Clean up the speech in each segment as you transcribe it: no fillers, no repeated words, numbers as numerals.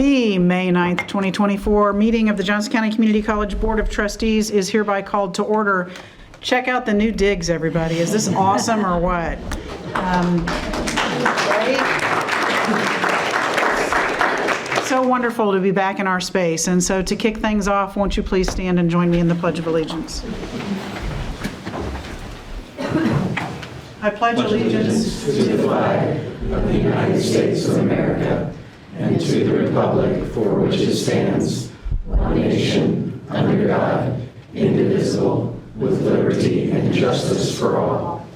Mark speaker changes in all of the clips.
Speaker 1: The May 9th, 2024 meeting of the Johnson County Community College Board of Trustees is hereby called to order. Check out the new digs, everybody. Is this awesome or what? Right? So wonderful to be back in our space. And so to kick things off, won't you please stand and join me in the Pledge of Allegiance? I pledge allegiance
Speaker 2: to the flag of the United States of America and to the republic for which it stands, one nation, under God, indivisible, with liberty and justice for all.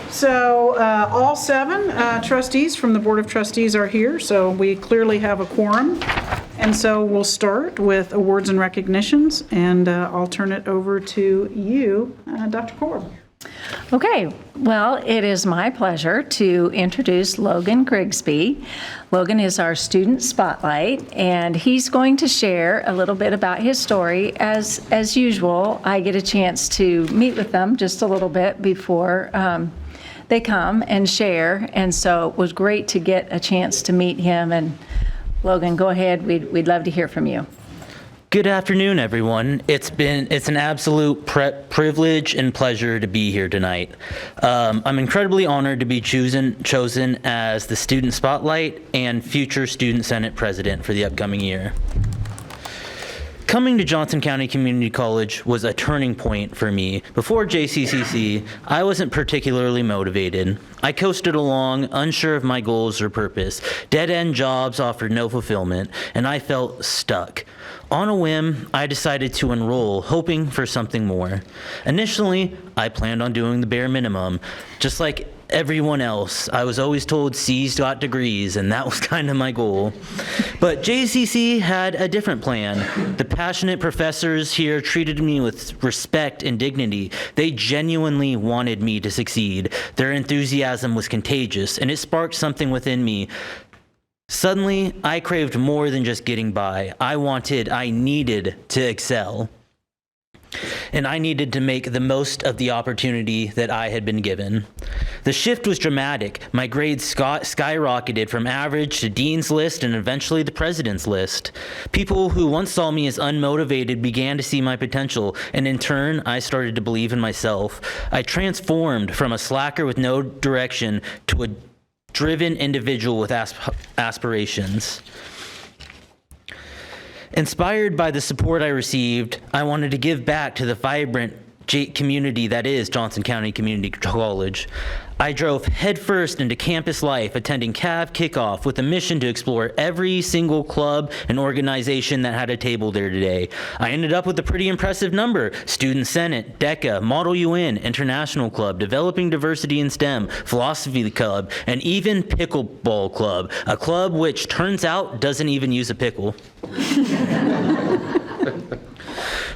Speaker 1: So all seven trustees from the Board of Trustees are here, so we clearly have a quorum. And so we'll start with awards and recognitions, and I'll turn it over to you, Dr. Korb.
Speaker 3: Okay, well, it is my pleasure to introduce Logan Griby. Logan is our student spotlight, and he's going to share a little bit about his story. As usual, I get a chance to meet with them just a little bit before they come and share, and so it was great to get a chance to meet him. And Logan, go ahead. We'd love to hear from you.
Speaker 4: Good afternoon, everyone. It's an absolute privilege and pleasure to be here tonight. I'm incredibly honored to be chosen as the Student Spotlight and future Student Senate President for the upcoming year. Coming to Johnson County Community College was a turning point for me. Before JCCC, I wasn't particularly motivated. I coasted along, unsure of my goals or purpose. Dead-end jobs offered no fulfillment, and I felt stuck. On a whim, I decided to enroll, hoping for something more. Initially, I planned on doing the bare minimum. Just like everyone else, I was always told C's got degrees, and that was kind of my goal. But JCCC had a different plan. The passionate professors here treated me with respect and dignity. They genuinely wanted me to succeed. Their enthusiasm was contagious, and it sparked something within me. Suddenly, I craved more than just getting by. I needed to excel. And I needed to make the most of the opportunity that I had been given. The shift was dramatic. My grades skyrocketed from average to dean's list and eventually the president's list. People who once saw me as unmotivated began to see my potential, and in turn, I started to believe in myself. I transformed from a slacker with no direction to a driven individual with aspirations. Inspired by the support I received, I wanted to give back to the vibrant community that is Johnson County Community College. I drove headfirst into campus life, attending CAV kickoff with a mission to explore every single club and organization that had a table there today. I ended up with a pretty impressive number: Student Senate, DECA, Model UN, International Club, Developing Diversity in STEM, Philosophy Club, and even Pickleball Club, a club which turns out doesn't even use a pickle.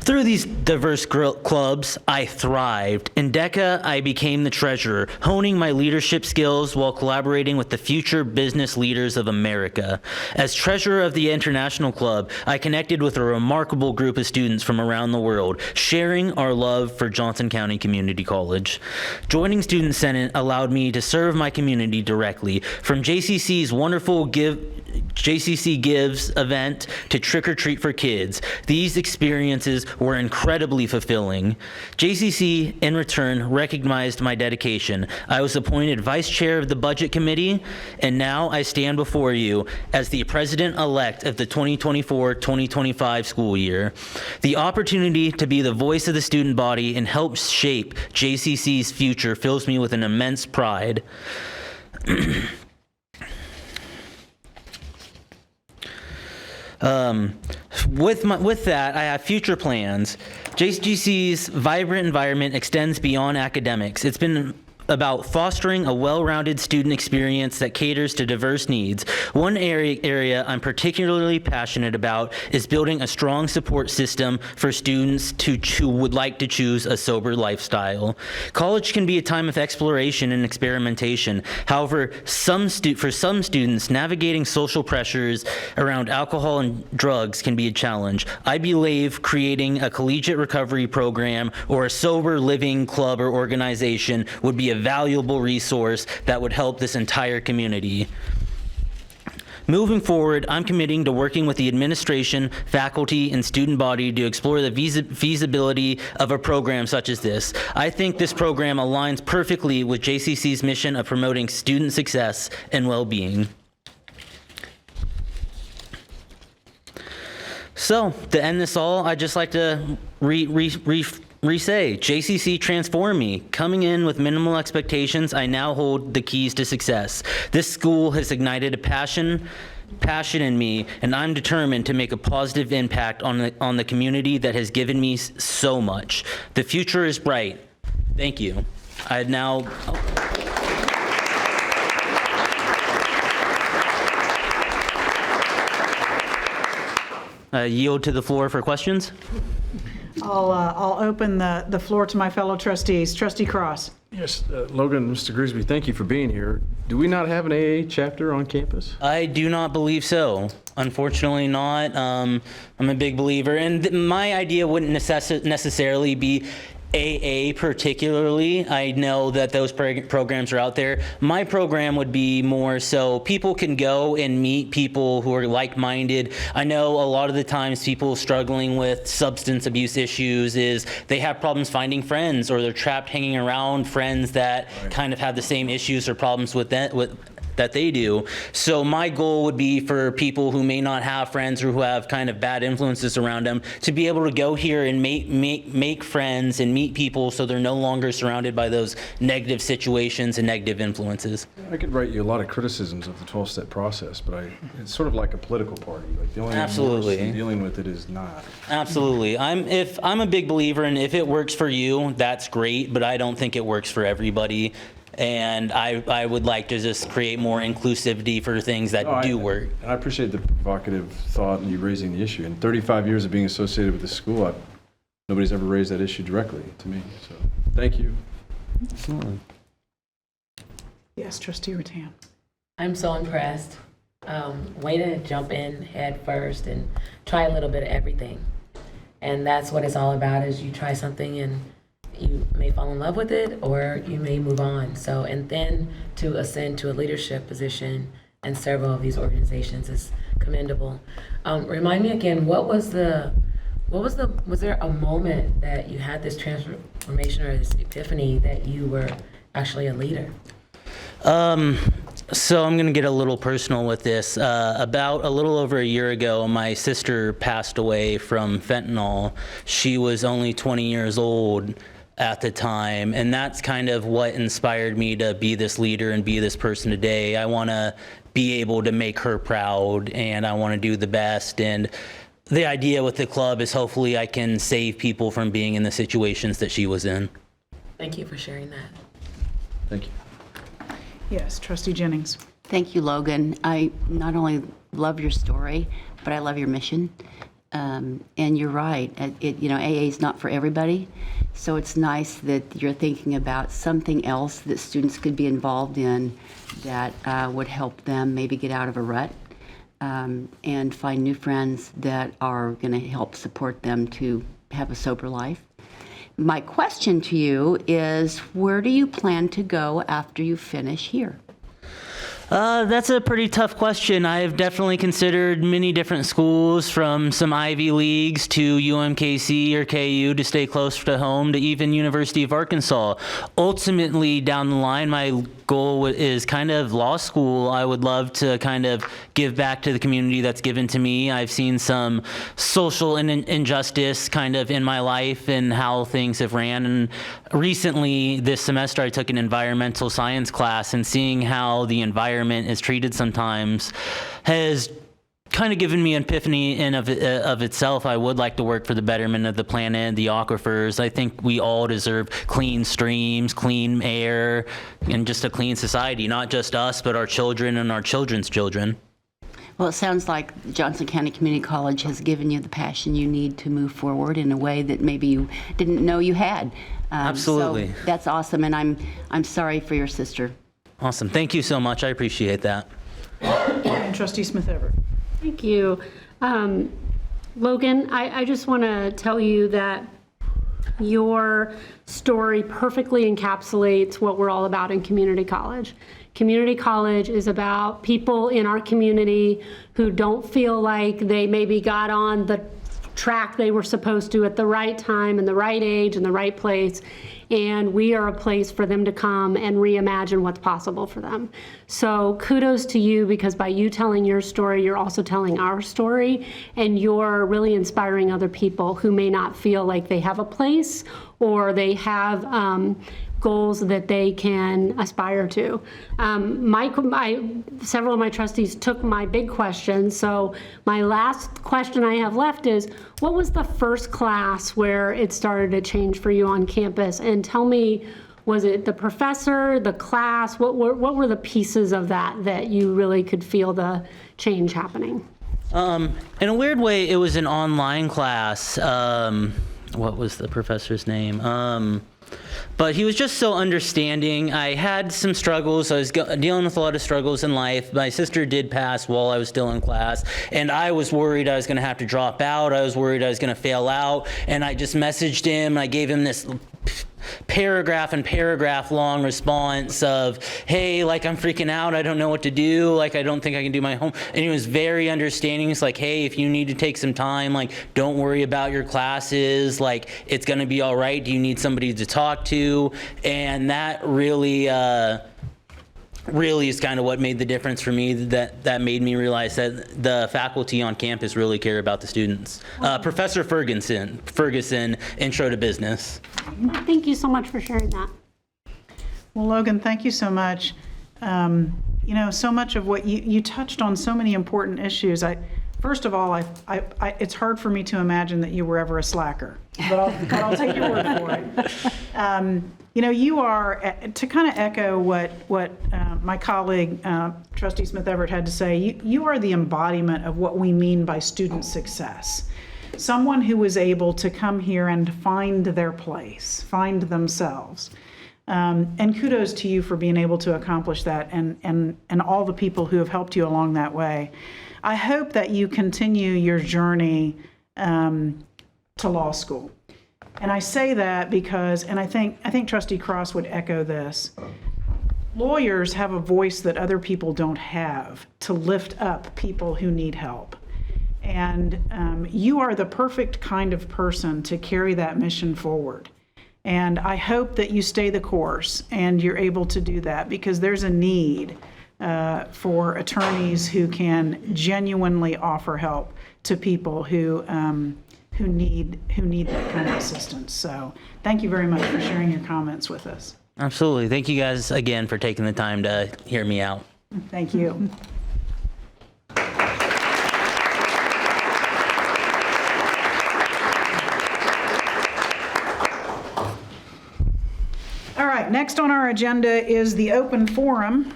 Speaker 4: Through these diverse clubs, I thrived. In DECA, I became the treasurer, honing my leadership skills while collaborating with the future business leaders of America. As treasurer of the International Club, I connected with a remarkable group of students from around the world, sharing our love for Johnson County Community College. Joining Student Senate allowed me to serve my community directly, from JCC's wonderful JCC Gives event to Trick or Treat for Kids. These experiences were incredibly fulfilling. JCC, in return, recognized my dedication. I was appointed vice chair of the Budget Committee, and now I stand before you as the president-elect of the 2024-2025 school year. The opportunity to be the voice of the student body and help shape JCC's future fills me with an immense pride. With that, I have future plans. JCCC's vibrant environment extends beyond academics. It's been about fostering a well-rounded student experience that caters to diverse needs. One area I'm particularly passionate about is building a strong support system for students who would like to choose a sober lifestyle. College can be a time of exploration and experimentation. However, for some students, navigating social pressures around alcohol and drugs can be a challenge. I believe creating a collegiate recovery program or a sober living club or organization would be a valuable resource that would help this entire community. Moving forward, I'm committing to working with the administration, faculty, and student body to explore the feasibility of a program such as this. I think this program aligns perfectly with JCC's mission of promoting student success and well-being. So, to end this all, I'd just like to re-say, JCC transformed me. Coming in with minimal expectations, I now hold the keys to success. This school has ignited a passion in me, and I'm determined to make a positive impact on the community that has given me so much. The future is bright. Thank you. I'd now... yield to the floor for questions.
Speaker 1: I'll open the floor to my fellow trustees. Trustee Cross.
Speaker 5: Yes, Logan, Mr. Grigsby, thank you for being here. Do we not have an AA chapter on campus?
Speaker 4: I do not believe so. Unfortunately not. I'm a big believer, and my idea wouldn't necessarily be AA particularly. I know that those programs are out there. My program would be more so people can go and meet people who are like-minded. I know a lot of the times people struggling with substance abuse issues is they have problems finding friends, or they're trapped hanging around friends that kind of have the same issues or problems with that they do. So my goal would be for people who may not have friends or who have kind of bad influences around them to be able to go here and make friends and meet people so they're no longer surrounded by those negative situations and negative influences.
Speaker 5: I could write you a lot of criticisms of the 12-step process, but it's sort of like a political party. Like the only
Speaker 4: Absolutely.
Speaker 5: Dealing with it is not.
Speaker 4: Absolutely. I'm a big believer, and if it works for you, that's great, but I don't think it works for everybody. And I would like to just create more inclusivity for things that do work.
Speaker 5: I appreciate the provocative thought and you raising the issue. In 35 years of being associated with this school, nobody's ever raised that issue directly to me. So thank you.
Speaker 4: Absolutely.
Speaker 1: Yes, Trustee Rattan.
Speaker 6: I'm so impressed. Way to jump in head first and try a little bit of everything. And that's what it's all about, is you try something and you may fall in love with it or you may move on. So, and then to ascend to a leadership position in several of these organizations is commendable. Remind me again, was there a moment that you had this transformation or this epiphany that you were actually a leader?
Speaker 4: So I'm going to get a little personal with this. About a little over a year ago, my sister passed away from fentanyl. She was only 20 years old at the time, and that's kind of what inspired me to be this leader and be this person today. I want to be able to make her proud, and I want to do the best. And the idea with the club is hopefully I can save people from being in the situations that she was in.
Speaker 6: Thank you for sharing that.
Speaker 5: Thank you.
Speaker 1: Yes, Trustee Jennings.
Speaker 7: Thank you, Logan. I not only love your story, but I love your mission. And you're right. AA is not for everybody. So it's nice that you're thinking about something else that students could be involved in that would help them maybe get out of a rut and find new friends that are going to help support them to have a sober life. My question to you is, where do you plan to go after you finish here?
Speaker 4: That's a pretty tough question. I've definitely considered many different schools, from some Ivy Leagues to UMKC or KU to stay close to home, to even University of Arkansas. Ultimately, down the line, my goal is kind of law school. I would love to kind of give back to the community that's given to me. I've seen some social injustice kind of in my life and how things have ran. And recently, this semester, I took an environmental science class, and seeing how the environment is treated sometimes has kind of given me an epiphany in of itself. I would like to work for the betterment of the planet, the aquifers. I think we all deserve clean streams, clean air, and just a clean society, not just us, but our children and our children's children.
Speaker 7: Well, it sounds like Johnson County Community College has given you the passion you need to move forward in a way that maybe you didn't know you had.
Speaker 4: Absolutely.
Speaker 7: So that's awesome, and I'm sorry for your sister.
Speaker 4: Awesome. Thank you so much. I appreciate that.
Speaker 1: And Trustee Smith-Everett.
Speaker 8: Thank you. Logan, I just want to tell you that Your story perfectly encapsulates what we're all about in community college. Community college is about people in our community who don't feel like they maybe got on the track they were supposed to at the right time and the right age and the right place. And we are a place for them to come and reimagine what's possible for them. So kudos to you, because by you telling your story, you're also telling our story, and you're really inspiring other people who may not feel like they have a place or they have goals that they can aspire to. Several of my trustees took my big question, so my last question I have left is, what was the first class where it started to change for you on campus? And tell me, was it the professor, the class? What were the pieces of that you really could feel the change happening?
Speaker 4: In a weird way, it was an online class. What was the professor's name? But he was just so understanding. I had some struggles. I was dealing with a lot of struggles in life. My sister did pass while I was still in class, and I was worried I was going to have to drop out. I was worried I was going to fail out, and I just messaged him. I gave him this paragraph and paragraph long response of, hey, like, I'm freaking out. I don't know what to do. Like, I don't think I can do my home. And he was very understanding. He's like, hey, if you need to take some time, like, don't worry about your classes. Like, it's going to be all right. Do you need somebody to talk to? And that really is kind of what made the difference for me, that made me realize that the faculty on campus really care about the students. Professor Ferguson, Intro to Business.
Speaker 8: Thank you so much for sharing that.
Speaker 1: Well, Logan, thank you so much. So much of what you touched on, so many important issues. First of all, it's hard for me to imagine that you were ever a slacker, but I'll take your word for it. You are, to kind of echo what my colleague, Trustee Smith-Everett, had to say, you are the embodiment of what we mean by student success. Someone who was able to come here and find their place, find themselves. And kudos to you for being able to accomplish that, and all the people who have helped you along that way. I hope that you continue your journey to law school. And I say that because, and I think Trustee Cross would echo this, lawyers have a voice that other people don't have to lift up people who need help. And you are the perfect kind of person to carry that mission forward. And I hope that you stay the course and you're able to do that, because there's a need for attorneys who can genuinely offer help to people who need that kind of assistance. So thank you very much for sharing your comments with us.
Speaker 4: Absolutely. Thank you guys again for taking the time to hear me out.
Speaker 1: Thank you. All right, next on our agenda is the open forum.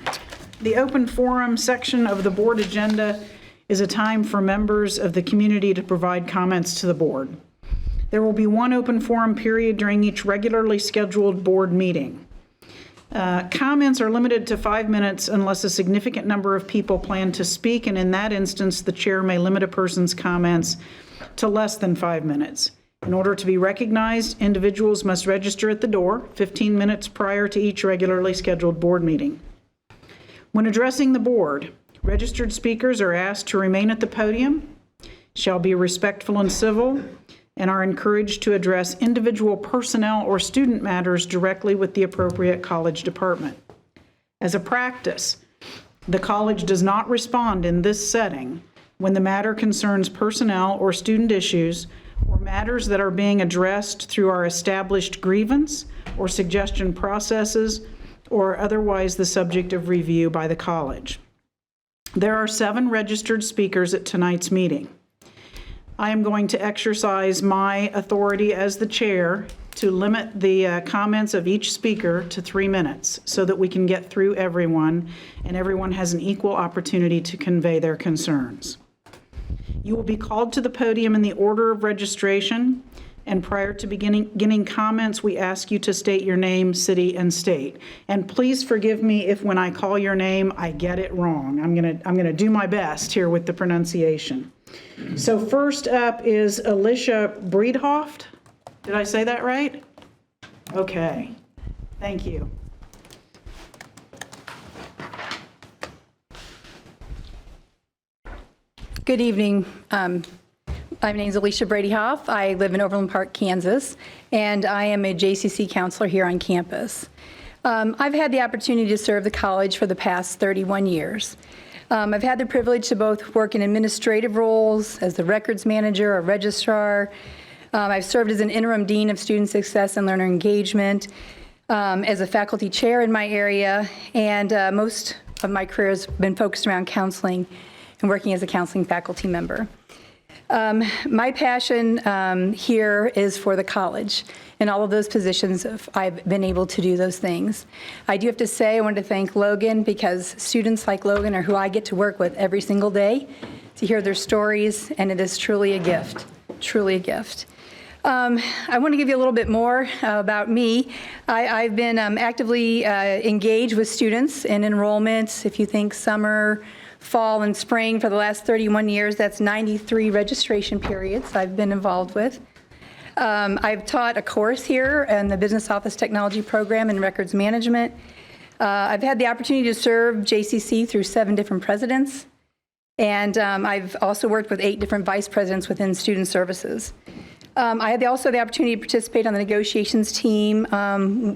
Speaker 1: The open forum section of the board agenda is a time for members of the community to provide comments to the board. There will be one open forum period during each regularly scheduled board meeting. Comments are limited to 5 minutes unless a significant number of people plan to speak, and in that instance, the chair may limit a person's comments to less than 5 minutes. In order to be recognized, individuals must register at the door 15 minutes prior to each regularly scheduled board meeting. When addressing the board, registered speakers are asked to remain at the podium, shall be respectful and civil, and are encouraged to address individual personnel or student matters directly with the appropriate college department. As a practice, the college does not respond in this setting when the matter concerns personnel or student issues or matters that are being addressed through our established grievance or suggestion processes or otherwise the subject of review by the college. There are 7 registered speakers at tonight's meeting. I am going to exercise my authority as the chair to limit the comments of each speaker to 3 minutes so that we can get through everyone and everyone has an equal opportunity to convey their concerns. You will be called to the podium in the order of registration, and prior to beginning comments, we ask you to state your name, city, and state. And please forgive me if when I call your name, I get it wrong. I'm gonna do my best here with the pronunciation. So first up is Alicia Bradley. Did I say that right? Okay. Thank you.
Speaker 9: Good evening. My name is Alicia Bradley. I live in Overland Park, Kansas, and I am a JCC counselor here on campus. I've had the opportunity to serve the college for the past 31 years. I've had the privilege to both work in administrative roles as the records manager or registrar. I've served as an interim dean of student success and learner engagement, as a faculty chair in my area, and most of my career has been focused around counseling and working as a counseling faculty member. My passion here is for the college. In all of those positions, I've been able to do those things. I do have to say, I want to thank Logan, because students like Logan are who I get to work with every single day, to hear their stories, and it is truly a gift, truly a gift. I want to give you a little bit more about me. I've been actively engaged with students in enrollments. If you think summer, fall, and spring for the last 31 years, that's 93 registration periods I've been involved with. I've taught a course here in the Business Office Technology program in records management. I've had the opportunity to serve JCC through 7 different presidents, and I've also worked with 8 different vice presidents within student services. I had also the opportunity to participate on the negotiations team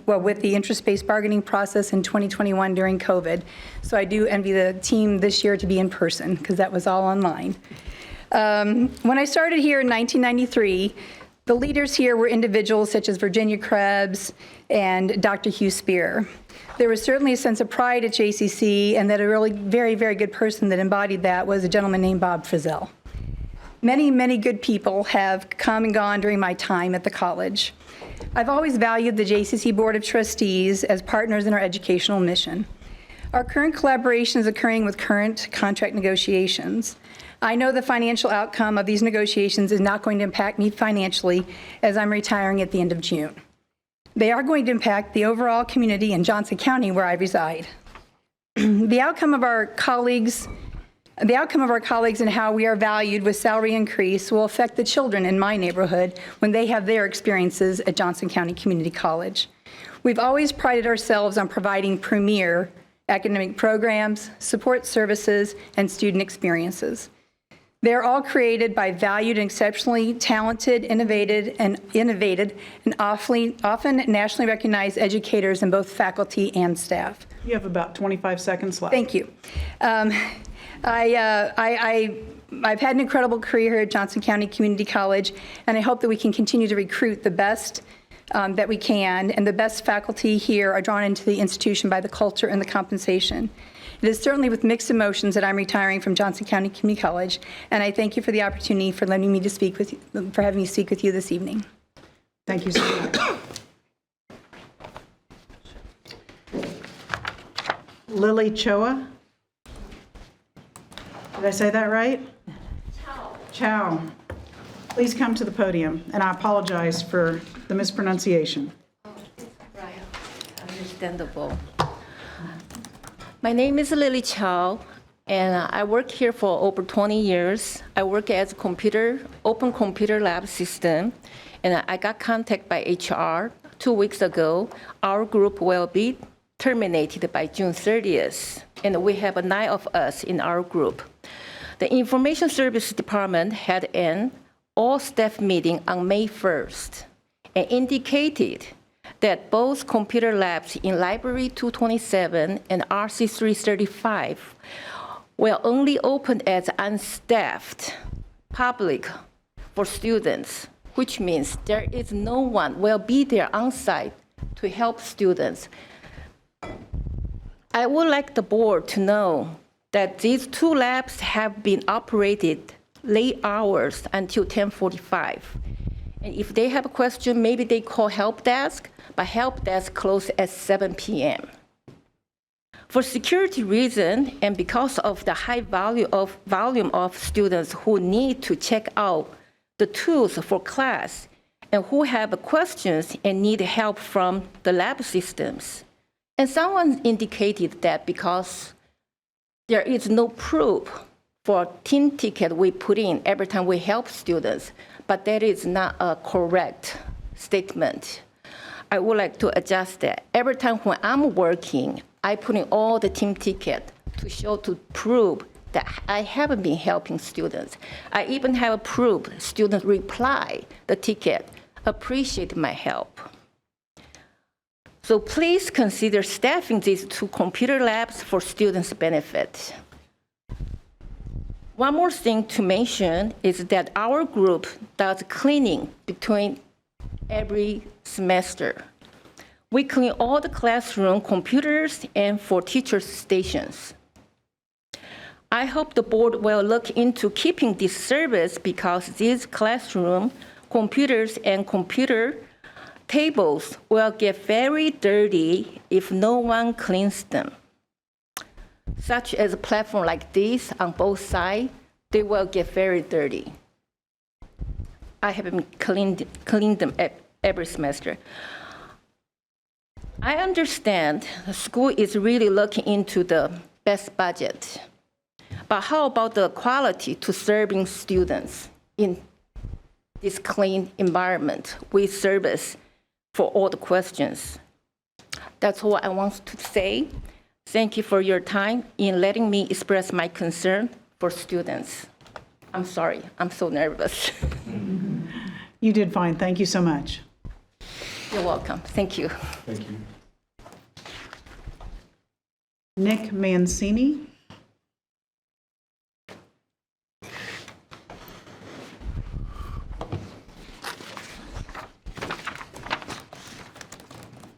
Speaker 9: with the interest-based bargaining process in 2021 during COVID. So I do envy the team this year to be in person, because that was all online. When I started here in 1993, the leaders here were individuals such as Virginia Krebs and Dr. Hugh Spear. There was certainly a sense of pride at JCC, and that a really very, very good person that embodied that was a gentleman named Bob Frizzell. Many, many good people have come and gone during my time at the college. I've always valued the JCC Board of Trustees as partners in our educational mission. Our current collaboration is occurring with current contract negotiations. I know the financial outcome of these negotiations is not going to impact me financially, as I'm retiring at the end of June. They are going to impact the overall community in Johnson County, where I reside. The outcome of our colleagues and how we are valued with salary increase will affect the children in my neighborhood when they have their experiences at Johnson County Community College. We've always prided ourselves on providing premier academic programs, support services, and student experiences. They're all created by valued and exceptionally talented, innovative, and often nationally recognized educators in both faculty and staff.
Speaker 1: You have about 25 seconds left.
Speaker 9: Thank you. I've had an incredible career here at Johnson County Community College, and I hope that we can continue to recruit the best that we can, and the best faculty here are drawn into the institution by the culture and the compensation. It is certainly with mixed emotions that I'm retiring from Johnson County Community College, and I thank you for the opportunity for letting me to speak with you, for having me speak with you this evening.
Speaker 1: Thank you so much. Lily Choa. Did I say that right? Chow. Please come to the podium, and I apologize for the mispronunciation.
Speaker 10: Right, understandable. My name is Lily Chow, and I work here for over 20 years. I work as open computer lab system, and I got contacted by HR 2 weeks ago. Our group will be terminated by June 30th, and we have 9 of us in our group. The Information Services Department had an all-staff meeting on May 1st and indicated that both computer labs in Library 227 and RC 335 were only open as unstaffed public for students, which means there is no one will be there on site to help students. I would like the board to know that these 2 labs have been operated late hours until 10:45. And if they have a question, maybe they call help desk, but help desk closes at 7 p.m. For security reasons, and because of the high volume of students who need to check out the tools for class and who have questions and need help from the lab systems. And someone indicated that because there is no proof for team ticket we put in every time we help students, but that is not a correct statement. I would like to adjust that. Every time when I'm working, I put in all the team ticket to prove that I haven't been helping students. I even have proof students reply the ticket, appreciate my help. So please consider staffing these 2 computer labs for students' benefit. One more thing to mention is that our group does cleaning between every semester. We clean all the classroom computers and for teachers' stations. I hope the board will look into keeping this service because these classroom computers and computer tables will get very dirty if no one cleans them. Such as a platform like this on both sides, they will get very dirty. I haven't cleaned them every semester. I understand the school is really looking into the best budget. But how about the quality to serving students in this clean environment with service for all the questions? That's all I want to say. Thank you for your time in letting me express my concern for students. I'm sorry, I'm so nervous.
Speaker 1: You did fine. Thank you so much.
Speaker 10: You're welcome. Thank you.
Speaker 5: Thank you.
Speaker 1: Nick Mancini.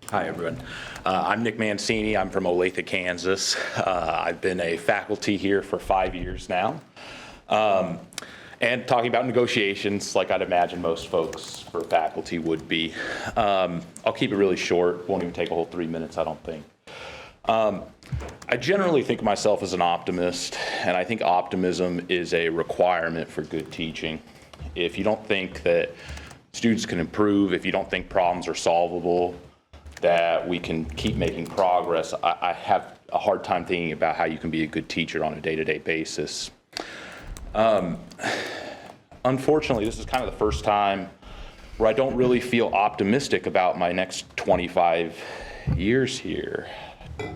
Speaker 11: Hi, everyone. I'm Nick Mancini. I'm from Olathe, Kansas. I've been a faculty here for 5 years now. And talking about negotiations, like I'd imagine most folks for faculty would be. I'll keep it really short. Won't even take a whole 3 minutes, I don't think. I generally think of myself as an optimist, and I think optimism is a requirement for good teaching. If you don't think that students can improve, if you don't think problems are solvable, that we can keep making progress, I have a hard time thinking about how you can be a good teacher on a day-to-day basis. Unfortunately, this is kind of the first time where I don't really feel optimistic about my next 25 years here.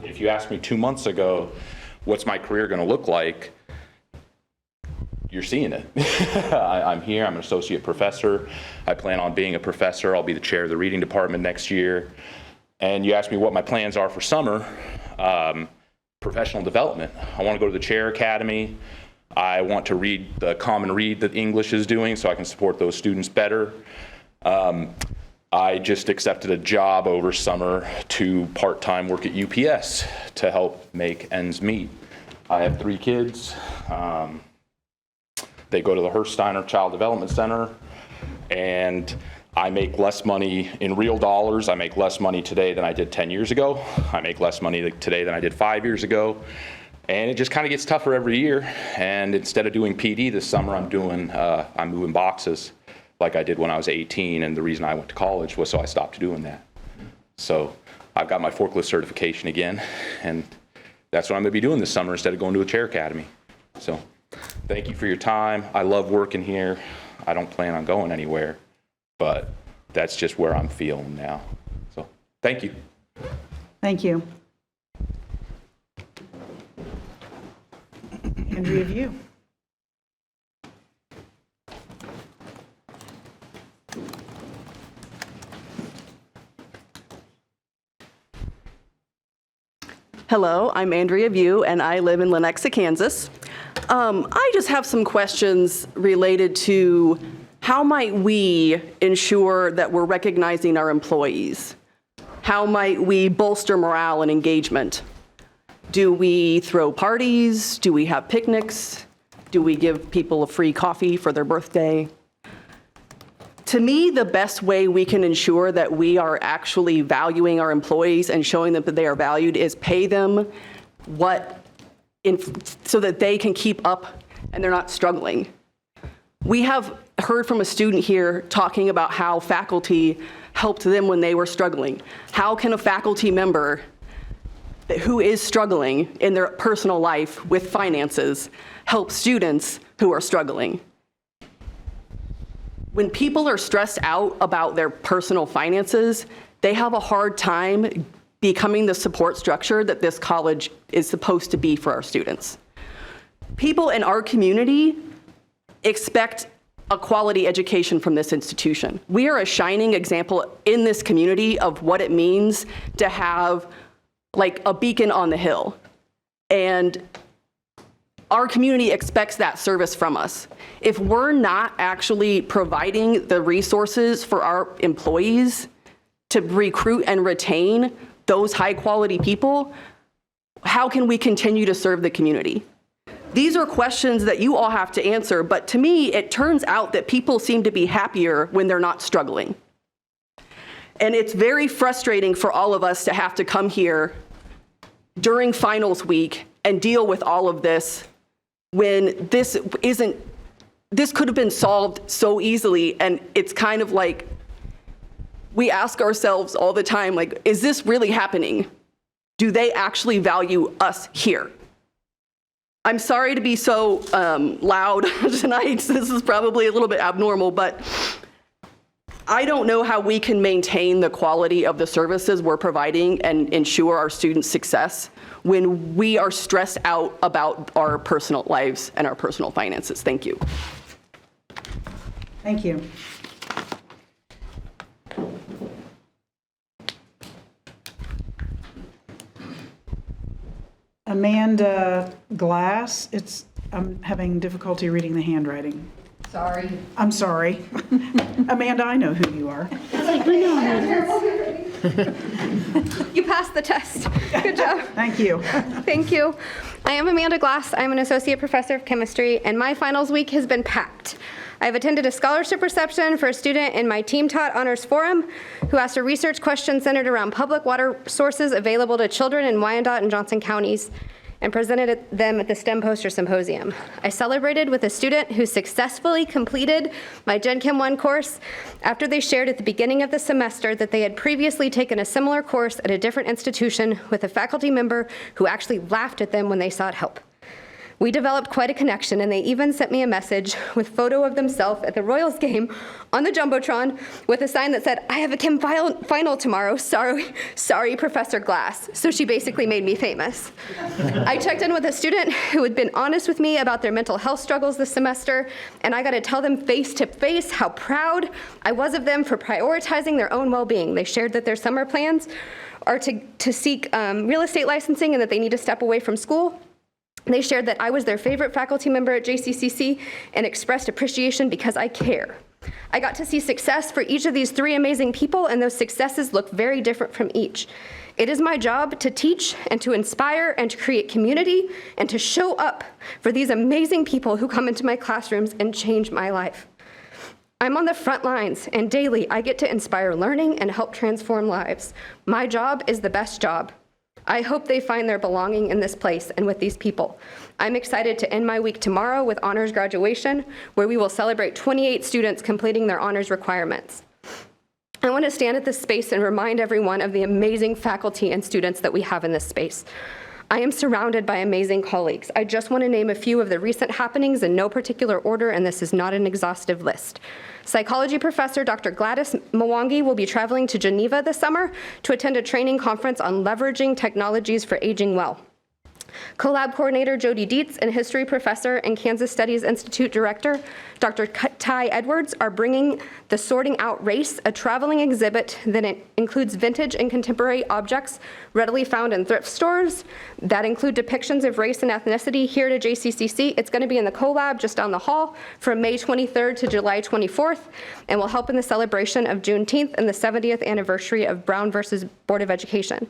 Speaker 11: If you asked me 2 months ago, what's my career going to look like, you're seeing it. I'm here, I'm an associate professor. I plan on being a professor. I'll be the chair of the reading department next year. And you asked me what my plans are for summer, professional development. I want to go to the Chair Academy. I want to read the Common Read that English is doing so I can support those students better. I just accepted a job over summer to part-time work at UPS to help make ends meet. I have 3 kids. They go to the Hursteiner Child Development Center, and I make less money in real dollars. I make less money today than I did 10 years ago. I make less money today than I did 5 years ago. And it just kind of gets tougher every year. And instead of doing PD this summer, I'm moving boxes like I did when I was 18. And the reason I went to college was so I stopped doing that. So I've got my forklift certification again. And that's what I'm going to be doing this summer instead of going to a chair academy. So thank you for your time. I love working here. I don't plan on going anywhere. But that's just where I'm feeling now. So thank you.
Speaker 1: Thank you. Andrea View.
Speaker 12: Hello, I'm Andrea View, and I live in Lenexa, Kansas. I just have some questions related to how might we ensure that we're recognizing our employees? How might we bolster morale and engagement? Do we throw parties? Do we have picnics? Do we give people a free coffee for their birthday? To me, the best way we can ensure that we are actually valuing our employees and showing them that they are valued is pay them so that they can keep up and they're not struggling. We have heard from a student here talking about how faculty helped them when they were struggling. How can a faculty member who is struggling in their personal life with finances help students who are struggling? When people are stressed out about their personal finances, they have a hard time becoming the support structure that this college is supposed to be for our students. People in our community expect a quality education from this institution. We are a shining example in this community of what it means to have like a beacon on the hill. And our community expects that service from us. If we're not actually providing the resources for our employees to recruit and retain those high quality people, how can we continue to serve the community? These are questions that you all have to answer, but to me, it turns out that people seem to be happier when they're not struggling. And it's very frustrating for all of us to have to come here during finals week and deal with all of this when this could have been solved so easily. And it's kind of like, we ask ourselves all the time, like, is this really happening? Do they actually value us here? I'm sorry to be so loud tonight. This is probably a little bit abnormal, but I don't know how we can maintain the quality of the services we're providing and ensure our students' success when we are stressed out about our personal lives and our personal finances. Thank you.
Speaker 1: Thank you. Amanda Glass, I'm having difficulty reading the handwriting.
Speaker 9: Sorry.
Speaker 1: I'm sorry. Amanda, I know who you are.
Speaker 13: You passed the test. Good job.
Speaker 1: Thank you.
Speaker 13: Thank you. I am Amanda Glass. I'm an associate professor of chemistry, and my finals week has been packed. I've attended a scholarship reception for a student in my team taught honors forum who asked a research question centered around public water sources available to children in Wyandotte and Johnson counties, and presented them at the STEM Poster Symposium. I celebrated with a student who successfully completed my Gen Chem 1 course after they shared at the beginning of the semester that they had previously taken a similar course at a different institution with a faculty member who actually laughed at them when they sought help. We developed quite a connection, and they even sent me a message with a photo of themselves at the Royals game on the Jumbotron with a sign that said, "I have a chem final tomorrow, sorry, Professor Glass." So she basically made me famous. I checked in with a student who had been honest with me about their mental health struggles this semester, and I got to tell them face to face how proud I was of them for prioritizing their own well-being. They shared that their summer plans are to seek real estate licensing and that they need to step away from school. They shared that I was their favorite faculty member at JCCC and expressed appreciation because I care. I got to see success for each of these three amazing people, and those successes look very different from each. It is my job to teach and to inspire and to create community and to show up for these amazing people who come into my classrooms and change my life. I'm on the front lines, and daily I get to inspire learning and help transform lives. My job is the best job. I hope they find their belonging in this place and with these people. I'm excited to end my week tomorrow with honors graduation, where we will celebrate 28 students completing their honors requirements. I want to stand at this space and remind everyone of the amazing faculty and students that we have in this space. I am surrounded by amazing colleagues. I just want to name a few of the recent happenings in no particular order, and this is not an exhaustive list. Psychology professor Dr. Gladys Mwangi will be traveling to Geneva this summer to attend a training conference on leveraging technologies for aging well. Collab coordinator Jody Dietz and history professor and Kansas Studies Institute director Dr. Ty Edwards are bringing the Sorting Out Race, a traveling exhibit that includes vintage and contemporary objects readily found in thrift stores that include depictions of race and ethnicity here to JCCC. It's going to be in the Collab just down the hall from May 23rd to July 24th and will help in the celebration of Juneteenth and the 70th anniversary of Brown versus Board of Education.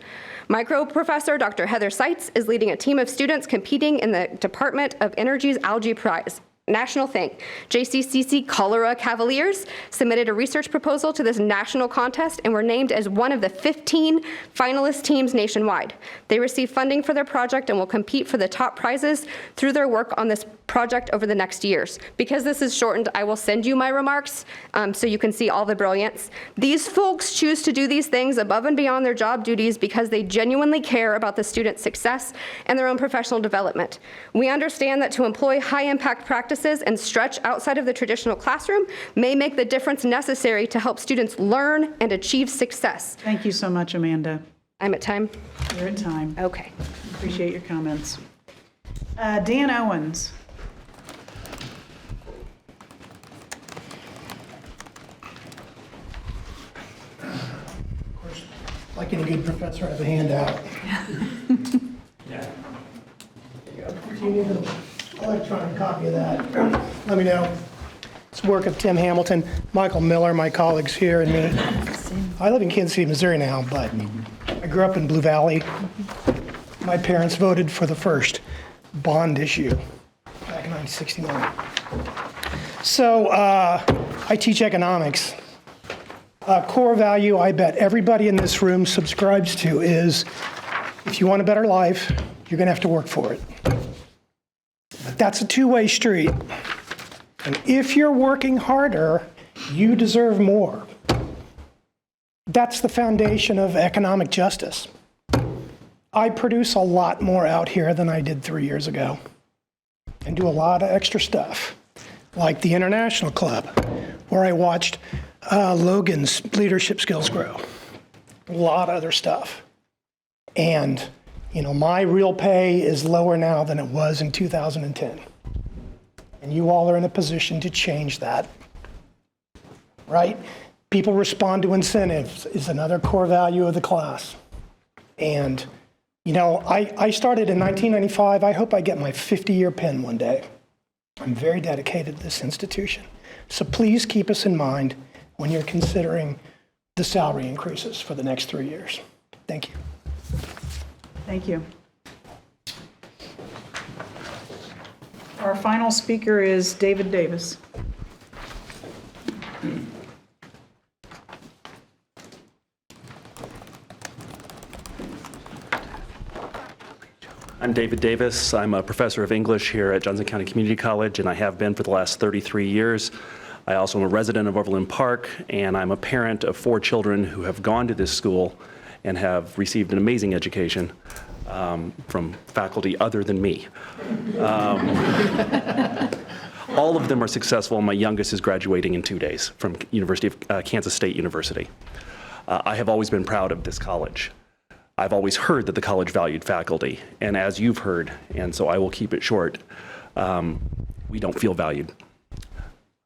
Speaker 13: Micro professor Dr. Heather Seitz is leading a team of students competing in the Department of Energy's Algae Prize. National thing. JCCC Cholera Cavaliers submitted a research proposal to this national contest and were named as one of the 15 finalist teams nationwide. They receive funding for their project and will compete for the top prizes through their work on this project over the next years. Because this is shortened, I will send you my remarks so you can see all the brilliance. These folks choose to do these things above and beyond their job duties because they genuinely care about the student's success and their own professional development. We understand that to employ high-impact practices and stretch outside of the traditional classroom may make the difference necessary to help students learn and achieve success.
Speaker 1: Thank you so much, Amanda.
Speaker 13: I'm at time?
Speaker 1: You're at time.
Speaker 13: Okay.
Speaker 1: Appreciate your comments. Dan Owens.
Speaker 14: Like any good professor, I have a handout. Yeah. Do you need an electronic copy of that? Let me know. It's work of Tim Hamilton, Michael Miller, my colleagues here, and me. I live in Kansas City, Missouri now, but I grew up in Blue Valley. My parents voted for the first bond issue back in 1969. So I teach economics. A core value I bet everybody in this room subscribes to is if you want a better life, you're going to have to work for it. But that's a two-way street. And if you're working harder, you deserve more. That's the foundation of economic justice. I produce a lot more out here than I did 3 years ago and do a lot of extra stuff, like the International Club, where I watched Logan's leadership skills grow. A lot of other stuff. And, you know, my real pay is lower now than it was in 2010. And you all are in a position to change that, right? People respond to incentives is another core value of the class. And, you know, I started in 1995. I hope I get my 50-year pin one day. I'm very dedicated to this institution. So please keep us in mind when you're considering the salary increases for the next 3 years. Thank you.
Speaker 1: Thank you. Our final speaker is David Davis.
Speaker 15: I'm David Davis. I'm a professor of English here at Johnson County Community College, and I have been for the last 33 years. I also am a resident of Overland Park, and I'm a parent of 4 children who have gone to this school and have received an amazing education from faculty other than me. All of them are successful. My youngest is graduating in 2 days from University of Kansas State University. I have always been proud of this college. I've always heard that the college valued faculty, and as you've heard, and so I will keep it short, we don't feel valued.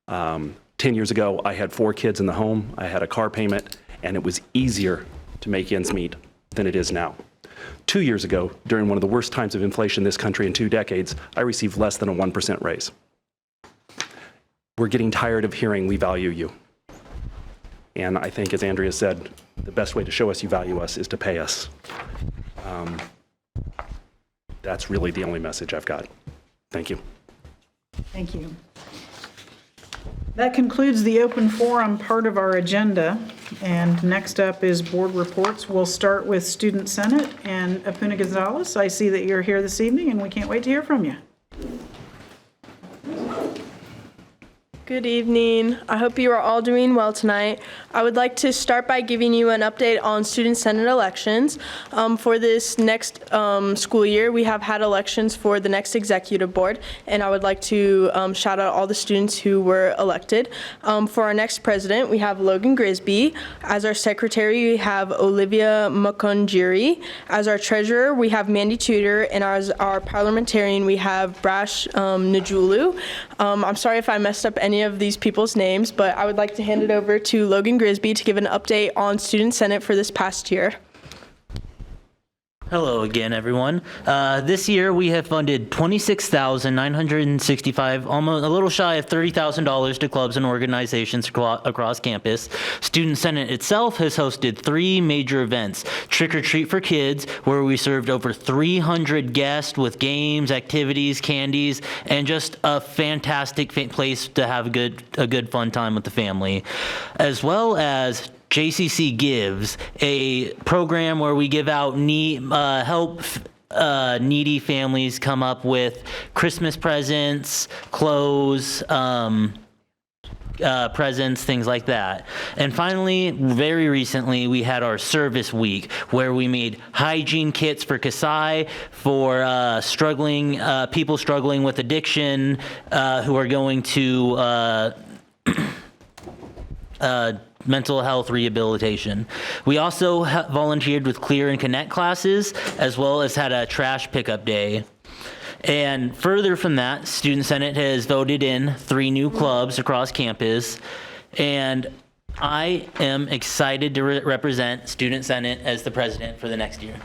Speaker 15: 10 years ago, I had 4 kids in the home, I had a car payment, and it was easier to make ends meet than it is now. 2 years ago, during one of the worst times of inflation in this country in 2 decades, I received less than a 1% raise. We're getting tired of hearing we value you. And I think, as Andrea said, the best way to show us you value us is to pay us. That's really the only message I've got. Thank you.
Speaker 1: Thank you. That concludes the open forum part of our agenda. And next up is board reports. We'll start with Student Senate and Apuna Gonzalez. I see that you're here this evening and we can't wait to hear from you.
Speaker 16: Good evening. I hope you are all doing well tonight. I would like to start by giving you an update on Student Senate elections. For this next school year, we have had elections for the next executive board, and I would like to shout out all the students who were elected. For our next president, we have Logan Griby. As our secretary, we have Olivia Mukungiri. As our treasurer, we have Mandy Tudor, and as our parliamentarian, we have Brash Najulu. I'm sorry if I messed up any of these people's names, but I would like to hand it over to Logan Griby to give an update on Student Senate for this past year.
Speaker 4: Hello again, everyone. This year we have funded $26,965, almost a little shy of $30,000 to clubs and organizations across campus. Student Senate itself has hosted 3 major events. Trick or Treat for Kids, where we served over 300 guests with games, activities, candies, and just a fantastic place to have a good fun time with the family. As well as JCCC Gives, a program where we give out help needy families come up with Christmas presents, clothes, presents, things like that. And finally, very recently, we had our service week where we made hygiene kits for Kasai for people struggling with addiction who are going to mental health rehabilitation. We also volunteered with Clear and Connect classes, as well as had a trash pickup day. And further from that, Student Senate has voted in 3 new clubs across campus, and I am excited to represent Student Senate as the president for the next year.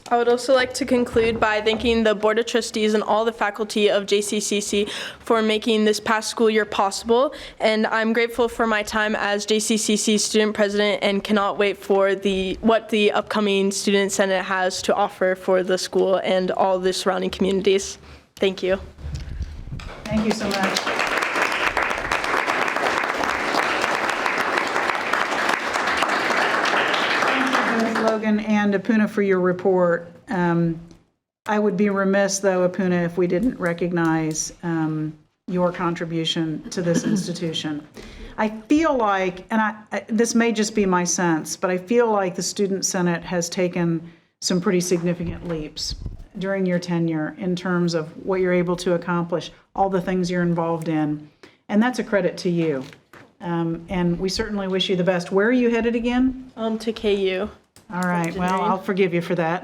Speaker 16: I would also like to conclude by thanking the Board of Trustees and all the faculty of JCCC for making this past school year possible. And I'm grateful for my time as JCCC student president and cannot wait for what the upcoming Student Senate has to offer for the school and all the surrounding communities. Thank you.
Speaker 1: Thank you so much. Logan and Apuna for your report. I would be remiss, though, Apuna, if we didn't recognize your contribution to this institution. I feel like, and this may just be my sense, but I feel like the Student Senate has taken some pretty significant leaps during your tenure in terms of what you're able to accomplish, all the things you're involved in, and that's a credit to you. And we certainly wish you the best. Where are you headed again?
Speaker 16: To KU.
Speaker 1: All right, well, I'll forgive you for that.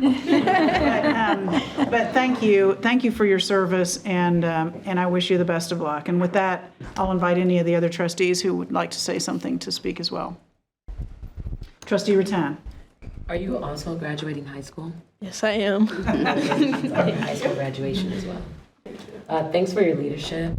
Speaker 1: But thank you for your service, and I wish you the best of luck. And with that, I'll invite any of the other trustees who would like to say something to speak as well. Trustee Rattan.
Speaker 6: Are you also graduating high school?
Speaker 16: Yes, I am.
Speaker 6: High school graduation as well. Thanks for your leadership.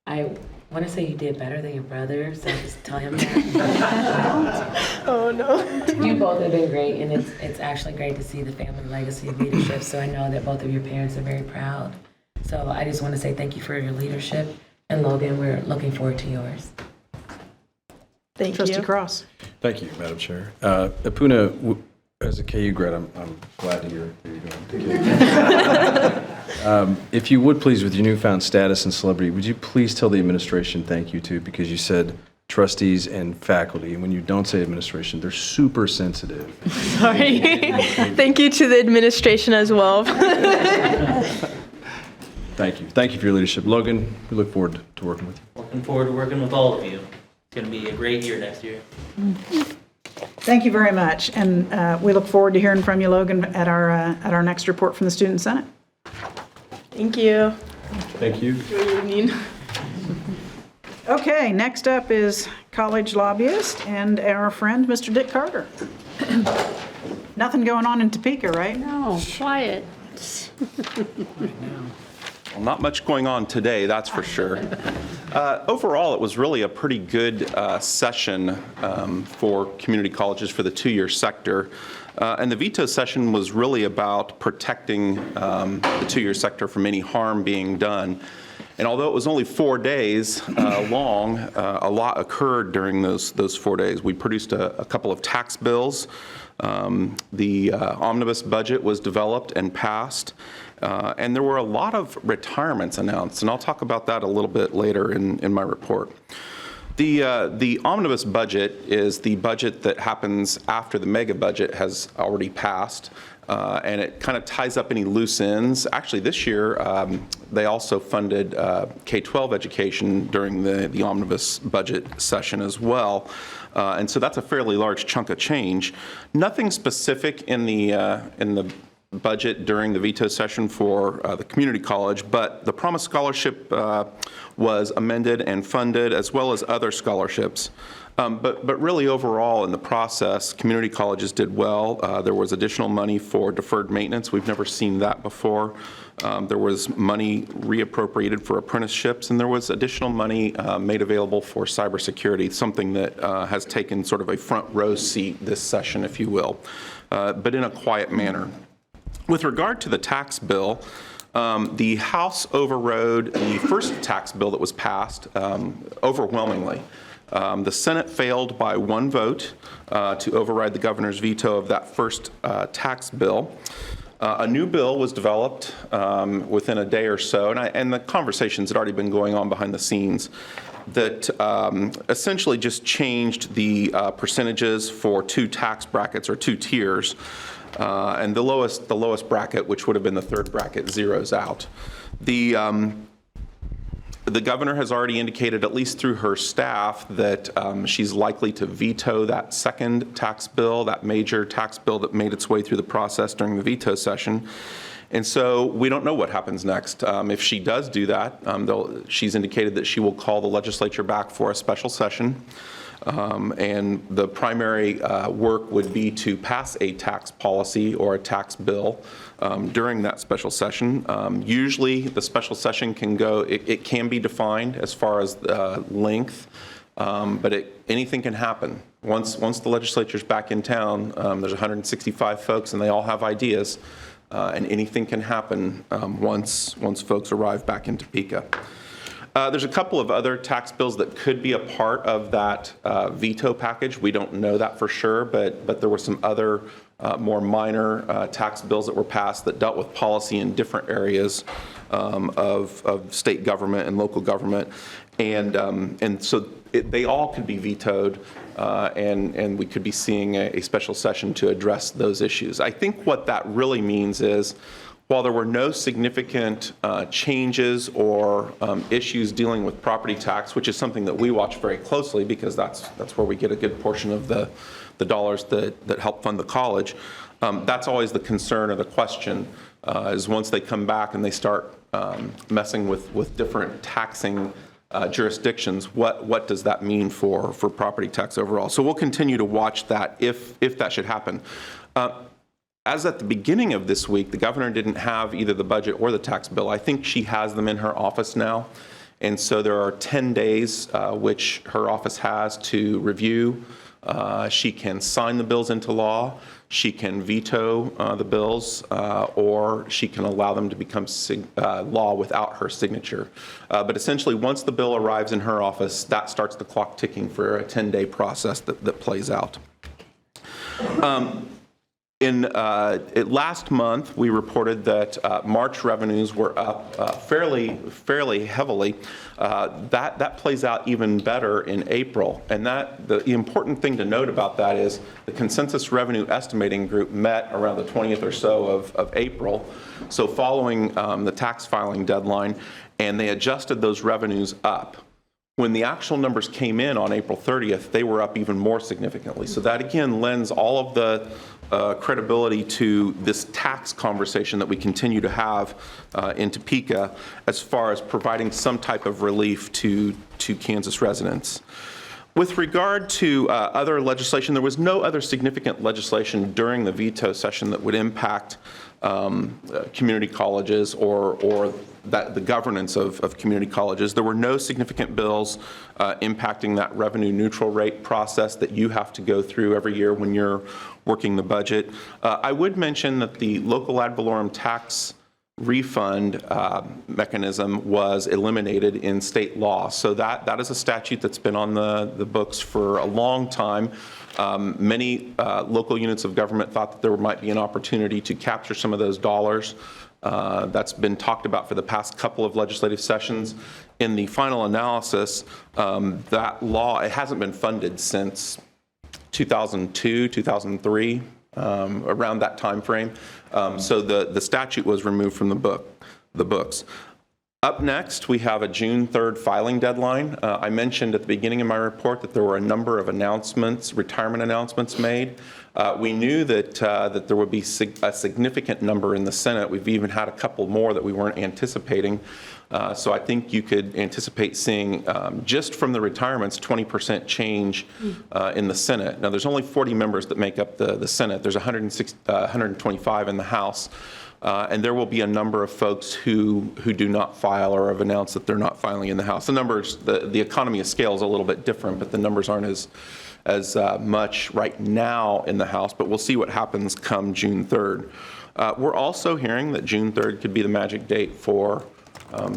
Speaker 6: I want to say you did better than your brother, so just tell him that.
Speaker 16: Oh, no.
Speaker 6: You both have been great, and it's actually great to see the family legacy of leadership, so I know that both of your parents are very proud. So I just want to say thank you for your leadership, and Logan, we're looking forward to yours.
Speaker 16: Thank
Speaker 1: Trustee
Speaker 16: you.
Speaker 1: Cross.
Speaker 5: Thank you, Madam Chair. Apuna, as a KU grad, I'm glad to hear that you're going to KU. If you would please, with your newfound status and celebrity, would you please tell the administration thank you too, because you said trustees and faculty, and when you don't say administration, they're super sensitive.
Speaker 16: Sorry. Thank you to the administration as well.
Speaker 5: Thank you. Thank you for your leadership. Logan, we look forward to working with you.
Speaker 4: Looking forward to working with all of you. It's going to be a great year next year.
Speaker 1: Thank you very much, and we look forward to hearing from you, Logan, at our next report from the Student Senate.
Speaker 16: Thank you.
Speaker 5: Thank you.
Speaker 16: Good evening.
Speaker 1: Okay, next up is college lobbyist and our friend, Mr. Dick Carter. Nothing going on in Topeka, right?
Speaker 17: No, quiet.
Speaker 18: Well, not much going on today, that's for sure. Overall, it was really a pretty good session for community colleges for the 2-year sector. And the veto session was really about protecting the 2-year sector from any harm being done. And although it was only 4 days long, a lot occurred during those 4 days. We produced a couple of tax bills. The omnibus budget was developed and passed. And there were a lot of retirements announced, and I'll talk about that a little bit later in my report. The omnibus budget is the budget that happens after the mega budget has already passed, and it kind of ties up any loose ends. Actually, this year, they also funded K-12 education during the omnibus budget session as well. And so that's a fairly large chunk of change. Nothing specific in the budget during the veto session for the community college, but the Promise Scholarship was amended and funded, as well as other scholarships. But really overall in the process, community colleges did well. There was additional money for deferred maintenance. We've never seen that before. There was money reappropriated for apprenticeships, and there was additional money made available for cybersecurity, something that has taken sort of a front row seat this session, if you will, but in a quiet manner. With regard to the tax bill, the House overrode the first tax bill that was passed overwhelmingly. The Senate failed by 1 vote to override the governor's veto of that first tax bill. A new bill was developed within a day or so, and the conversations had already been going on behind the scenes that essentially just changed the percentages for 2 tax brackets or 2 tiers, and the lowest bracket, which would have been the 3rd bracket, zeroes out. The governor has already indicated, at least through her staff, that she's likely to veto that 2nd tax bill, that major tax bill that made its way through the process during the veto session. And so we don't know what happens next. If she does do that, she's indicated that she will call the legislature back for a special session. And the primary work would be to pass a tax policy or a tax bill during that special session. Usually the special session can go, it can be defined as far as length, but anything can happen. Once the legislature's back in town, there's 165 folks and they all have ideas, and anything can happen once folks arrive back in Topeka. There's a couple of other tax bills that could be a part of that veto package. We don't know that for sure, but there were some other more minor tax bills that were passed that dealt with policy in different areas of state government and local government. And so they all could be vetoed, and we could be seeing a special session to address those issues. I think what that really means is, while there were no significant changes or issues dealing with property tax, which is something that we watch very closely because that's where we get a good portion of the dollars that help fund the college, that's always the concern or the question, is once they come back and they start messing with different taxing jurisdictions, what does that mean for property tax overall? So we'll continue to watch that if that should happen. As at the beginning of this week, the governor didn't have either the budget or the tax bill. I think she has them in her office now. And so there are 10 days which her office has to review. She can sign the bills into law. She can veto the bills, or she can allow them to become law without her signature. But essentially, once the bill arrives in her office, that starts the clock ticking for a 10-day process that plays out. Last month, we reported that March revenues were up fairly heavily. That plays out even better in April. And the important thing to note about that is the consensus revenue estimating group met around the 20th or so of April, so following the tax filing deadline, and they adjusted those revenues up. When the actual numbers came in on April 30th, they were up even more significantly. So that again lends all of the credibility to this tax conversation that we continue to have in Topeka as far as providing some type of relief to Kansas residents. With regard to other legislation, there was no other significant legislation during the veto session that would impact community colleges or the governance of community colleges. There were no significant bills impacting that revenue neutral rate process that you have to go through every year when you're working the budget. I would mention that the local ad valorem tax refund mechanism was eliminated in state law. So that is a statute that's been on the books for a long time. Many local units of government thought that there might be an opportunity to capture some of those dollars. That's been talked about for the past couple of legislative sessions. In the final analysis, that law, it hasn't been funded since 2002, 2003, around that time frame. So the statute was removed from the books. Up next, we have a June 3rd filing deadline. I mentioned at the beginning of my report that there were a number of announcements, retirement announcements made. We knew that there would be a significant number in the Senate. We've even had a couple more that we weren't anticipating. So I think you could anticipate seeing, just from the retirements, 20% change in the Senate. Now, there's only 40 members that make up the Senate. There's 125 in the House. And there will be a number of folks who do not file or have announced that they're not filing in the House. The numbers, the economy of scale is a little bit different, but the numbers aren't as much right now in the House, but we'll see what happens come June 3rd. We're also hearing that June 3rd could be the magic date for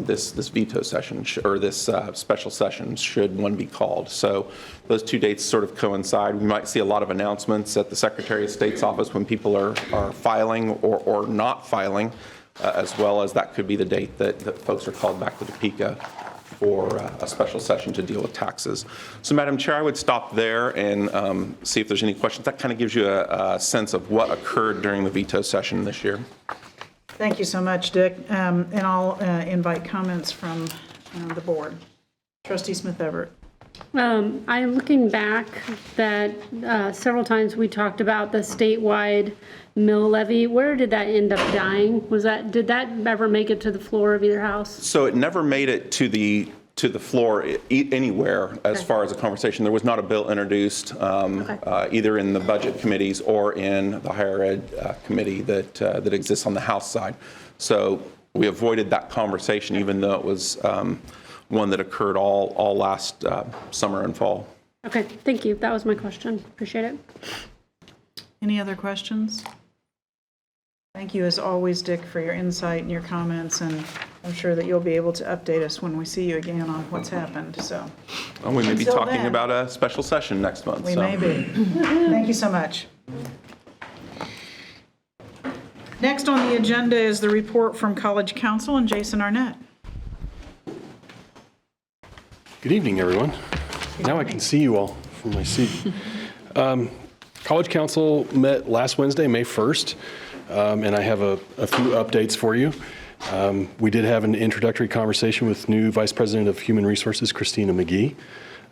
Speaker 18: this veto session, or this special session, should one be called. So those two dates sort of coincide. We might see a lot of announcements at the Secretary of State's office when people are filing or not filing, as well as that could be the date that folks are called back to Topeka for a special session to deal with taxes. So, Madam Chair, I would stop there and see if there's any questions. That kind of gives you a sense of what occurred during the veto session this year.
Speaker 1: Thank you so much, Dick. And I'll invite comments from the board. Trustee Smith-Everett.
Speaker 8: I'm looking back that several times we talked about the statewide mill levy. Where did that end up dying? Did that ever make it to the floor of either house?
Speaker 18: So it never made it to the floor anywhere as far as a conversation. There was not a bill introduced either in the budget committees or in the higher ed committee that exists on the House side. So we avoided that conversation, even though it was one that occurred all last summer and fall.
Speaker 8: Okay, thank you. That was my question. Appreciate it.
Speaker 1: Any other questions? Thank you, as always, Dick, for your insight and your comments, and I'm sure that you'll be able to update us when we see you again on what's happened. So,
Speaker 18: well, we may be talking
Speaker 1: then,
Speaker 18: about a special session next month.
Speaker 1: We may be. Thank you so much. Next on the agenda is the report from College Counsel and Jason Arnett.
Speaker 17: Good evening, everyone. Now I can see you all from my seat. College Council met last Wednesday, May 1st, and I have a few updates for you. We did have an introductory conversation with new Vice President of Human Resources, Christina McGee,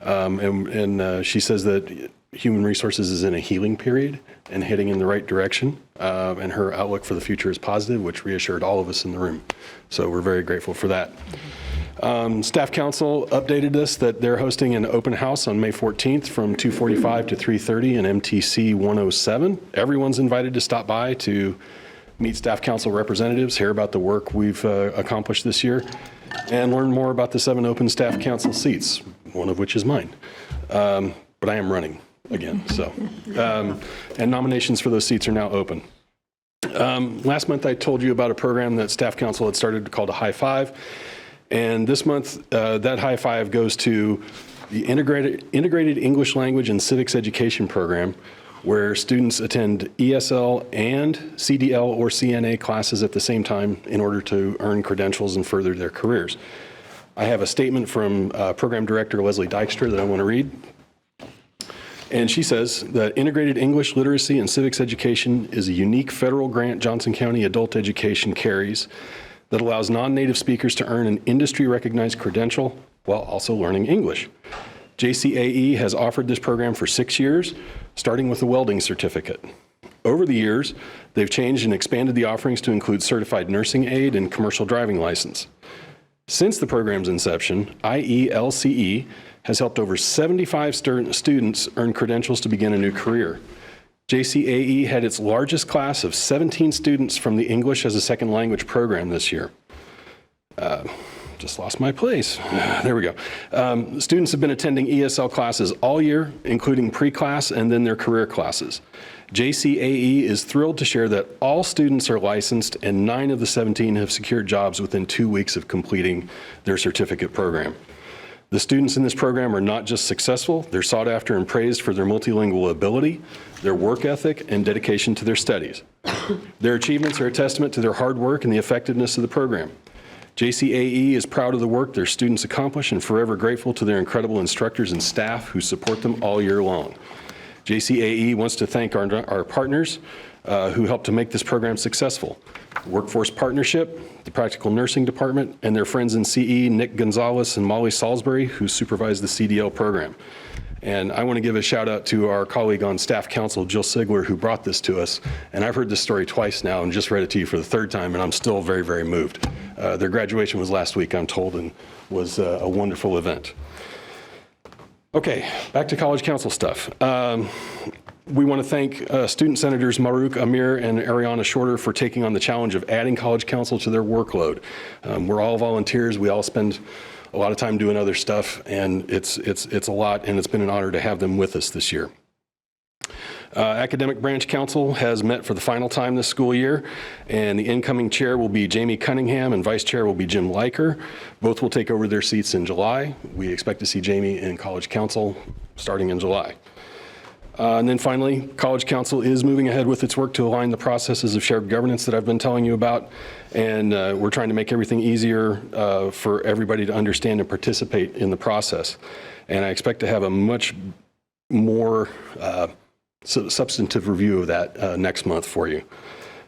Speaker 17: and she says that human resources is in a healing period and heading in the right direction, and her outlook for the future is positive, which reassured all of us in the room. So we're very grateful for that. Staff Council updated us that they're hosting an open house on May 14th from 2:45 to 3:30 in MTC 107. Everyone's invited to stop by to meet Staff Council representatives, hear about the work we've accomplished this year, and learn more about the 7 open Staff Council seats, one of which is mine. But I am running again, so. And nominations for those seats are now open. Last month I told you about a program that Staff Council had started called a High Five. And this month, that high five goes to the Integrated English Language and Civics Education Program, where students attend ESL and CDL or CNA classes at the same time in order to earn credentials and further their careers. I have a statement from Program Director Leslie Dykstra that I want to read. And she says that integrated English literacy and civics education is a unique federal grant Johnson County adult education carries that allows non-native speakers to earn an industry-recognized credential while also learning English. JCAE has offered this program for 6 years, starting with a welding certificate. Over the years, they've changed and expanded the offerings to include certified nursing aid and commercial driving license. Since the program's inception, IELCE has helped over 75 students earn credentials to begin a new career. JCAE had its largest class of 17 students from the English as a Second Language program this year. Just lost my place. There we go. Students have been attending ESL classes all year, including pre-class and then their career classes. JCAE is thrilled to share that all students are licensed and 9 of the 17 have secured jobs within 2 weeks of completing their certificate program. The students in this program are not just successful, they're sought after and praised for their multilingual ability, their work ethic, and dedication to their studies. Their achievements are a testament to their hard work and the effectiveness of the program. JCAE is proud of the work their students accomplish and forever grateful to their incredible instructors and staff who support them all year long. JCAE wants to thank our partners who helped to make this program successful. Workforce Partnership, the Practical Nursing Department, and their friends in CE, Nick Gonzalez and Molly Salisbury, who supervise the CDL program. And I want to give a shout out to our colleague on Staff Council, Jill Sigler, who brought this to us. And I've heard this story twice now and just read it to you for the 3rd time, and I'm still very, very moved. Their graduation was last week, I'm told, and was a wonderful event. Okay, back to College Council stuff. We want to thank student senators Marouk Amir and Ariana Shorter for taking on the challenge of adding College Council to their workload. We're all volunteers. We all spend a lot of time doing other stuff, and it's a lot, and it's been an honor to have them with us this year. Academic Branch Council has met for the final time this school year, and the incoming chair will be Jamie Cunningham and vice chair will be Jim Liker. Both will take over their seats in July. We expect to see Jamie in College Council starting in July. And then finally, College Council is moving ahead with its work to align the processes of shared governance that I've been telling you about, and we're trying to make everything easier for everybody to understand and participate in the process. And I expect to have a much more substantive review of that next month for you.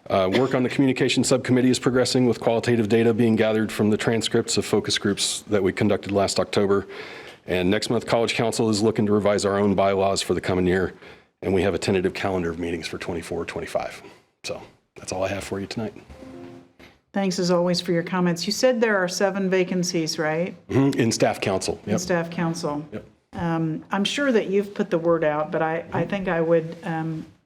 Speaker 17: Work on the communication subcommittee is progressing with qualitative data being gathered from the transcripts of focus groups that we conducted last October. And next month, College Council is looking to revise our own bylaws for the coming year, and we have a tentative calendar of meetings for 24-25. So that's all I have for you tonight.
Speaker 1: Thanks as always for your comments. You said there are 7 vacancies, right?
Speaker 17: Mm-hmm. In Staff Council. Yep.
Speaker 1: In Staff Council.
Speaker 17: Yep.
Speaker 1: I'm sure that you've put the word out, but I think I would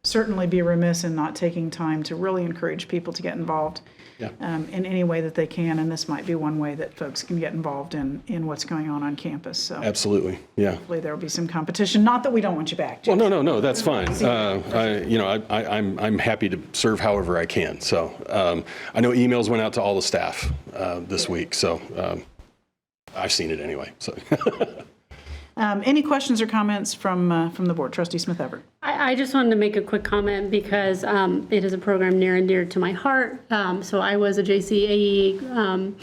Speaker 1: certainly be remiss in not taking time to really encourage people to get involved in any way that they can, and this might be one way that folks can get involved in what's going on campus. So
Speaker 17: absolutely, yeah.
Speaker 1: Hopefully there will be some competition. Not that we don't want you back, Jeff.
Speaker 17: Well, no, that's fine. I'm happy to serve however I can. So I know emails went out to all the staff this week, so I've seen it anyway. So.
Speaker 1: Any questions or comments from the board? Trustee Smith-Everett.
Speaker 8: I just wanted to make a quick comment because it is a program near and dear to my heart. So I was a JCAE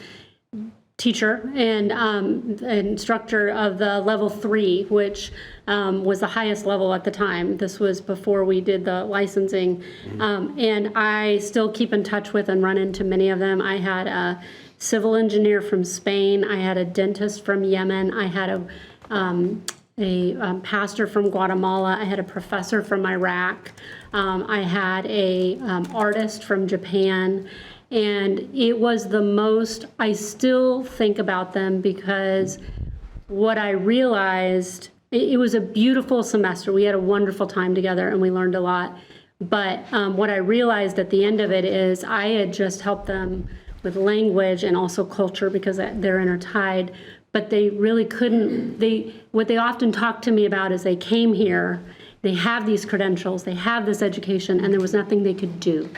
Speaker 8: teacher and instructor of the level 3, which was the highest level at the time. This was before we did the licensing. And I still keep in touch with and run into many of them. I had a civil engineer from Spain. I had a dentist from Yemen. I had a pastor from Guatemala. I had a professor from Iraq. I had a artist from Japan. And it was the most, I still think about them because what I realized, it was a beautiful semester. We had a wonderful time together and we learned a lot. But what I realized at the end of it is I had just helped them with language and also culture because they're intertied. But they really couldn't, what they often talk to me about is they came here, they have these credentials, they have this education, and there was nothing they could do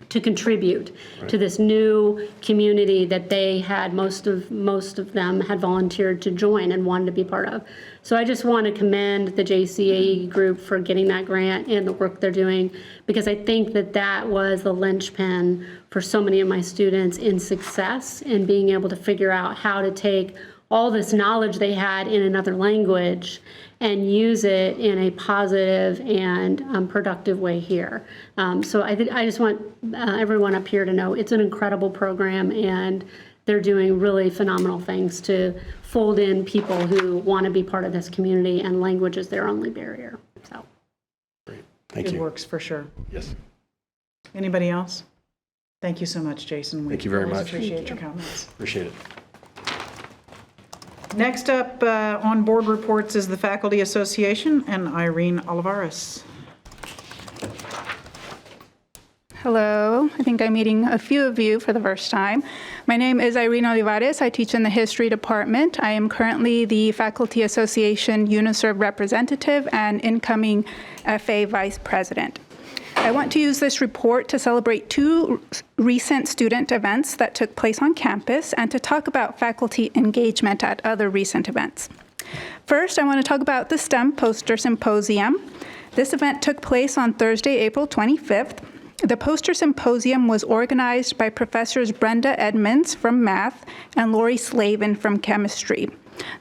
Speaker 8: to contribute to this new community that they had, most of them had volunteered to join and wanted to be part of. So I just want to commend the JCAE group for getting that grant and the work they're doing, because I think that was the linchpin for so many of my students in success in being able to figure out how to take all this knowledge they had in another language and use it in a positive and productive way here. So I just want everyone up here to know it's an incredible program and they're doing really phenomenal things to fold in people who want to be part of this community, and language is their only barrier. So,
Speaker 17: great. Thank you.
Speaker 1: It works for sure.
Speaker 17: Yes.
Speaker 1: Anybody else? Thank you so much, Jason.
Speaker 17: Thank you very much.
Speaker 1: Appreciate your comments.
Speaker 17: Appreciate it.
Speaker 1: Next up on board reports is the Faculty Association and Irene Olivares.
Speaker 19: Hello, I think I'm meeting a few of you for the first time. My name is Irene Olivares. I teach in the History Department. I am currently the Faculty Association UNISERV representative and incoming FA Vice President. I want to use this report to celebrate 2 recent student events that took place on campus and to talk about faculty engagement at other recent events. First, I want to talk about the STEM Poster Symposium. This event took place on Thursday, April 25th. The Poster Symposium was organized by Professors Brenda Edmonds from Math and Lori Slavin from Chemistry.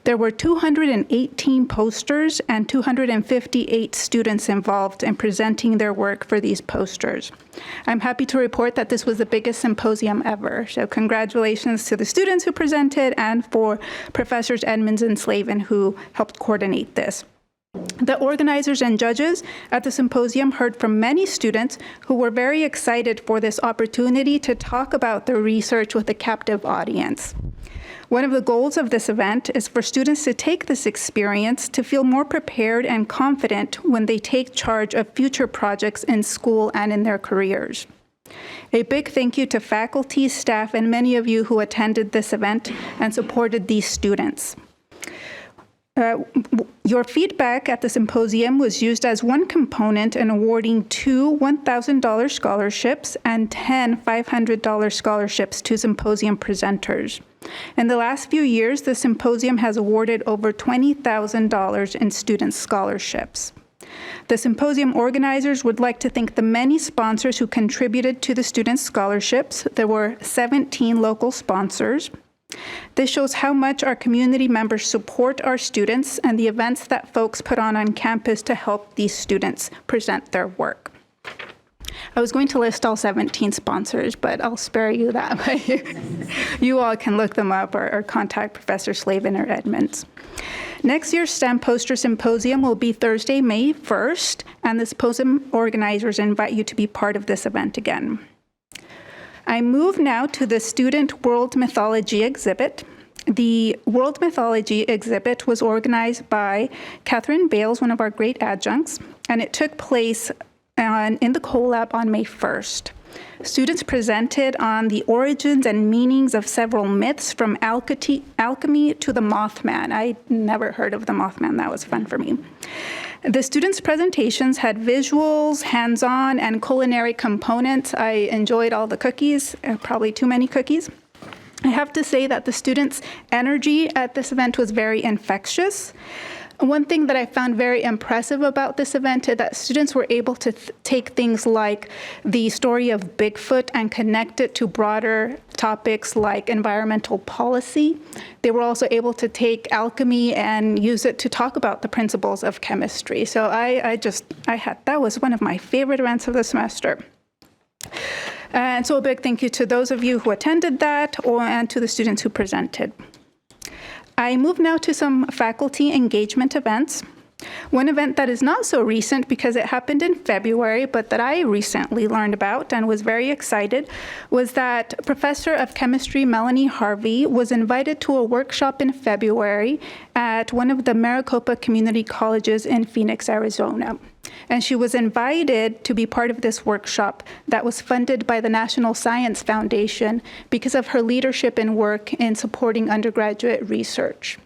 Speaker 19: There were 218 posters and 258 students involved in presenting their work for these posters. I'm happy to report that this was the biggest symposium ever. So congratulations to the students who presented and for Professors Edmonds and Slavin who helped coordinate this. The organizers and judges at the symposium heard from many students who were very excited for this opportunity to talk about their research with a captive audience. One of the goals of this event is for students to take this experience to feel more prepared and confident when they take charge of future projects in school and in their careers. A big thank you to faculty, staff, and many of you who attended this event and supported these students. Your feedback at the symposium was used as one component in awarding 2 $1,000 scholarships and 10 $500 scholarships to symposium presenters. In the last few years, the symposium has awarded over $20,000 in student scholarships. The symposium organizers would like to thank the many sponsors who contributed to the student scholarships. There were 17 local sponsors. This shows how much our community members support our students and the events that folks put on campus to help these students present their work. I was going to list all 17 sponsors, but I'll spare you that. You all can look them up or contact Professor Slavin or Edmonds. Next year's STEM Poster Symposium will be Thursday, May 1st, and the symposium organizers invite you to be part of this event again. I move now to the Student World Mythology exhibit. The World Mythology exhibit was organized by Catherine Bales, one of our great adjuncts, and it took place in the CoLab on May 1st. Students presented on the origins and meanings of several myths from alchemy to the Mothman. I never heard of the Mothman. That was fun for me. The students' presentations had visuals, hands-on, and culinary components. I enjoyed all the cookies, probably too many cookies. I have to say that the students' energy at this event was very infectious. One thing that I found very impressive about this event is that students were able to take things like the story of Bigfoot and connect it to broader topics like environmental policy. They were also able to take alchemy and use it to talk about the principles of chemistry. So that was one of my favorite events of the semester. And so a big thank you to those of you who attended that and to the students who presented. I move now to some faculty engagement events. One event that is not so recent because it happened in February, but that I recently learned about and was very excited, was that Professor of Chemistry Melanie Harvey was invited to a workshop in February at one of the Maricopa Community Colleges in Phoenix, Arizona. And she was invited to be part of this workshop that was funded by the National Science Foundation because of her leadership and work in supporting undergraduate research.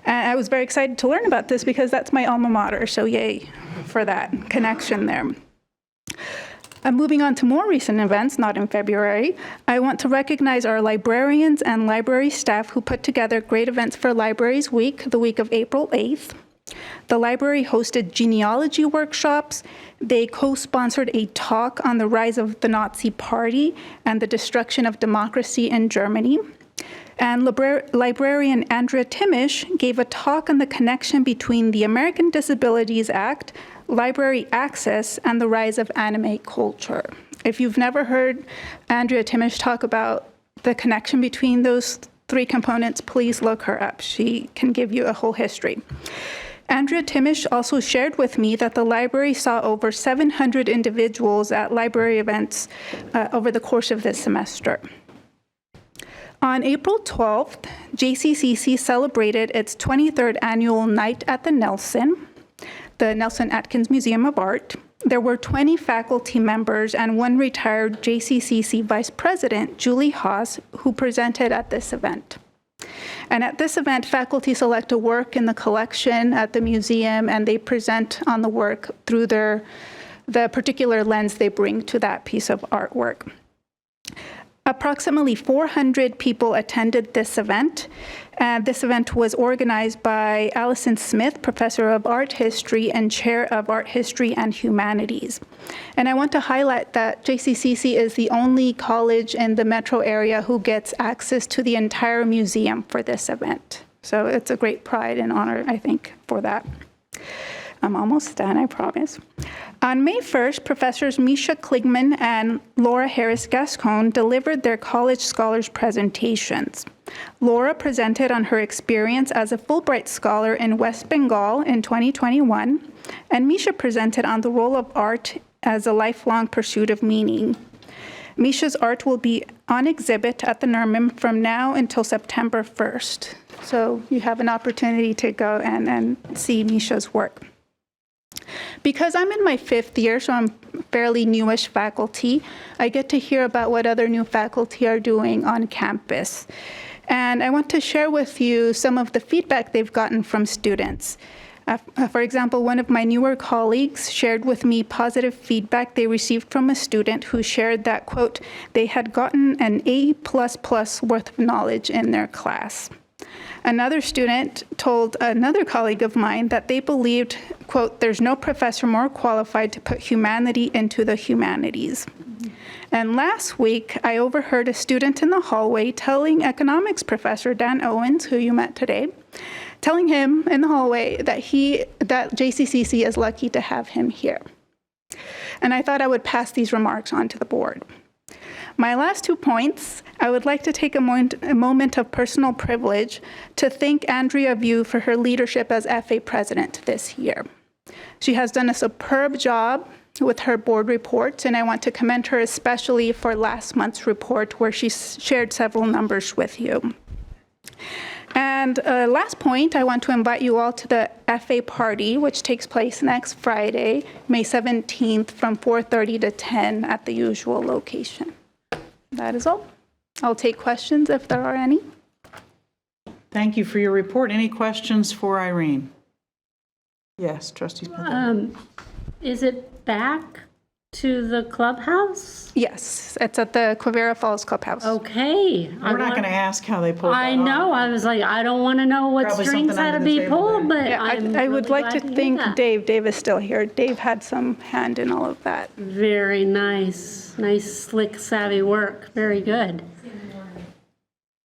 Speaker 19: And I was very excited to learn about this because that's my alma mater, so yay for that connection there. Moving on to more recent events, not in February, I want to recognize our librarians and library staff who put together great events for Libraries Week, the week of April 8th. The library hosted genealogy workshops. They co-sponsored a talk on the rise of the Nazi Party and the destruction of democracy in Germany. And librarian Andrea Timish gave a talk on the connection between the American Disabilities Act, library access, and the rise of anime culture. If you've never heard Andrea Timish talk about the connection between those three components, please look her up. She can give you a whole history. Andrea Timish also shared with me that the library saw over 700 individuals at library events over the course of this semester. On April 12th, JCCC celebrated its 23rd annual Night at the Nelson Atkins Museum of Art. There were 20 faculty members and one retired JCCC Vice President, Julie Haas, who presented at this event. And at this event, faculty select a work in the collection at the museum, and they present on the work through the particular lens they bring to that piece of artwork. Approximately 400 people attended this event. This event was organized by Allison Smith, Professor of Art History and Chair of Art History and Humanities. And I want to highlight that JCCC is the only college in the metro area who gets access to the entire museum for this event. So it's a great pride and honor, I think, for that. I'm almost done, I promise. On May 1st, Professors Misha Kligman and Laura Harris-Gascon delivered their college scholars presentations. Laura presented on her experience as a Fulbright Scholar in West Bengal in 2021, and Misha presented on the role of art as a lifelong pursuit of meaning. Misha's art will be on exhibit at the NERMM from now until September 1st. So you have an opportunity to go and see Misha's work. Because I'm in my 5th year, so I'm fairly newish faculty, I get to hear about what other new faculty are doing on campus. And I want to share with you some of the feedback they've gotten from students. For example, one of my newer colleagues shared with me positive feedback they received from a student who shared that, quote, they had gotten an A++ worth of knowledge in their class. Another student told another colleague of mine that they believed, quote, there's no professor more qualified to put humanity into the humanities. And last week, I overheard a student in the hallway telling economics professor Dan Owens, who you met today, telling him in the hallway that JCCC is lucky to have him here. And I thought I would pass these remarks on to the board. My last 2 points, I would like to take a moment of personal privilege to thank Andrea View for her leadership as FA president this year. She has done a superb job with her board reports, and I want to commend her especially for last month's report where she shared several numbers with you. And last point, I want to invite you all to the FA party, which takes place next Friday, May 17th, from 4:30 to 10 at the usual location. That is all. I'll take questions if there are any.
Speaker 1: Thank you for your report. Any questions for Irene? Yes, Trustee Bradley.
Speaker 8: Is it back to the clubhouse?
Speaker 19: Yes, it's at the Quivira Falls Clubhouse.
Speaker 8: Okay.
Speaker 1: We're not going to ask how they pulled that
Speaker 8: I know.
Speaker 1: off.
Speaker 8: I was like, I don't want to know what
Speaker 1: Probably
Speaker 8: strings
Speaker 1: something
Speaker 8: had to
Speaker 1: under the
Speaker 8: be
Speaker 1: table
Speaker 8: pulled, but
Speaker 19: Yeah, I would
Speaker 8: really
Speaker 19: like to
Speaker 8: glad hear
Speaker 19: thank
Speaker 8: that.
Speaker 19: Dave. Dave is still here. Dave had some hand in all of that.
Speaker 8: Very nice. Nice, slick, savvy work. Very good.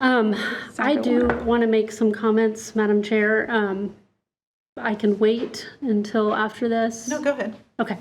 Speaker 8: I do want to make some comments, Madam Chair. I can wait until after this.
Speaker 1: No, go ahead.
Speaker 8: Okay.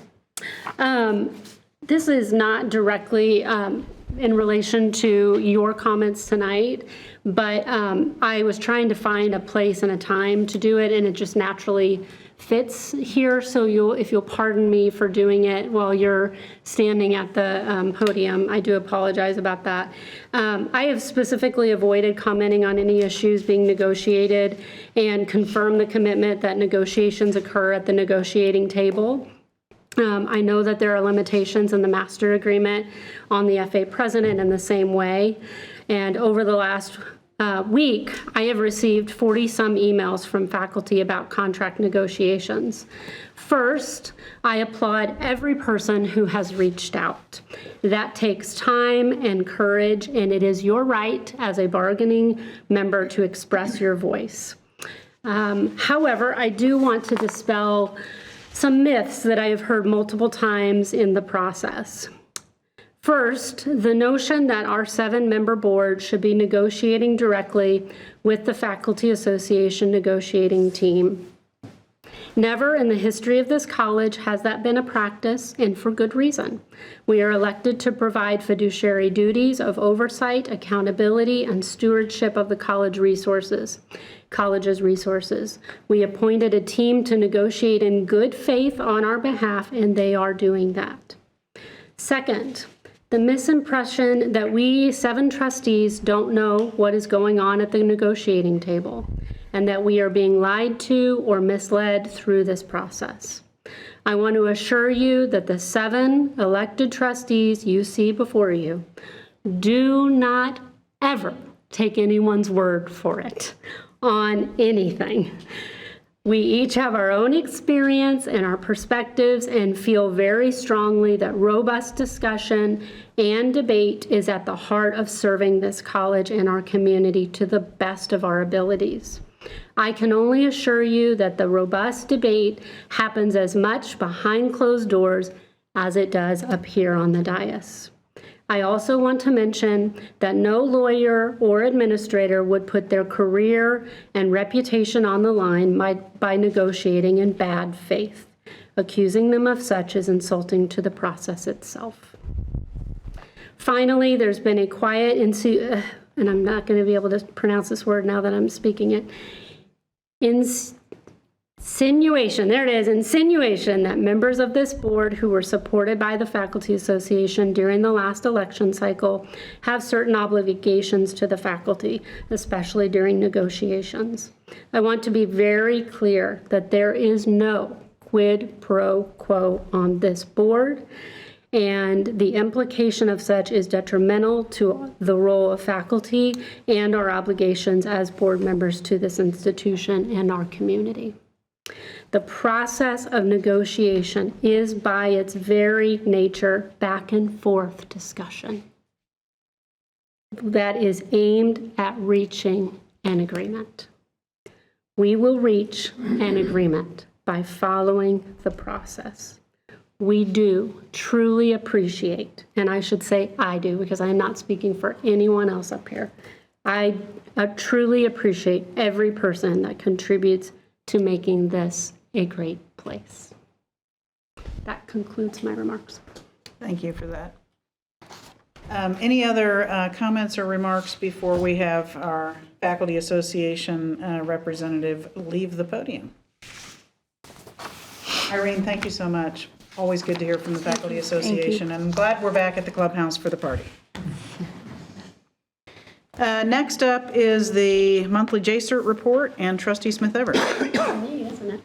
Speaker 8: This is not directly in relation to your comments tonight, but I was trying to find a place and a time to do it, and it just naturally fits here. So if you'll pardon me for doing it while you're standing at the podium, I do apologize about that. I have specifically avoided commenting on any issues being negotiated and confirm the commitment that negotiations occur at the negotiating table. I know that there are limitations in the master agreement on the FA president in the same way. And over the last week, I have received 40-some emails from faculty about contract negotiations. First, I applaud every person who has reached out. That takes time and courage, and it is your right as a bargaining member to express your voice. However, I do want to dispel some myths that I have heard multiple times in the process. First, the notion that our 7-member board should be negotiating directly with the Faculty Association negotiating team. Never in the history of this college has that been a practice, and for good reason. We are elected to provide fiduciary duties of oversight, accountability, and stewardship of the college's resources. We appointed a team to negotiate in good faith on our behalf, and they are doing that. Second, the misimpression that we 7 trustees don't know what is going on at the negotiating table, and that we are being lied to or misled through this process. I want to assure you that the 7 elected trustees you see before you do not ever take anyone's word for it on anything. We each have our own experience and our perspectives and feel very strongly that robust discussion and debate is at the heart of serving this college and our community to the best of our abilities. I can only assure you that the robust debate happens as much behind closed doors as it does up here on the dais. I also want to mention that no lawyer or administrator would put their career and reputation on the line by negotiating in bad faith. Accusing them of such is insulting to the process itself. Finally, there's been a quiet, and I'm not going to be able to pronounce this word now that I'm speaking it, insinuation that members of this board who were supported by the Faculty Association during the last election cycle have certain obligations to the faculty, especially during negotiations. I want to be very clear that there is no quid pro quo on this board, and the implication of such is detrimental to the role of faculty and our obligations as board members to this institution and our community. The process of negotiation is by its very nature back and forth discussion that is aimed at reaching an agreement. We will reach an agreement by following the process. We do truly appreciate, and I should say I do because I am not speaking for anyone else up here. I truly appreciate every person that contributes to making this a great place. That concludes my remarks.
Speaker 1: Thank you for that. Any other comments or remarks before we have our Faculty Association representative leave the podium? Irene, thank you so much. Always good to hear from the Faculty Association. And I'm glad we're back at the clubhouse for the party. Next up is the monthly JCERT report and Trustee Smith-Everett.
Speaker 8: Isn't it?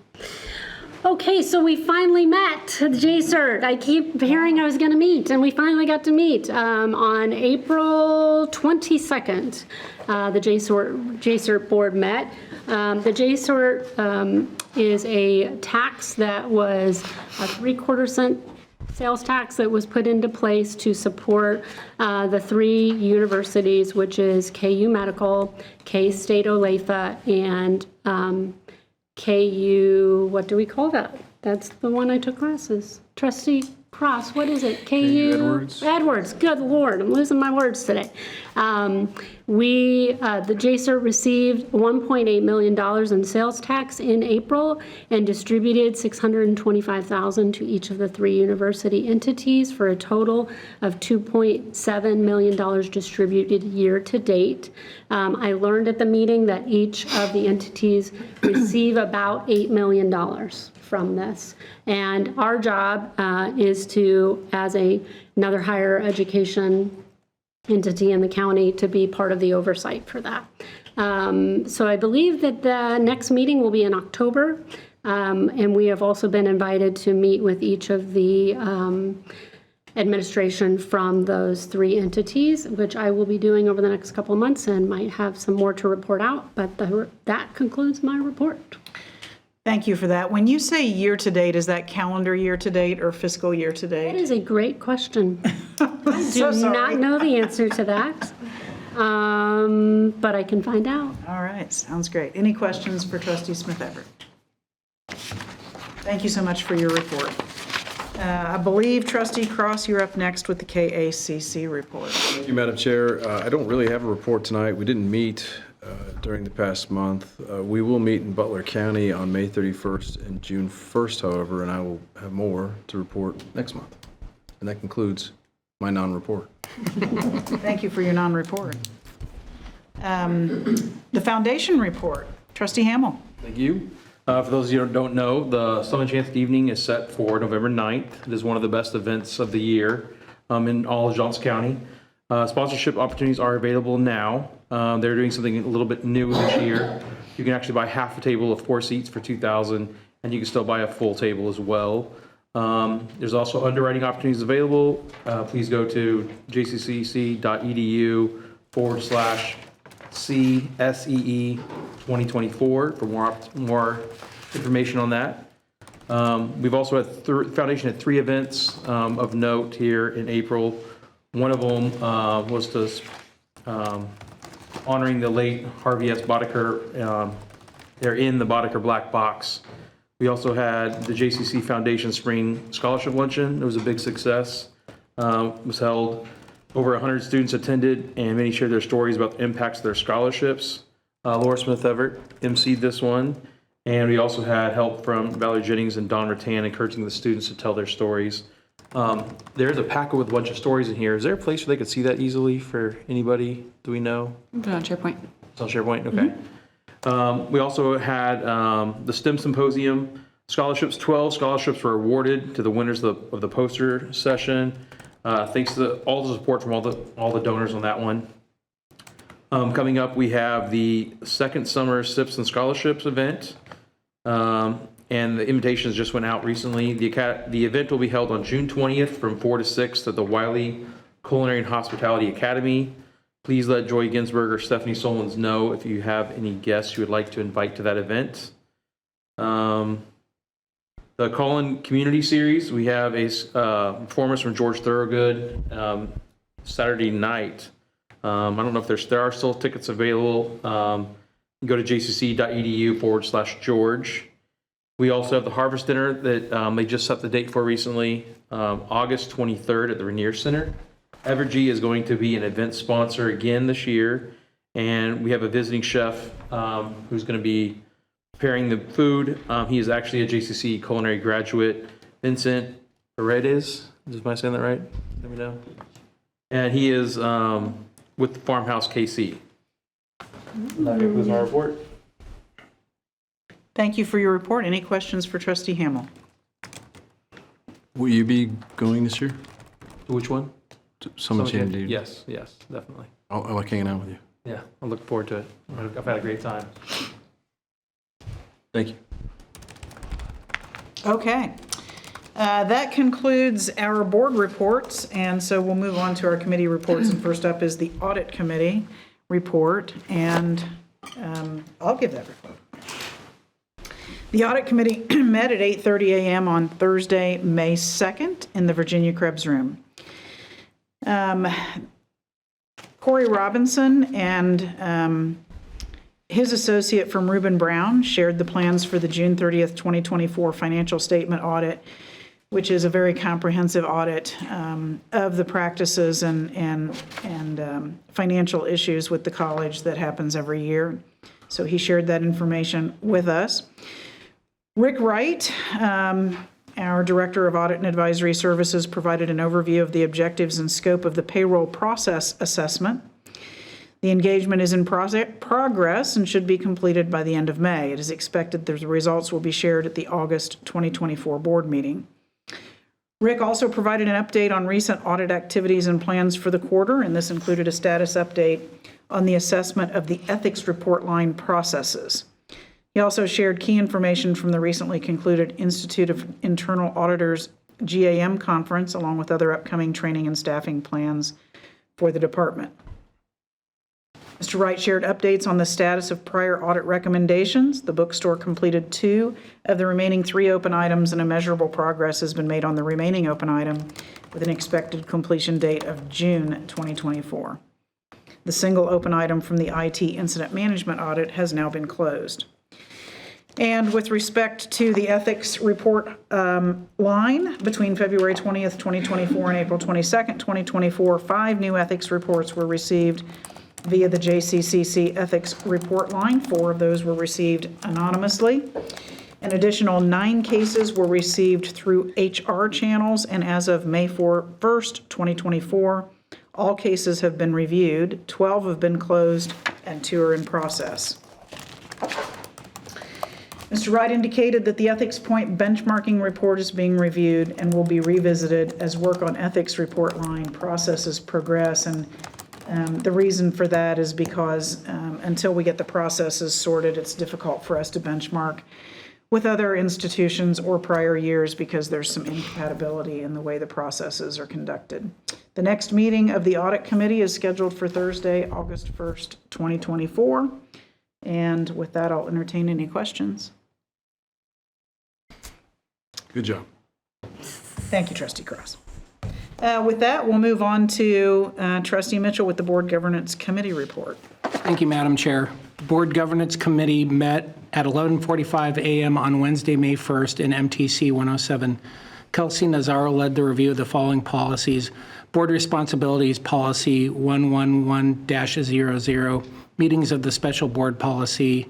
Speaker 8: Okay, so we finally met the JCERT. I keep hearing I was going to meet, and we finally got to meet on April 22nd. The JCERT board met. The JCERT is a tax that was a 3/4 cent sales tax that was put into place to support the 3 universities, which is KU Medical, K-State Olathe, and KU, what do we call that? That's the one I took classes. Trustee Cross, what is it? KU Edwards. Good Lord, I'm losing my words today. The JCERT received $1.8 million in sales tax in April and distributed $625,000 to each of the 3 university entities for a total of $2.7 million distributed year to date. I learned at the meeting that each of the entities receive about $8 million from this. And our job is to, as another higher education entity in the county, to be part of the oversight for that. So I believe that the next meeting will be in October. And we have also been invited to meet with each of the administration from those 3 entities, which I will be doing over the next couple of months and might have some more to report out. But that concludes my report.
Speaker 1: Thank you for that. When you say year to date, is that calendar year to date or fiscal year to date?
Speaker 8: That is a great question. I do not know the answer to that, but I can find out.
Speaker 1: All right, sounds great. Any questions for Trustee Smith-Everett? Thank you so much for your report. I believe Trustee Cross, you're up next with the KACC report.
Speaker 5: Thank you, Madam Chair. I don't really have a report tonight. We didn't meet during the past month. We will meet in Butler County on May 31st and June 1st, however, and I will have more to report next month. And that concludes my non-report.
Speaker 1: Thank you for your non-report. The foundation report. Trustee Hamill.
Speaker 20: Thank you. For those of you who don't know, the Sun Enchanted Evening is set for November 9th. It is one of the best events of the year in all of Johnson County. Sponsorship opportunities are available now. They're doing something a little bit new this year. You can actually buy half a table of 4 seats for $2,000, and you can still buy a full table as well. There's also underwriting opportunities available. Please go to jccc.edu/CSEE 2024 for more information on that. We've also had Foundation had 3 events of note here in April. One of them was to honoring the late Harvey S. Boddicker. They're in the Boddicker Black Box. We also had the JCC Foundation Spring Scholarship Luncheon. It was a big success. It was held. Over 100 students attended, and many shared their stories about the impacts of their scholarships. Laura Smith-Everett emceed this one. And we also had help from Valerie Jennings and Don Rattan, encouraging the students to tell their stories. There's a packet with a bunch of stories in here. Is there a place where they could see that easily for anybody? Do we know?
Speaker 21: Put it on SharePoint.
Speaker 20: It's on SharePoint? Okay. We also had the STEM Symposium scholarships. 12 scholarships were awarded to the winners of the poster session. Thanks to all the support from all the donors on that one. Coming up, we have the second summer SIPs and scholarships event. and the invitations just went out recently. The event will be held on June 20th from 4 to 6 at the Wiley Culinary and Hospitality Academy. Please let Joy Ginsburg or Stephanie Solons know if you have any guests you would like to invite to that event. The Call-In Community Series, we have a performance from George Thorogood Saturday night. I don't know if there are still tickets available. Go to jcc.edu/George. We also have the Harvest Dinner that they just set the date for recently, August 23rd at the Rainier Center. Evergy is going to be an event sponsor again this year, and we have a visiting chef who's going to be preparing the food. He is actually a JCC culinary graduate, Vincent Paredes. Am I saying that right? Let me know. And he is with the Farmhouse KC. That concludes my report.
Speaker 1: Thank you for your report. Any questions for Trustee Hamill?
Speaker 5: Will you be going this year?
Speaker 20: Which one?
Speaker 5: Summit Jam, dude.
Speaker 20: Yes, definitely.
Speaker 5: I like hanging out with you.
Speaker 20: Yeah, I look forward to it. I've had a great time.
Speaker 5: Thank you.
Speaker 1: Okay. That concludes our board reports, and so we'll move on to our committee reports. And first up is the Audit Committee report, and I'll give that report. The Audit Committee met at 8:30 a.m. on Thursday, May 2nd in the Virginia Krebs Room. Corey Robinson and his associate from Reuben Brown shared the plans for the June 30th, 2024 financial statement audit, which is a very comprehensive audit of the practices and financial issues with the college that happens every year. So he shared that information with us. Rick Wright, our Director of Audit and Advisory Services, provided an overview of the objectives and scope of the payroll process assessment. The engagement is in progress and should be completed by the end of May. It is expected that the results will be shared at the August 2024 board meeting. Rick also provided an update on recent audit activities and plans for the quarter, and this included a status update on the assessment of the ethics report line processes. He also shared key information from the recently concluded Institute of Internal Auditors GAM conference, along with other upcoming training and staffing plans for the department. Mr. Wright shared updates on the status of prior audit recommendations. The bookstore completed 2 of the remaining 3 open items, and a measurable progress has been made on the remaining open item with an expected completion date of June 2024. The single open item from the IT incident management audit has now been closed. And with respect to the ethics report line, between February 20th, 2024 and April 22nd, 2024, 5 new ethics reports were received via the JCCC ethics report line. 4 of those were received anonymously. An additional 9 cases were received through HR channels, and as of May 1st, 2024, all cases have been reviewed, 12 have been closed, and 2 are in process. Mr. Wright indicated that the Ethics Point benchmarking report is being reviewed and will be revisited as work on ethics report line processes progress. And the reason for that is because until we get the processes sorted, it's difficult for us to benchmark with other institutions or prior years because there's some incompatibility in the way the processes are conducted. The next meeting of the Audit Committee is scheduled for Thursday, August 1st, 2024. And with that, I'll entertain any questions.
Speaker 5: Good job.
Speaker 1: Thank you, Trustee Cross. With that, we'll move on to Trustee Mitchell with the Board Governance Committee report.
Speaker 21: Thank you, Madam Chair. Board Governance Committee met at 11:45 a.m. on Wednesday, May 1st in MTC 107. Kelsey Nazaro led the review of the following policies. Board Responsibilities Policy 111-00, Meetings of the Special Board Policy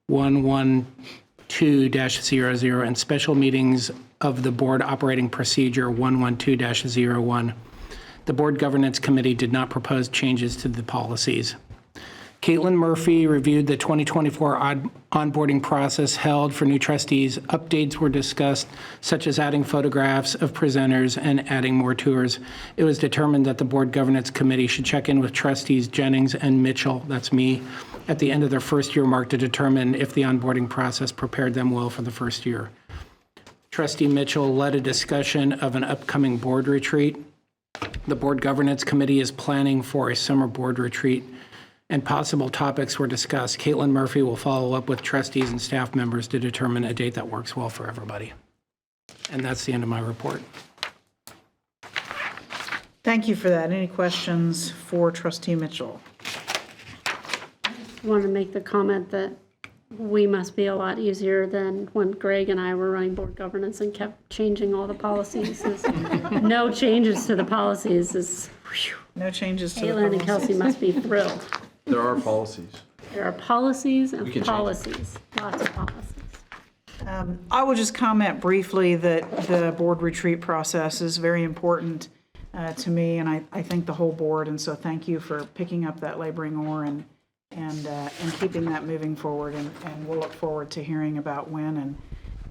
Speaker 21: 112-00, and Special Meetings of the Board Operating Procedure 112-01. The Board Governance Committee did not propose changes to the policies. Caitlin Murphy reviewed the 2024 onboarding process held for new trustees. Updates were discussed, such as adding photographs of presenters and adding more tours. It was determined that the Board Governance Committee should check in with Trustees Jennings and Mitchell, that's me, at the end of their first year mark to determine if the onboarding process prepared them well for the first year. Trustee Mitchell led a discussion of an upcoming board retreat. The Board Governance Committee is planning for a summer board retreat, and possible topics were discussed. Caitlin Murphy will follow up with trustees and staff members to determine a date that works well for everybody. And that's the end of my report.
Speaker 1: Thank you for that. Any questions for Trustee Mitchell?
Speaker 8: I want to make the comment that we must be a lot easier than when Greg and I were running board governance and kept changing all the policies. No changes to the policies.
Speaker 1: No changes to the
Speaker 8: Caitlin and Kelsey must be thrilled.
Speaker 5: There are policies.
Speaker 8: There are policies and
Speaker 5: We can change
Speaker 8: policies, lots of policies.
Speaker 1: I will just comment briefly that the board retreat process is very important to me, and I think the whole board, and so thank you for picking up that laboring oar and keeping that moving forward, and we'll look forward to hearing about when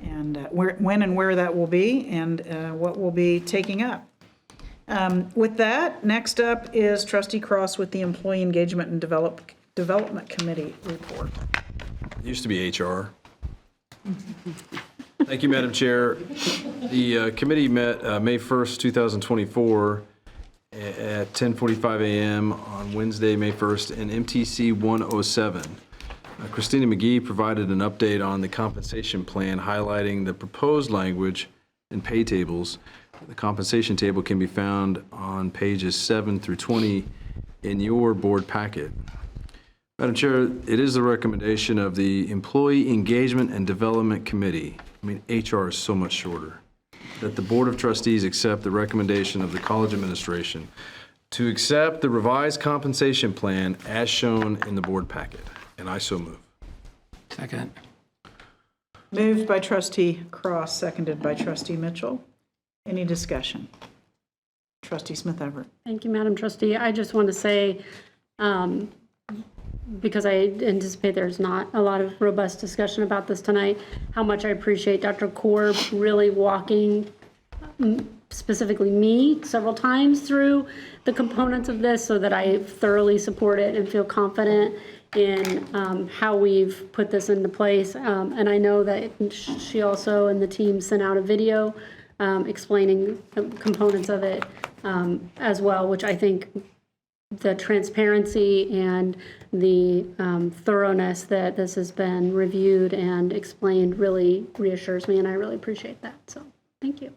Speaker 1: and where that will be and what we'll be taking up. With that, next up is Trustee Cross with the Employee Engagement and Development Committee report.
Speaker 5: It used to be HR. Thank you, Madam Chair. The committee met May 1st, 2024 at 10:45 a.m. on Wednesday, May 1st in MTC 107. Christina McGee provided an update on the compensation plan, highlighting the proposed language and pay tables. The compensation table can be found on pages 7 through 20 in your board packet. Madam Chair, it is the recommendation of the Employee Engagement and Development Committee, I mean, HR is so much shorter, that the Board of Trustees accept the recommendation of the college administration to accept the revised compensation plan as shown in the board packet, and I so move.
Speaker 21: Second.
Speaker 1: Moved by Trustee Cross, seconded by Trustee Mitchell. Any discussion? Trustee Smith Everett.
Speaker 8: Thank you, Madam Trustee. I just want to say, because I anticipate there's not a lot of robust discussion about this tonight, how much I appreciate Dr. Korb really walking specifically me several times through the components of this so that I thoroughly support it and feel confident in how we've put this into place. And I know that she also and the team sent out a video explaining the components of it as well, which I think the transparency and the thoroughness that this has been reviewed and explained really reassures me, and I really appreciate that. So thank you.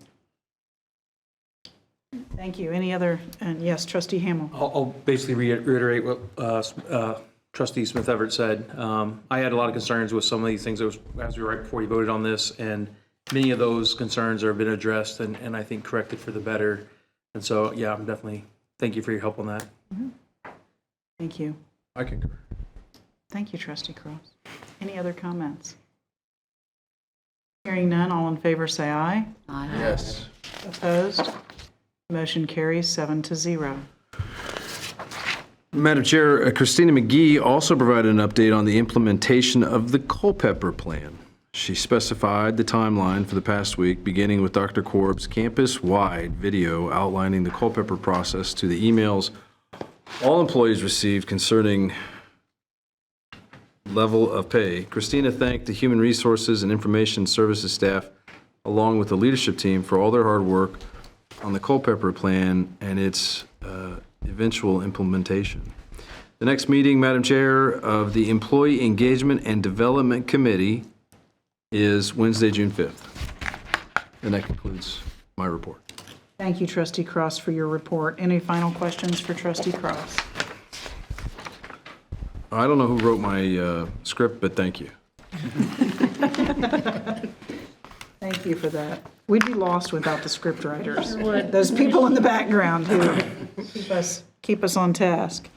Speaker 1: Thank you. Any other? And yes, Trustee Hamel.
Speaker 20: I'll basically reiterate what Trustee Smith Everett said. I had a lot of concerns with some of these things as we were right before you voted on this, and many of those concerns have been addressed and I think corrected for the better. And so, yeah, I'm definitely, thank you for your help on that.
Speaker 1: Thank you.
Speaker 5: I concur.
Speaker 1: Thank you, Trustee Cross. Any other comments? Hearing none, all in favor say aye.
Speaker 7: Aye.
Speaker 5: Yes.
Speaker 1: Opposed? Motion carries 7-0.
Speaker 5: Madam Chair, Christina McGee also provided an update on the implementation of the Culpeper Plan. She specified the timeline for the past week, beginning with Dr. Korb's campus-wide video outlining the Culpeper process to the emails all employees received concerning level of pay. Christina thanked the Human Resources and Information Services staff, along with the leadership team, for all their hard work on the Culpeper Plan and its eventual implementation. The next meeting, Madam Chair, of the Employee Engagement and Development Committee is Wednesday, June 5th. And that concludes my report.
Speaker 1: Thank you, Trustee Cross, for your report. Any final questions for Trustee Cross?
Speaker 5: I don't know who wrote my script, but thank you.
Speaker 1: Thank you for that. We'd be lost without the script writers. Those people in the background who keep us on task.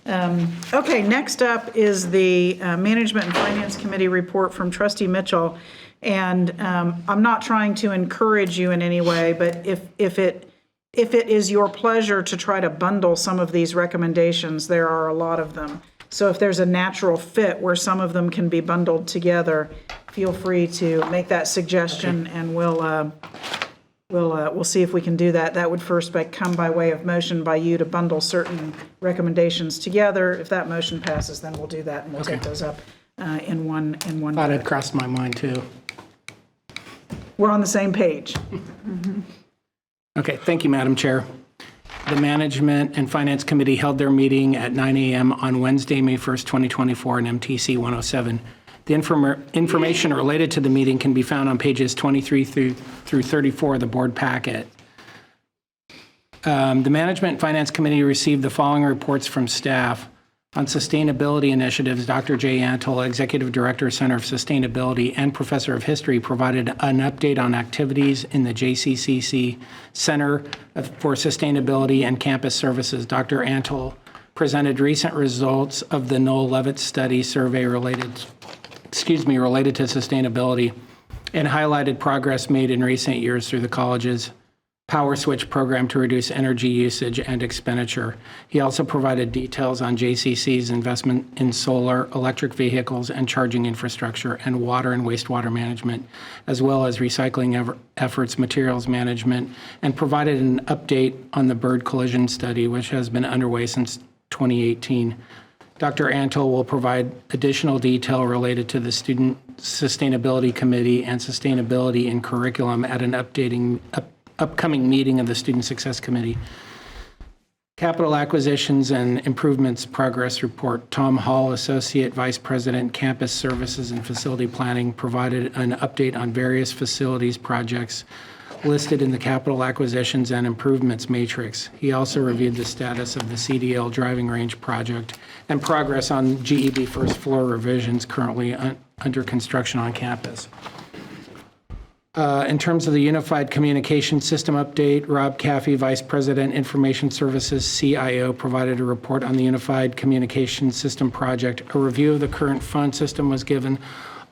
Speaker 1: Okay, next up is the Management and Finance Committee report from Trustee Mitchell. And I'm not trying to encourage you in any way, but if it is your pleasure to try to bundle some of these recommendations, there are a lot of them. So if there's a natural fit where some of them can be bundled together, feel free to make that suggestion, and we'll see if we can do that. That would first come by way of motion by you to bundle certain recommendations together. If that motion passes, then we'll do that, and we'll take those up in one.
Speaker 21: Thought it crossed my mind too.
Speaker 1: We're on the same page.
Speaker 21: Okay, thank you, Madam Chair. The Management and Finance Committee held their meeting at 9 a.m. on Wednesday, May 1st, 2024 in MTC 107. The information related to the meeting can be found on pages 23 through 34 of the board packet. The Management and Finance Committee received the following reports from staff. On sustainability initiatives, Dr. Jay Antle, Executive Director, Center of Sustainability, and Professor of History, provided an update on activities in the JCCC Center for Sustainability and Campus Services. Dr. Antle presented recent results of the Noel Levitt study survey related to sustainability, and highlighted progress made in recent years through the college's Power Switch program to reduce energy usage and expenditure. He also provided details on JCC's investment in solar, electric vehicles, and charging infrastructure, and water and wastewater management, as well as recycling efforts, materials management, and provided an update on the bird collision study, which has been underway since 2018. Dr. Antle will provide additional detail related to the Student Sustainability Committee and Sustainability in Curriculum at an upcoming meeting of the Student Success Committee. Capital Acquisitions and Improvements Progress Report. Tom Hall, Associate Vice President, Campus Services and Facility Planning, provided an update on various facilities projects listed in the Capital Acquisitions and Improvements Matrix. He also reviewed the status of the CDL driving range project and progress on GEB first floor revisions currently under construction on campus. In terms of the Unified Communication System update, Rob Caffey, Vice President, Information Services, CIO, provided a report on the Unified Communication System project. A review of the current fund system was given,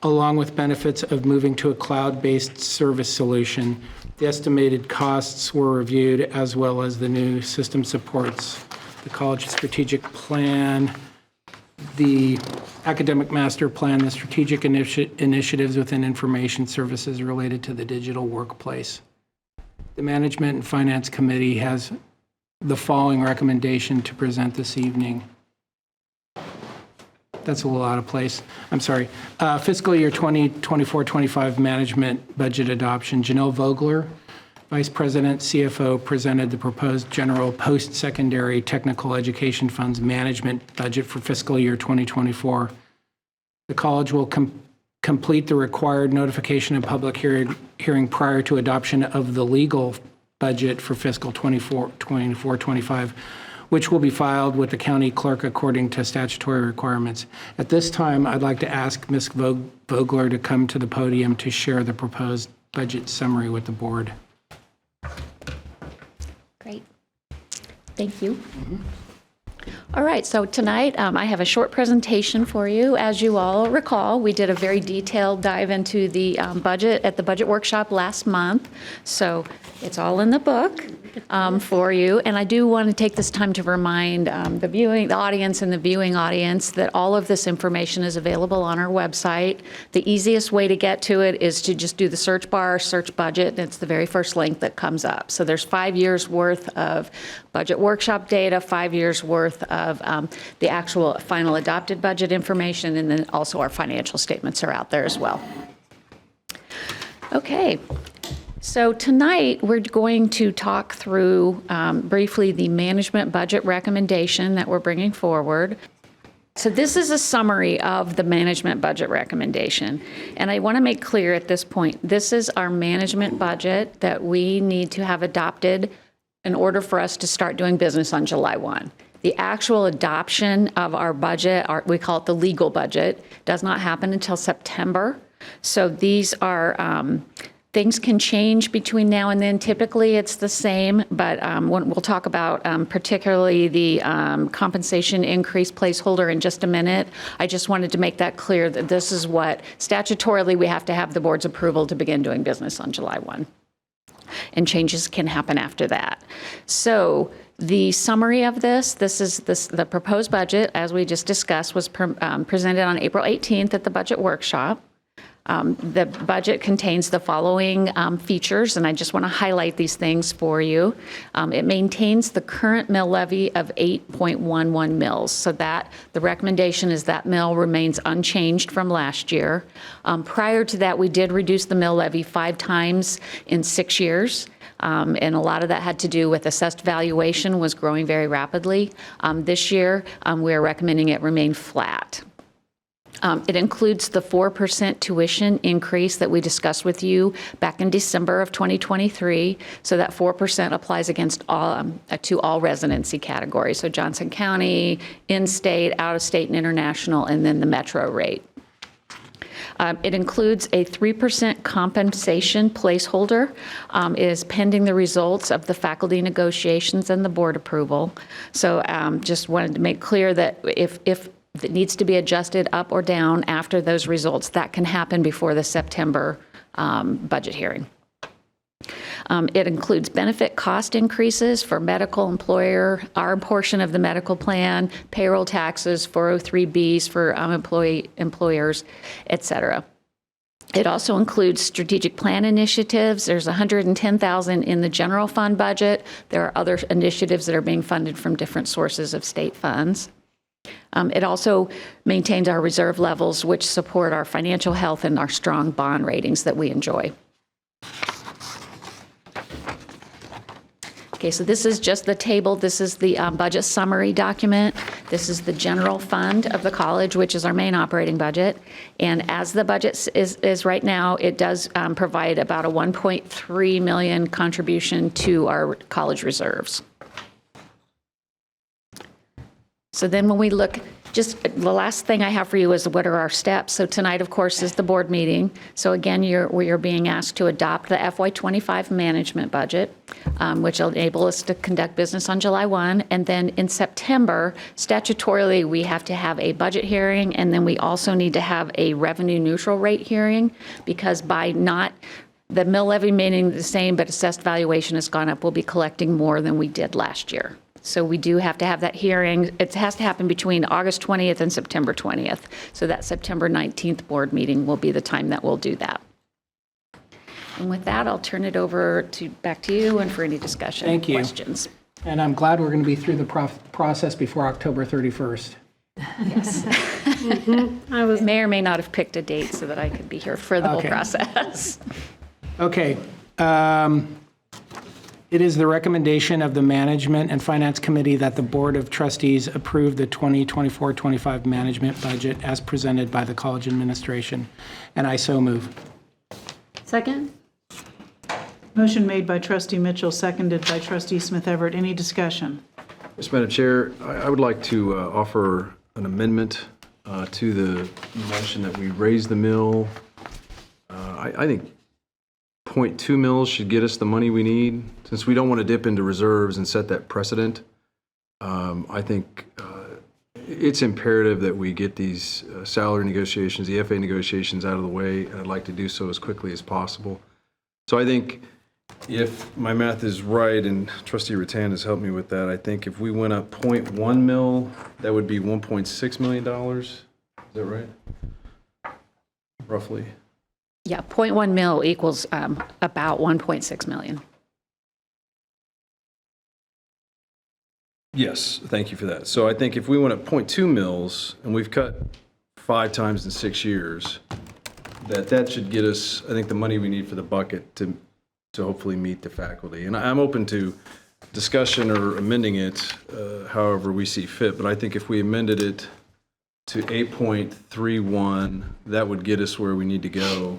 Speaker 21: along with benefits of moving to a cloud-based service solution. The estimated costs were reviewed, as well as the new system supports the college strategic plan, the academic master plan, the strategic initiatives within information services related to the digital workplace. The Management and Finance Committee has the following recommendation to present this evening. That's a little out of place. I'm sorry. Fiscal year 2024-25 management budget adoption. Janelle Vogler, Vice President, CFO, presented the proposed general post-secondary technical education funds management budget for fiscal year 2024. The college will complete the required notification and public hearing prior to adoption of the legal budget for fiscal 24-25, which will be filed with the county clerk according to statutory requirements. At this time, I'd like to ask Ms. Vogler to come to the podium to share the proposed budget summary with the board.
Speaker 2: Great. Thank you. All right, so tonight I have a short presentation for you. As you all recall, we did a very detailed dive into the budget at the budget workshop last month. So it's all in the book for you. And I do want to take this time to remind the audience and the viewing audience that all of this information is available on our website. The easiest way to get to it is to just do the search bar, search budget, and it's the very first link that comes up. So there's 5 years worth of budget workshop data, 5 years worth of the actual final adopted budget information, and then also our financial statements are out there as well. Okay. So tonight, we're going to talk through briefly the management budget recommendation that we're bringing forward. So this is a summary of the management budget recommendation. And I want to make clear at this point, this is our management budget that we need to have adopted in order for us to start doing business on July 1. The actual adoption of our budget, we call it the legal budget, does not happen until September. So these are things can change between now and then. Typically, it's the same, but we'll talk about particularly the compensation increase placeholder in just a minute. I just wanted to make that clear that this is what statutorily we have to have the board's approval to begin doing business on July 1. and changes can happen after that. So the summary of this is the proposed budget, as we just discussed, was presented on April 18th at the budget workshop. The budget contains the following features, and I just want to highlight these things for you. It maintains the current mill levy of 8.11 mills, so that the recommendation is that mill remains unchanged from last year. Prior to that, we did reduce the mill levy 5 times in 6 years. And a lot of that had to do with assessed valuation was growing very rapidly. This year, we are recommending it remain flat. It includes the 4% tuition increase that we discussed with you back in December of 2023. So that 4% applies against all to all residency categories. So Johnson County, in-state, out-of-state, and international, and then the metro rate. It includes a 3% compensation placeholder. It is pending the results of the faculty negotiations and the board approval. So just wanted to make clear that if it needs to be adjusted up or down after those results, that can happen before the September budget hearing. It includes benefit cost increases for medical employer, our portion of the medical plan, payroll taxes, 403Bs for employers, et cetera. It also includes strategic plan initiatives. There's $110,000 in the general fund budget. There are other initiatives that are being funded from different sources of state funds. It also maintains our reserve levels, which support our financial health and our strong bond ratings that we enjoy. Okay, so this is just the table. This is the budget summary document. This is the general fund of the college, which is our main operating budget. And as the budget is right now, it does provide about a $1.3 million contribution to our college reserves. So then when we look, just the last thing I have for you is what are our steps. So tonight, of course, is the board meeting. So again, we are being asked to adopt the FY25 management budget, which will enable us to conduct business on July 1. And then in September, statutorily, we have to have a budget hearing, and then we also need to have a revenue neutral rate hearing, because by not the mill levy remaining the same, but assessed valuation has gone up, we'll be collecting more than we did last year. So we do have to have that hearing. It has to happen between August 20th and September 20th. So that September 19th board meeting will be the time that we'll do that. And with that, I'll turn it over back to you and for any discussion.
Speaker 21: Thank you.
Speaker 2: Questions.
Speaker 21: And I'm glad we're going to be through the process before October 31st.
Speaker 2: Yes. I may or may not have picked a date so that I could be here for the whole process.
Speaker 21: Okay. It is the recommendation of the Management and Finance Committee that the Board of Trustees approve the 2024-25 management budget as presented by the college administration, and I so move.
Speaker 8: Second?
Speaker 1: Motion made by Trustee Mitchell, seconded by Trustee Smith Everett. Any discussion?
Speaker 5: Yes, Madam Chair, I would like to offer an amendment to the motion that we raise the mill. I think 0.2 mills should get us the money we need. Since we don't want to dip into reserves and set that precedent, I think it's imperative that we get these salary negotiations, the FA negotiations out of the way, and I'd like to do so as quickly as possible. So I think if my math is right, and Trustee Rattan has helped me with that, I think if we went up 0.1 mil, that would be $1.6 million. Is that right? Roughly.
Speaker 2: Yeah, 0.1 mil equals about 1.6 million.
Speaker 5: Yes, thank you for that. So I think if we went up 0.2 mils, and we've cut 5 times in 6 years, that should get us, I think, the money we need for the bucket to hopefully meet the faculty. And I'm open to discussion or amending it however we see fit, but I think if we amended it to 8.31, that would get us where we need to go,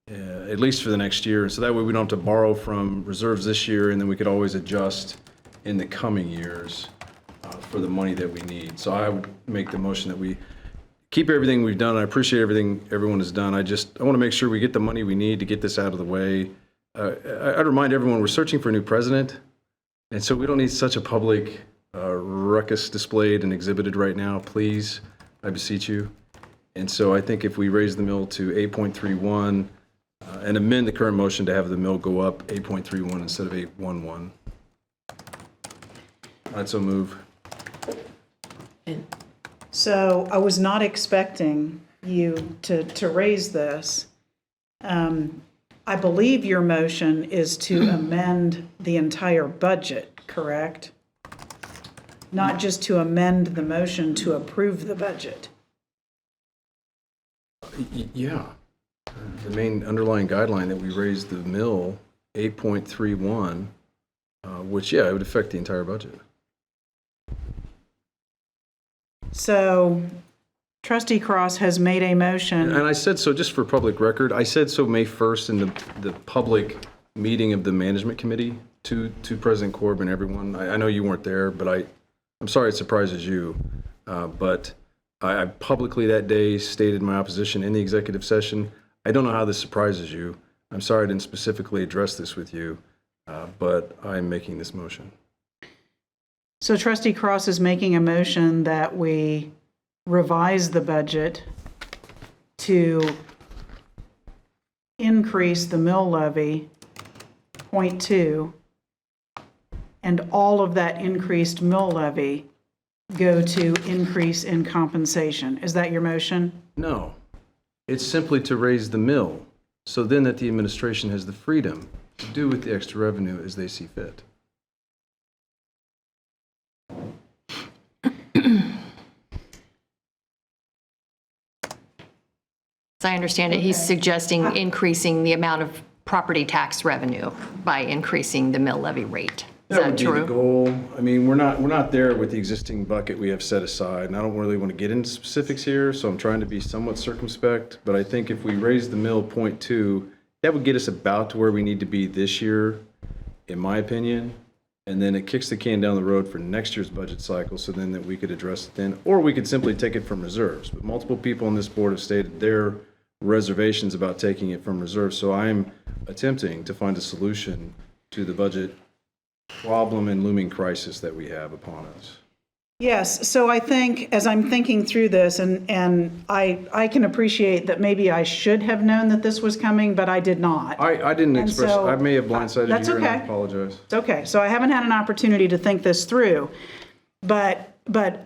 Speaker 5: at least for the next year. And so that way we don't have to borrow from reserves this year, and then we could always adjust in the coming years for the money that we need. So I would make the motion that we keep everything we've done. I appreciate everything everyone has done. I want to make sure we get the money we need to get this out of the way. I'd remind everyone we're searching for a new president, and so we don't need such a public ruckus displayed and exhibited right now. Please, I beseech you. And so I think if we raise the mill to 8.31, and amend the current motion to have the mill go up 8.31 instead of 8.11. I'd so move.
Speaker 1: So I was not expecting you to raise this. I believe your motion is to amend the entire budget, correct? Not just to amend the motion to approve the budget.
Speaker 5: Yeah. The main underlying guideline that we raised the mill 8.31, which, yeah, it would affect the entire budget.
Speaker 1: So Trustee Cross has made a motion.
Speaker 5: And I said so, just for public record, I said so May 1st in the public meeting of the management committee to President Corbin and everyone. I know you weren't there, but I'm sorry it surprises you. But I publicly that day stated my opposition in the executive session. I don't know how this surprises you. I'm sorry I didn't specifically address this with you, but I'm making this motion.
Speaker 1: So Trustee Cross is making a motion that we revise the budget to increase the mill levy 0.2, and all of that increased mill levy go to increase in compensation. Is that your motion?
Speaker 5: No, it's simply to raise the mill, so then that the administration has the freedom to do with the extra revenue as they see fit.
Speaker 3: As I understand it, he's suggesting increasing the amount of property tax revenue by increasing the mill levy rate. Is that
Speaker 5: would be
Speaker 3: true?
Speaker 5: the goal. I mean, we're not there with the existing bucket we have set aside, and I don't really want to get into specifics here, so I'm trying to be somewhat circumspect. But I think if we raise the mill 0.2, that would get us about to where we need to be this year, in my opinion. And then it kicks the can down the road for next year's budget cycle, so then that we could address it then, or we could simply take it from reserves. But multiple people on this board have stated their reservations about taking it from reserves, so I'm attempting to find a solution to the budget problem and looming crisis that we have upon us.
Speaker 1: Yes, so I think, as I'm thinking through this, and I can appreciate that maybe I should have known that this was coming, but I did not.
Speaker 5: I didn't
Speaker 1: And
Speaker 5: express,
Speaker 1: so,
Speaker 5: I may have blindsided
Speaker 1: that's
Speaker 5: you, and I
Speaker 1: okay.
Speaker 5: apologize.
Speaker 1: It's okay, so I haven't had an opportunity to think this through, but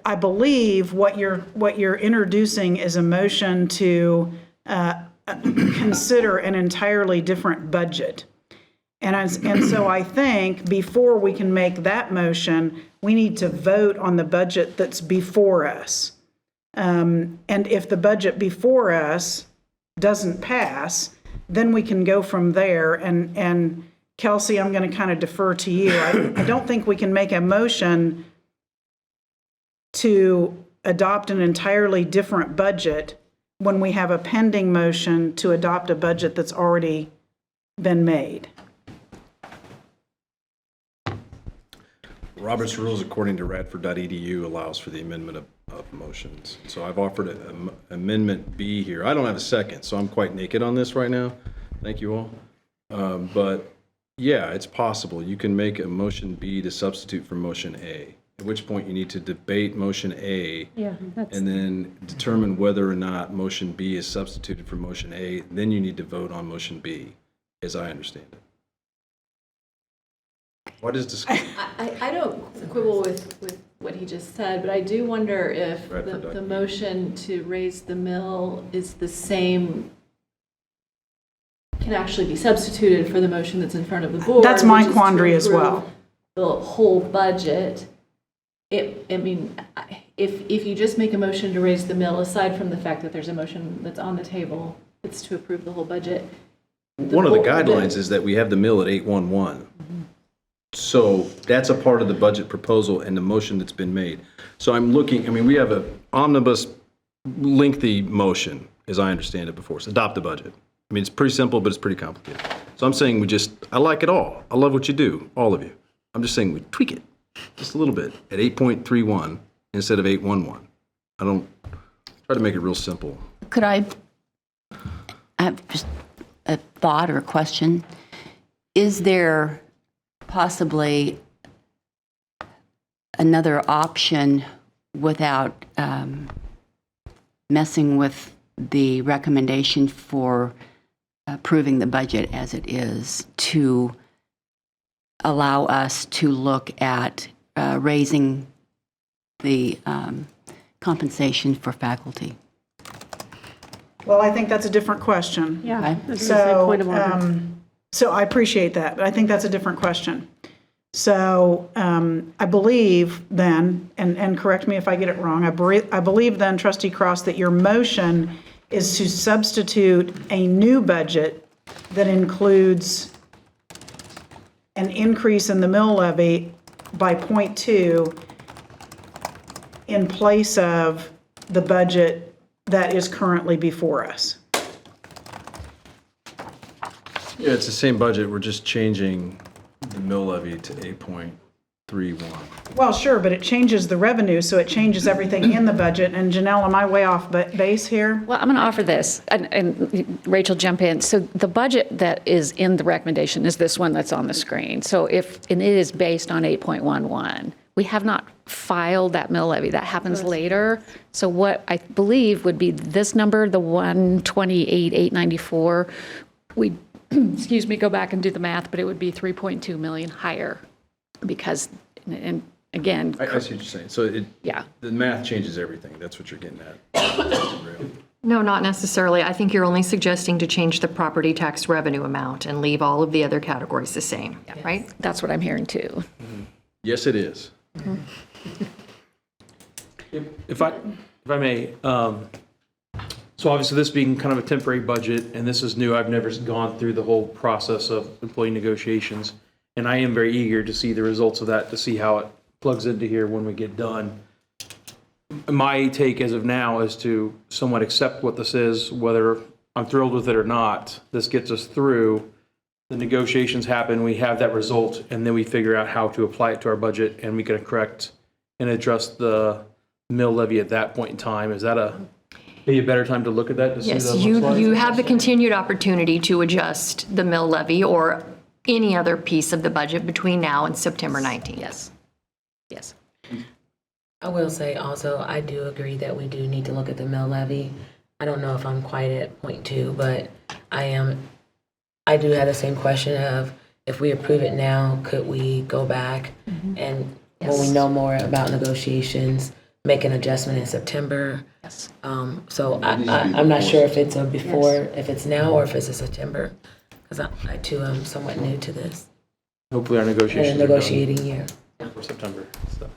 Speaker 1: I believe what you're introducing is a motion to consider an entirely different budget. And so I think before we can make that motion, we need to vote on the budget that's before us. And if the budget before us doesn't pass, then we can go from there. And Kelsey, I'm going to kind of defer to you. I don't think we can make a motion to adopt an entirely different budget when we have a pending motion to adopt a budget that's already been made.
Speaker 5: Robert's rules, according to radford.edu, allows for the amendment of motions. So I've offered an amendment B here. I don't have a second, so I'm quite naked on this right now. Thank you all. But yeah, it's possible. You can make a motion B to substitute for motion A, at which point you need to debate motion A and then determine whether or not motion B is substituted for motion A. Then you need to vote on motion B, as I understand it. What is discussion?
Speaker 22: I don't quibble with what he just said, but I do wonder if the motion to raise the mill is the same, can actually be substituted for the motion that's in front of the board.
Speaker 1: That's my
Speaker 22: which is to
Speaker 1: quandary as
Speaker 22: approve
Speaker 1: well.
Speaker 22: The whole budget. If you just make a motion to raise the mill, aside from the fact that there's a motion that's on the table, it's to approve the whole budget.
Speaker 5: One of the guidelines is that we have the mill at 811. So that's a part of the budget proposal and the motion that's been made. So I'm looking, I mean, we have an omnibus lengthy motion, as I understand it before. So adopt the budget. I mean, it's pretty simple, but it's pretty complicated. So I'm saying I like it all. I love what you do, all of you. I'm just saying we tweak it just a little bit at 8.31 instead of 811. I don't, try to make it real simple.
Speaker 7: Could I have just a thought or a question? Is there possibly another option without messing with the recommendation for approving the budget as it is to allow us to look at raising the compensation for faculty.
Speaker 1: Well, I think that's a different question.
Speaker 8: Yeah.
Speaker 1: So, so I appreciate that, but I think that's a different question. So I believe then, and correct me if I get it wrong, I believe then, Trustee Cross, that your motion is to substitute a new budget that includes an increase in the mill levy by 0.2 in place of the budget that is currently before us.
Speaker 5: Yeah, it's the same budget. We're just changing the mill levy to 8.31.
Speaker 1: Well, sure, but it changes the revenue, so it changes everything in the budget. And Janelle, am I way off base here?
Speaker 2: Well, I'm going to offer this, and Rachel, jump in. So the budget that is in the recommendation is this one that's on the screen. So and it is based on 8.11. We have not filed that mill levy. That happens later. So what I believe would be this number, the 128,894, we, excuse me, go back and do the math, but it would be 3.2 million higher because, and again.
Speaker 5: I see what you're saying. So
Speaker 2: yeah,
Speaker 5: the math changes everything. That's what you're getting at.
Speaker 3: No, not necessarily. I think you're only suggesting to change the property tax revenue amount and leave all of the other categories the same, right?
Speaker 2: That's what I'm hearing too.
Speaker 5: Mm-hmm. Yes, it is.
Speaker 20: Mm-hmm. If I may, so obviously this being kind of a temporary budget, and this is new, I've never gone through the whole process of employee negotiations, and I am very eager to see the results of that, to see how it plugs into here when we get done. My take as of now is to somewhat accept what this is, whether I'm thrilled with it or not. This gets us through. The negotiations happen, we have that result, and then we figure out how to apply it to our budget, and we can correct and adjust the mill levy at that point in time. Is that maybe a better time to look at that? To
Speaker 3: Yes,
Speaker 20: see what
Speaker 3: you have the continued opportunity to adjust the mill levy or any other piece of the budget between now and September 19th.
Speaker 2: Yes. Yes.
Speaker 6: I will say also, I do agree that we do need to look at the mill levy. I don't know if I'm quite at 0.2, but I do have the same question of, if we approve it now, could we go back and when we know more about negotiations, make an adjustment in September?
Speaker 2: Yes.
Speaker 6: So I'm not sure if it's a before, if it's now, or if it's a September, because I too am somewhat new to this.
Speaker 20: Hopefully our negotiations
Speaker 6: negotiating year.
Speaker 20: for September. So.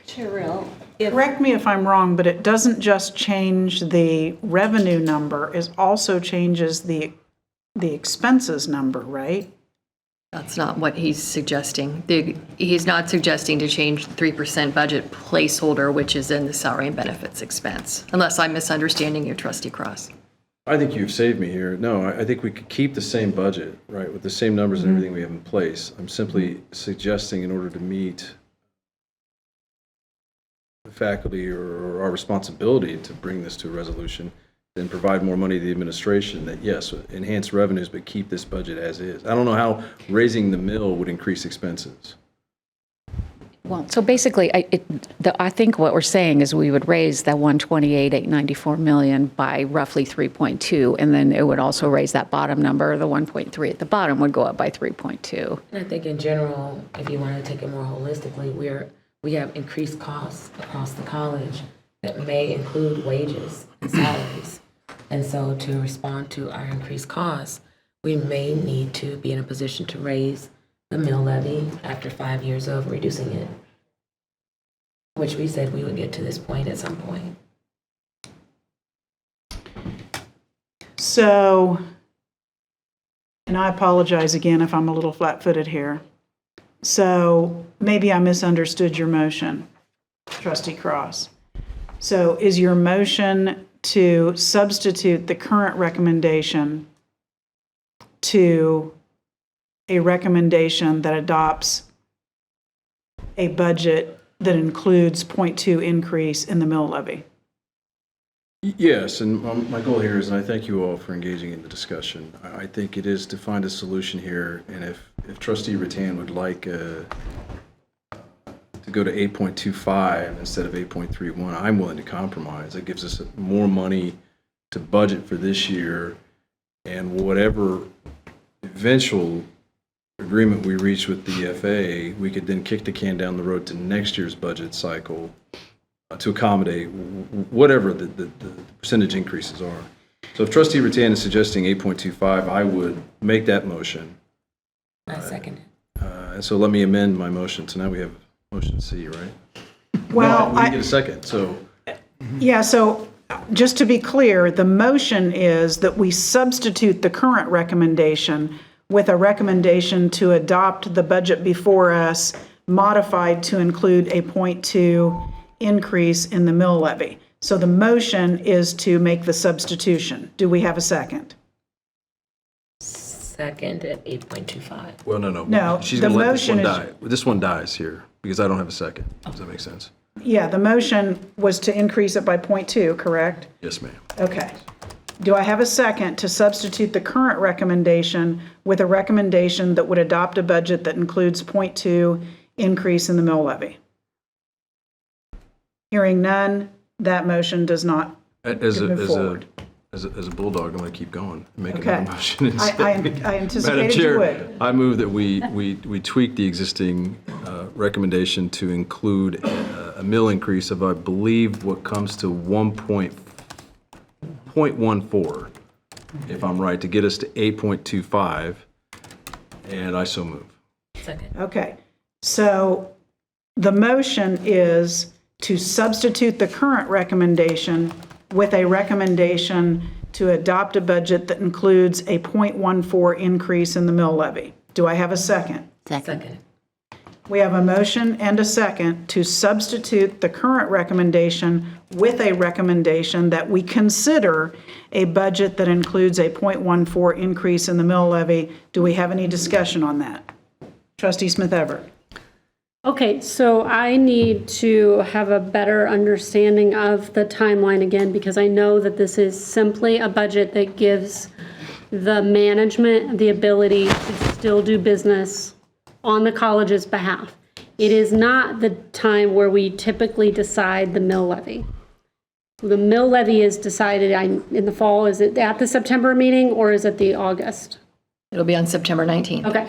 Speaker 22: Cheryl,
Speaker 1: Correct me if I'm wrong, but it doesn't just change the revenue number, it also changes the expenses number, right?
Speaker 3: That's not what he's suggesting. He's not suggesting to change the 3% budget placeholder, which is in the salary and benefits expense, unless I'm misunderstanding you, Trustee Cross.
Speaker 5: I think you've saved me here. No, I think we could keep the same budget, right, with the same numbers and everything we have in place. I'm simply suggesting, in order to meet the faculty or our responsibility to bring this to a resolution, then provide more money to the administration, that yes, enhance revenues, but keep this budget as is. I don't know how raising the mill would increase expenses.
Speaker 2: Well, so basically, I think what we're saying is we would raise that 128,894 million by roughly 3.2, and then it would also raise that bottom number, the 1.3 at the bottom would go up by 3.2.
Speaker 6: And I think in general, if you want to take it more holistically, we have increased costs across the college that may include wages and salaries. And so to respond to our increased costs, we may need to be in a position to raise the mill levy after 5 years of reducing it, which we said we would get to this point at some point.
Speaker 1: So, and I apologize again if I'm a little flat-footed here. So maybe I misunderstood your motion, Trustee Cross. So is your motion to substitute the current recommendation to a recommendation that adopts a budget that includes 0.2 increase in the mill levy?
Speaker 5: Yes, and my goal here is, and I thank you all for engaging in the discussion, I think it is to find a solution here, and if Trustee Rattan would like to go to 8.25 instead of 8.31, I'm willing to compromise. It gives us more money to budget for this year And whatever eventual agreement we reach with the FA, we could then kick the can down the road to next year's budget cycle to accommodate whatever the percentage increases are. So if Trustee Rattan is suggesting 8.25, I would make that motion.
Speaker 6: I second it.
Speaker 5: And so let me amend my motion. So now we have motion C, right?
Speaker 1: Well,
Speaker 5: we didn't get a second, so.
Speaker 1: Yeah, so just to be clear, the motion is that we substitute the current recommendation with a recommendation to adopt the budget before us, modified to include a 0.2 increase in the mill levy. So the motion is to make the substitution. Do we have a second?
Speaker 6: Second at 8.25.
Speaker 5: Well, no.
Speaker 1: No,
Speaker 5: She's
Speaker 1: the
Speaker 5: going to let this one
Speaker 1: motion is-
Speaker 5: die. This one dies here because I don't have a second. Does that make sense?
Speaker 1: Yeah, the motion was to increase it by 0.2, correct?
Speaker 5: Yes, ma'am.
Speaker 1: Okay. Do I have a second to substitute the current recommendation with a recommendation that would adopt a budget that includes 0.2 increase in the mill levy? Hearing none, that motion does not move forward.
Speaker 5: As a bulldog, I'm going to keep going and make
Speaker 1: Okay.
Speaker 5: another motion.
Speaker 1: I anticipated
Speaker 5: Madam
Speaker 1: you
Speaker 5: Chair,
Speaker 1: would.
Speaker 5: I move that we tweak the existing recommendation to include a mill increase of, I believe, what comes to 1.14, if I'm right, to get us to 8.25, and I so move.
Speaker 6: Second.
Speaker 1: Okay. So the motion is to substitute the current recommendation with a recommendation to adopt a budget that includes a 0.14 increase in the mill levy. Do I have a second?
Speaker 6: Second.
Speaker 1: We have a motion and a second to substitute the current recommendation with a recommendation that we consider a budget that includes a 0.14 increase in the mill levy. Do we have any discussion on that? Trustee Smith-Everett.
Speaker 8: Okay, so I need to have a better understanding of the timeline again, because I know that this is simply a budget that gives the management the ability to still do business on the college's behalf. It is not the time where we typically decide the mill levy. The mill levy is decided in the fall. Is it at the September meeting or is it the August?
Speaker 3: It'll be on September 19th.
Speaker 8: Okay.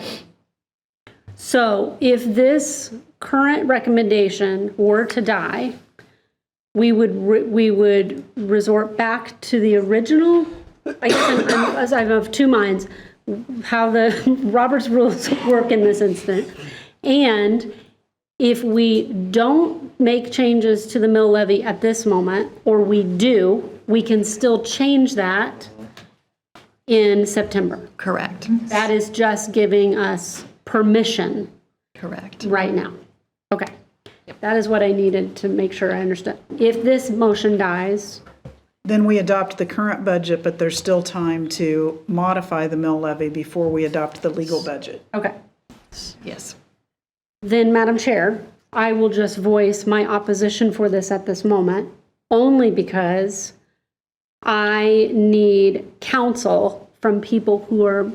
Speaker 8: So if this current recommendation were to die, we would resort back to the original. I guess I'm of two minds how the Robert's rules work in this instant. And if we don't make changes to the mill levy at this moment, or we do, we can still change that in September.
Speaker 3: Correct.
Speaker 8: That is just giving us permission.
Speaker 3: Correct.
Speaker 8: Right now. Okay. That is what I needed to make sure I understood. If this motion dies,
Speaker 1: then we adopt the current budget, but there's still time to modify the mill levy before we adopt the legal budget.
Speaker 8: Okay.
Speaker 3: Yes.
Speaker 8: Then, Madam Chair, I will just voice my opposition for this at this moment, only because I need counsel from people who are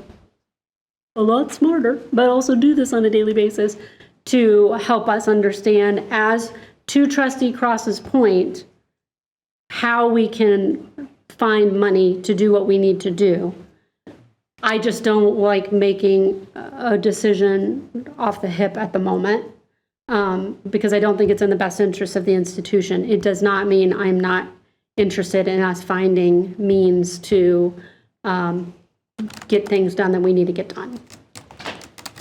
Speaker 8: a lot smarter, but also do this on a daily basis to help us understand, as to Trustee Cross's point, how we can find money to do what we need to do. I just don't like making a decision off the hip at the moment because I don't think it's in the best interest of the institution. It does not mean I'm not interested in us finding means to get things done that we need to get done.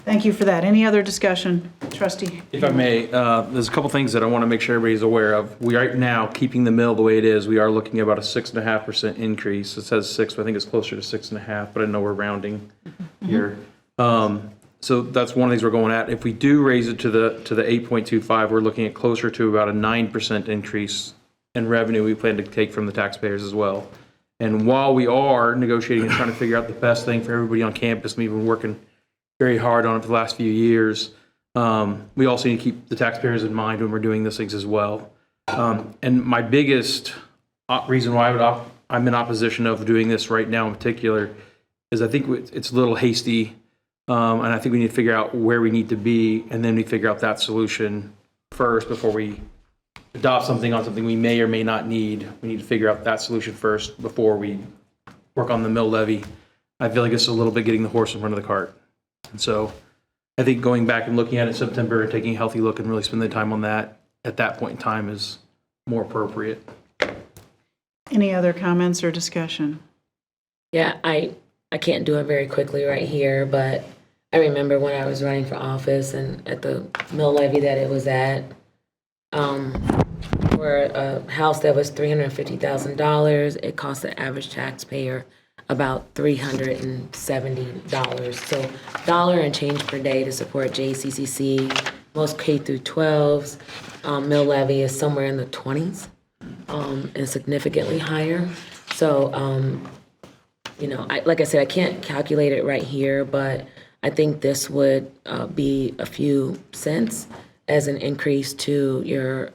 Speaker 1: Thank you for that. Any other discussion? Trustee?
Speaker 20: If I may, there's a couple things that I want to make sure everybody's aware of. We right now, keeping the mill the way it is, we are looking at about a 6.5% increase. It says 6, but I think it's closer to 6.5, but I know we're rounding here. So that's one of the things we're going at. If we do raise it to the 8.25, we're looking at closer to about a 9% increase in revenue we plan to take from the taxpayers as well. And while we are negotiating and trying to figure out the best thing for everybody on campus, we've been working very hard on it for the last few years. We also need to keep the taxpayers in mind when we're doing these things as well. And my biggest reason why I'm in opposition of doing this right now in particular is I think it's a little hasty, and I think we need to figure out where we need to be, and then we figure out that solution first before we adopt something on something we may or may not need. We need to figure out that solution first before we work on the mill levy. I feel like it's a little bit getting the horse in front of the cart. And so I think going back and looking at it in September and taking a healthy look and really spending the time on that at that point in time is more appropriate.
Speaker 1: Any other comments or discussion?
Speaker 6: Yeah, I can't do it very quickly right here, but I remember when I was running for office and at the mill levy that it was at, for a house that was $350,000, it cost the average taxpayer about $370. So dollar and change per day to support JCCC. Most K through 12s, mill levy is somewhere in the 20s and significantly higher. So, like I said, I can't calculate it right here, but I think this would be a few cents as an increase to your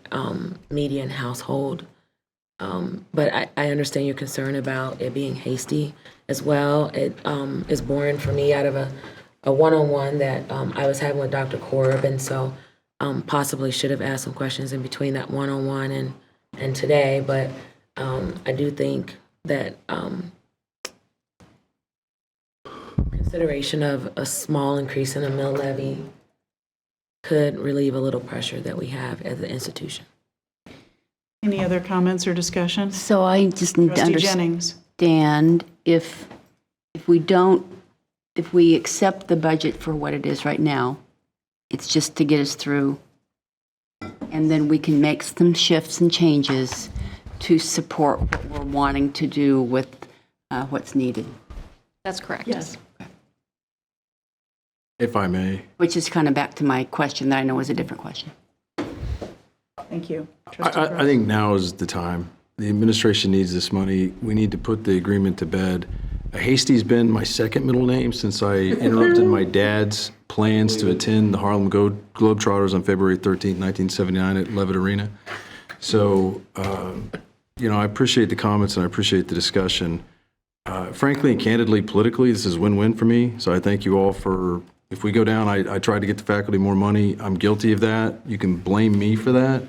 Speaker 6: median household. But I understand your concern about it being hasty as well. It is born for me out of a one-on-one that I was having with Dr. Korb, and so possibly should have asked some questions in between that one-on-one and today. But I do think that consideration of a small increase in a mill levy could relieve a little pressure that we have as an institution.
Speaker 1: Any other comments or discussion?
Speaker 7: So I just need to
Speaker 1: Trustee Jennings.
Speaker 7: understand if we accept the budget for what it is right now, it's just to get us through, and then we can make some shifts and changes to support what we're wanting to do with what's needed.
Speaker 2: That's correct.
Speaker 1: Yes.
Speaker 5: If I may.
Speaker 7: Which is kind of back to my question that I know is a different question.
Speaker 1: Thank you.
Speaker 5: I think now is the time. The administration needs this money. We need to put the agreement to bed. Hasty's been my second middle name since I interrupted my dad's plans to attend the Harlem Globetrotters on February 13th, 1979 at Levitt Arena. So, I appreciate the comments and I appreciate the discussion. Frankly and candidly, politically, this is win-win for me. So I thank you all for, if we go down, I tried to get the faculty more money. I'm guilty of that. You can blame me for that.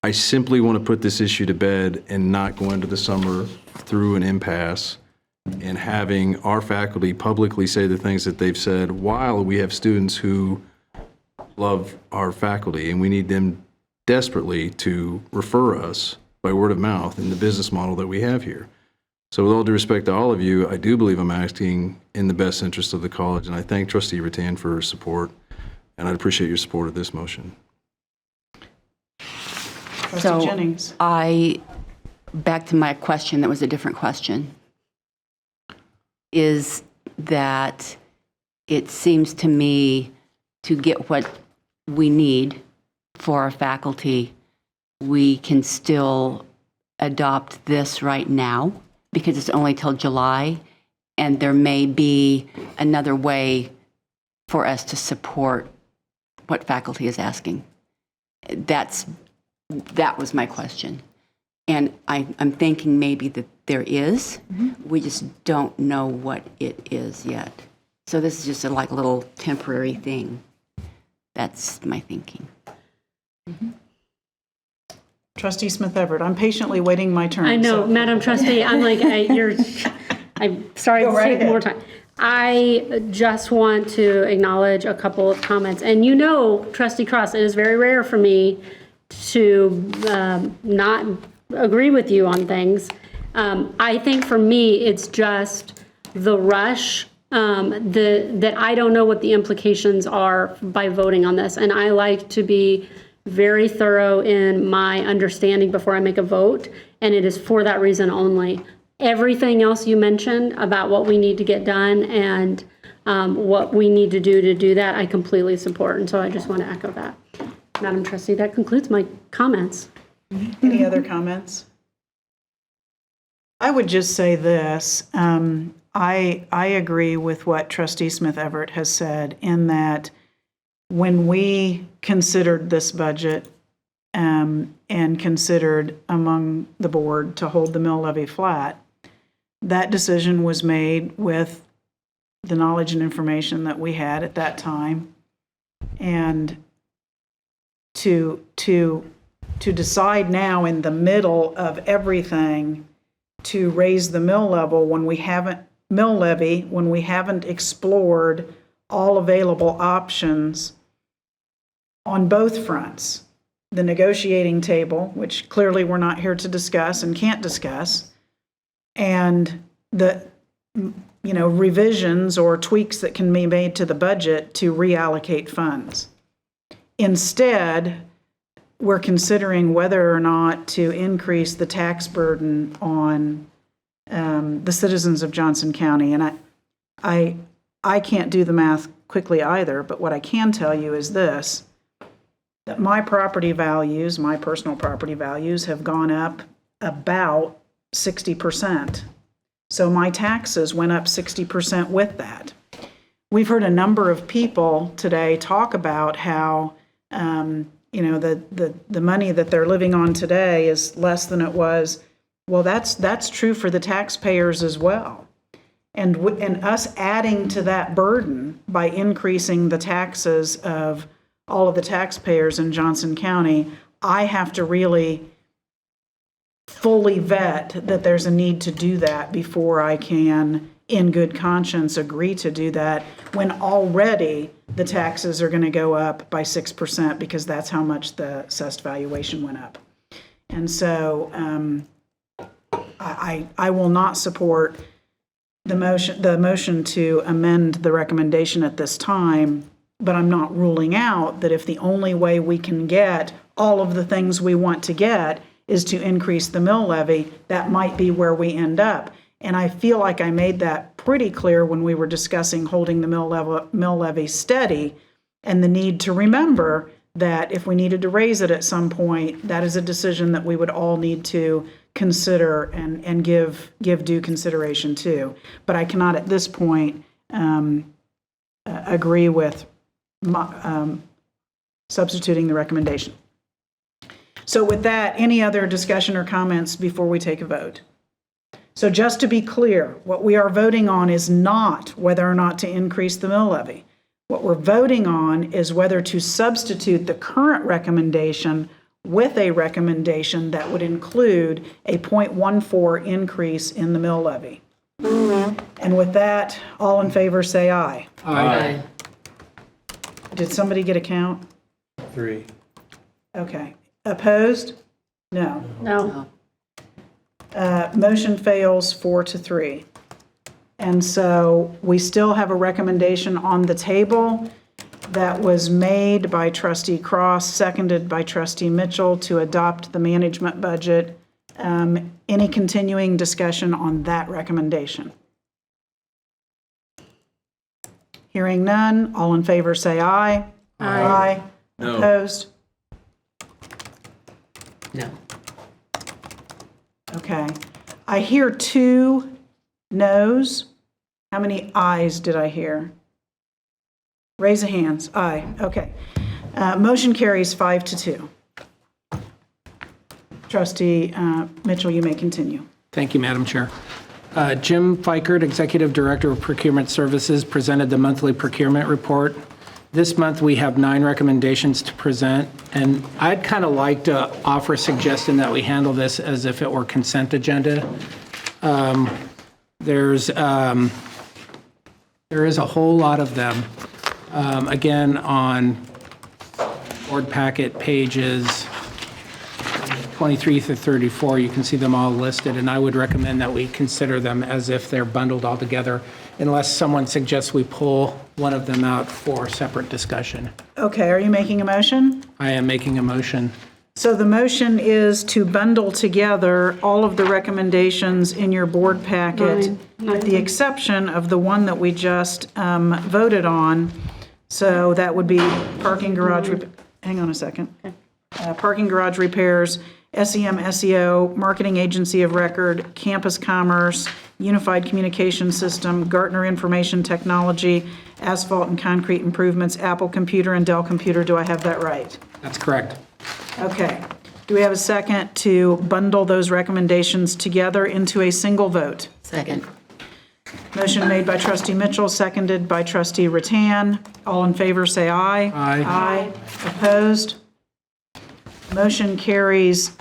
Speaker 5: I simply want to put this issue to bed and not go into the summer through an impasse and having our faculty publicly say the things that they've said while we have students who love our faculty, and we need them desperately to refer us by word of mouth in the business model that we have here. So with all due respect to all of you, I do believe I'm acting in the best interest of the college, and I thank Trustee Rattan for her support, and I'd appreciate your support of this motion.
Speaker 1: Trustee Jennings.
Speaker 7: Back to my question that was a different question, is that it seems to me to get what we need for our faculty, we can still adopt this right now because it's only till July, and there may be another way for us to support what faculty is asking. That was my question. And I'm thinking maybe that there is. We just don't know what it is yet. So this is just a little temporary thing. That's my thinking.
Speaker 1: Trustee Smith Everett, I'm patiently waiting my turn.
Speaker 8: I know, Madam Trustee, I'm like, I'm sorry to take more time. I just want to acknowledge a couple of comments. And Trustee Cross, it is very rare for me to not agree with you on things. I think for me, it's just the rush that I don't know what the implications are by voting on this. And I like to be very thorough in my understanding before I make a vote. And it is for that reason only. Everything else you mentioned about what we need to get done and what we need to do that, I completely support. And so I just want to echo that. Madam Trustee, that concludes my comments.
Speaker 1: Any other comments? I would just say this. I agree with what Trustee Smith Everett has said in that when we considered this budget and considered among the board to hold the mill levy flat, that decision was made with the knowledge and information that we had at that time. And to decide now in the middle of everything to raise the mill level when we haven't mill levy when we haven't explored all available options on both fronts. The negotiating table, which clearly we're not here to discuss and can't discuss, and the revisions or tweaks that can be made to the budget to reallocate funds. Instead, we're considering whether or not to increase the tax burden on the citizens of Johnson County. And I can't do the math quickly either, but what I can tell you is this, that my property values, my personal property values, have gone up about 60%. So my taxes went up 60% with that. We've heard a number of people today talk about how, the money that they're living on today is less than it was. Well, that's true for the taxpayers as well. And us adding to that burden by increasing the taxes of all of the taxpayers in Johnson County, I have to really fully vet that there's a need to do that before I can, in good conscience, agree to do that when already the taxes are going to go up by 6% because that's how much the assessed valuation went up. And so I will not support the motion to amend the recommendation at this time, but I'm not ruling out that if the only way we can get all of the things we want to get is to increase the mill levy, that might be where we end up. And I feel like I made that pretty clear when we were discussing holding the mill levy steady, and the need to remember that if we needed to raise it at some point, that is a decision that we would all need to consider and give due consideration to. But I cannot at this point agree with substituting the recommendation. So with that, any other discussion or comments before we take a vote? So just to be clear, what we are voting on is not whether or not to increase the mill levy. What we're voting on is whether to substitute the current recommendation with a recommendation that would include a 0.14 increase in the mill levy. And with that, all in favor say aye.
Speaker 21: Aye.
Speaker 1: Did somebody get a count?
Speaker 20: 3.
Speaker 1: Okay. Opposed? No.
Speaker 8: No.
Speaker 1: Motion fails 4-3. And so we still have a recommendation on the table that was made by Trustee Cross, seconded by Trustee Mitchell to adopt the management budget. Any continuing discussion on that recommendation? Hearing none, all in favor say aye. Aye.
Speaker 5: No.
Speaker 1: Opposed?
Speaker 6: No.
Speaker 1: Okay. I hear 2 noes. How many ayes did I hear? Raise of hands. Aye. Okay. Motion carries 5-2. Trustee Mitchell, you may continue.
Speaker 21: Thank you, Madam Chair. Jim Fikert, Executive Director of Procurement Services, presented the monthly procurement report. This month, we have 9 recommendations to present, and I'd kind of like to offer a suggestion that we handle this as if it were consent agenda. There is a whole lot of them. Again, on board packet pages 23 to 34, you can see them all listed, and I would recommend that we consider them as if they're bundled all together, unless someone suggests we pull one of them out for separate discussion.
Speaker 1: Okay, are you making a motion?
Speaker 21: I am making a motion.
Speaker 1: So the motion is to bundle together all of the recommendations in your board packet, with the exception of the one that we just voted on. So that would be parking garage, hang on a second. Parking garage repairs, SEM, SEO, marketing agency of record, campus commerce, unified communication system, Gartner information technology, asphalt and concrete improvements, Apple computer and Dell computer. Do I have that right?
Speaker 21: That's correct.
Speaker 1: Okay. Do we have a second to bundle those recommendations together into a single vote?
Speaker 3: Second.
Speaker 1: Motion made by Trustee Mitchell, seconded by Trustee Rattan. All in favor say aye.
Speaker 21: Aye.
Speaker 1: Aye. Opposed? Motion carries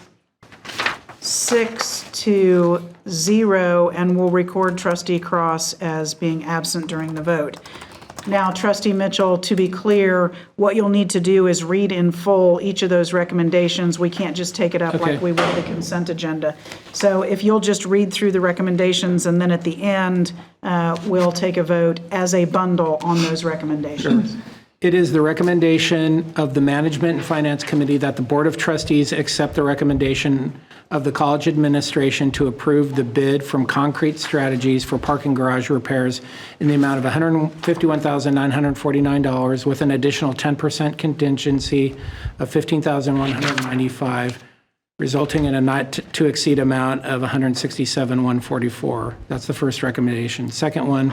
Speaker 1: 6-0, and we'll record Trustee Cross as being absent during the vote. Now, Trustee Mitchell, to be clear, what you'll need to do is read in full each of those recommendations. We can't just take it up
Speaker 21: Okay.
Speaker 1: like we would the consent agenda. So if you'll just read through the recommendations, and then at the end, we'll take a vote as a bundle on those recommendations.
Speaker 21: It is the recommendation of the Management and Finance Committee that the Board of Trustees accept the recommendation of the college administration to approve the bid from Concrete Strategies for parking garage repairs in the amount of $151,949 with an additional 10% contingency of $15,195, resulting in a not to exceed amount of $167,144. That's the first recommendation. The second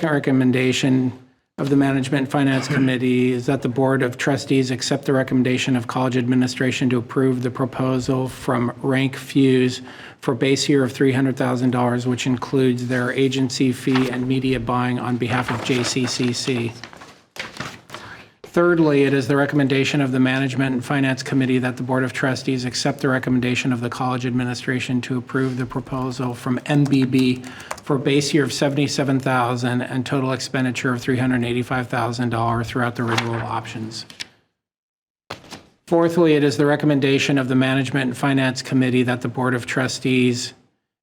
Speaker 21: recommendation of the Management and Finance Committee is that the Board of Trustees accept the recommendation of college administration to approve the proposal from Rank Fuse for base year of $300,000, which includes their agency fee and media buying on behalf of JCCC. Thirdly, it is the recommendation of the Management and Finance Committee that the Board of Trustees accept the recommendation of the college administration to approve the proposal from MBB for base year of $77,000 and total expenditure of $385,000 throughout the renewal options. Fourthly, it is the recommendation of the Management and Finance Committee that the Board of Trustees